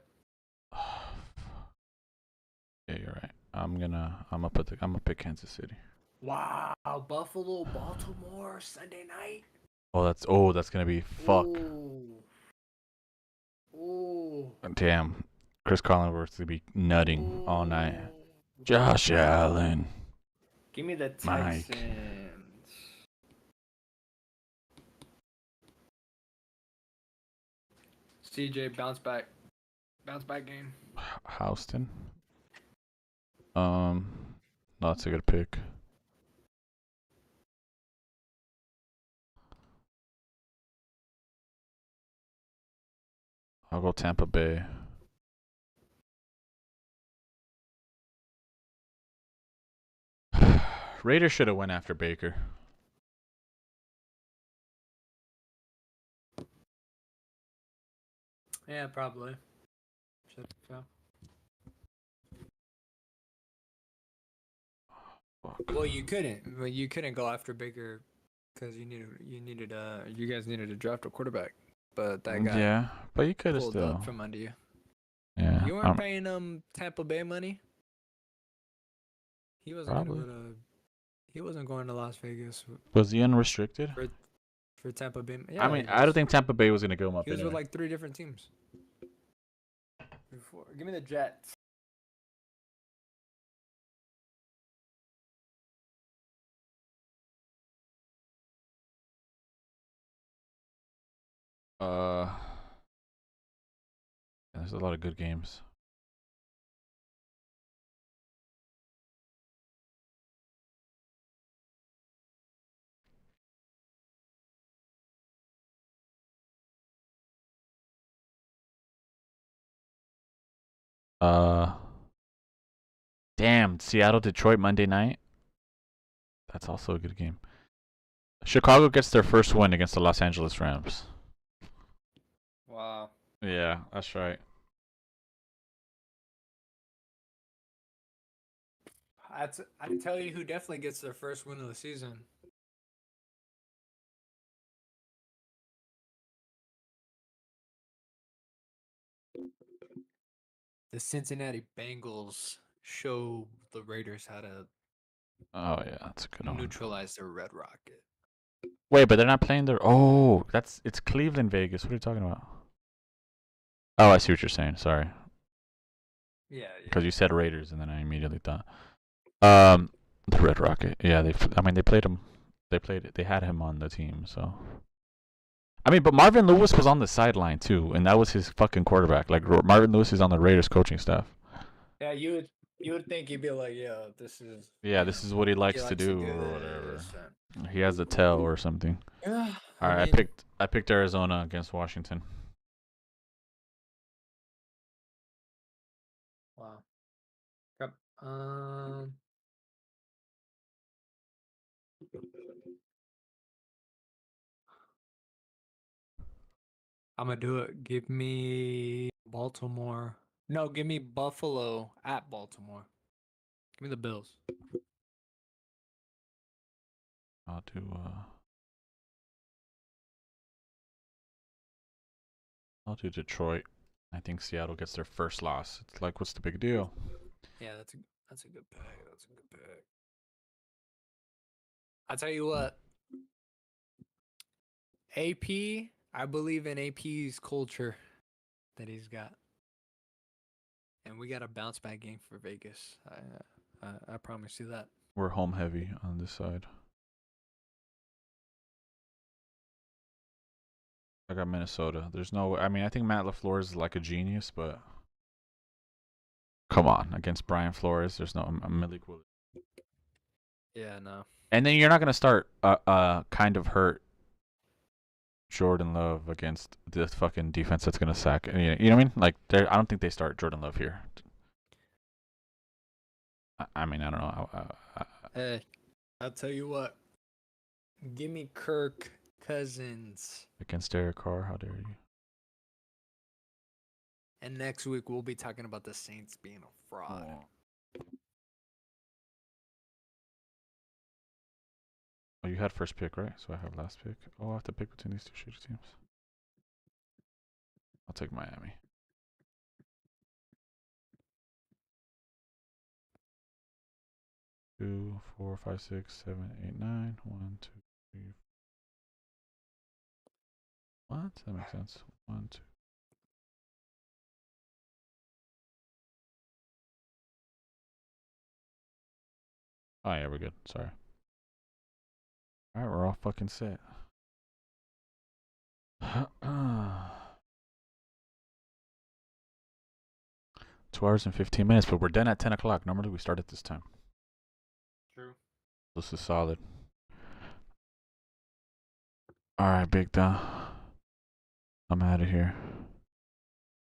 Yeah, you're right. I'm gonna pick Kansas City. Wow, Buffalo, Baltimore, Sunday night. Oh, that's gonna be fuck. Ooh. Damn, Chris Collinsworth's gonna be nutting all night. Josh Allen. Give me the Mike. Texans. CJ bounce back game. Houston. No, that's a good pick. I'll go Tampa Bay. Raiders should have went after Baker. Yeah, probably. Well, you couldn't. Well, you couldn't go after Baker because you guys needed to draft a quarterback. But that guy. Yeah, but you could have pulled still up from under you. Yeah. You weren't paying him Tampa Bay money. He wasn't Probably. gonna go to. He wasn't going to Las Vegas. Was he unrestricted? For for Tampa Bay. I Yeah, mean, I don't think Tampa Bay was gonna go him up. he was Anyway. with like 3 different teams. Before, give me the Jets. There's a lot of good games. Damn, Seattle, Detroit Monday night. That's also a good game. Chicago gets their first win against the Los Angeles Rams. Wow. Yeah, that's right. I tell you who definitely gets their first win of the season. The Cincinnati Bengals show the Raiders how to Oh yeah, that's a good one. neutralize their Red Rocket. Wait, but they're not playing their. Oh, it's Cleveland, Vegas. What are you talking about? Oh, I see what you're saying. Sorry. Yeah. Because you said Raiders, and then I immediately thought, the Red Rocket. Yeah, I mean, they played him. They had him on the team. So. I mean, but Marvin Lewis was on the sideline too, and that was his fucking quarterback. Like Marvin Lewis is on the Raiders coaching staff. Yeah, you would think he'd be like, yeah, this is. Yeah, this is what he likes to do or whatever. He has a tell or something. Yeah. All right, I picked Arizona against Washington. Wow. Yep. I'm gonna do it. Give me Baltimore. No, give me Buffalo at Baltimore. Give me the Bills. I'll do Detroit. I think Seattle gets their first loss. It's like, what's the big deal? Yeah, that's a good pick. That's a good pick. I'll tell you what. AP, I believe in AP's culture that he's got. And we got a bounce back game for Vegas. I promise you that. We're home heavy on this side. I got Minnesota. There's no. I mean, I think Matt LaFleur is like a genius, but come on, against Brian Flores, there's no Malik Willis. Yeah, no. And then you're not gonna start kind of hurt Jordan Love against this fucking defense that's gonna sack. You know what I mean? Like, I don't think they start Jordan Love here. I mean, I don't know. Hey, I'll tell you what. Give me Kirk Cousins. Against Derek Carr, how dare you? And next week we'll be talking about the Saints being a fraud. Oh, you had first pick, right? So I have last pick. Oh, I have to pick between these two shitty teams. I'll take Miami. Two, 4, 5, 6, 7, 8, 9. 1, 2, 3. What? That makes sense. 1, 2. Oh yeah, we're good. Sorry. All right, we're all fucking set. 2 hours and 15 minutes, but we're done at 10 o'clock. Normally we start at this time. True. This is solid. All right, Big Don. I'm out of here.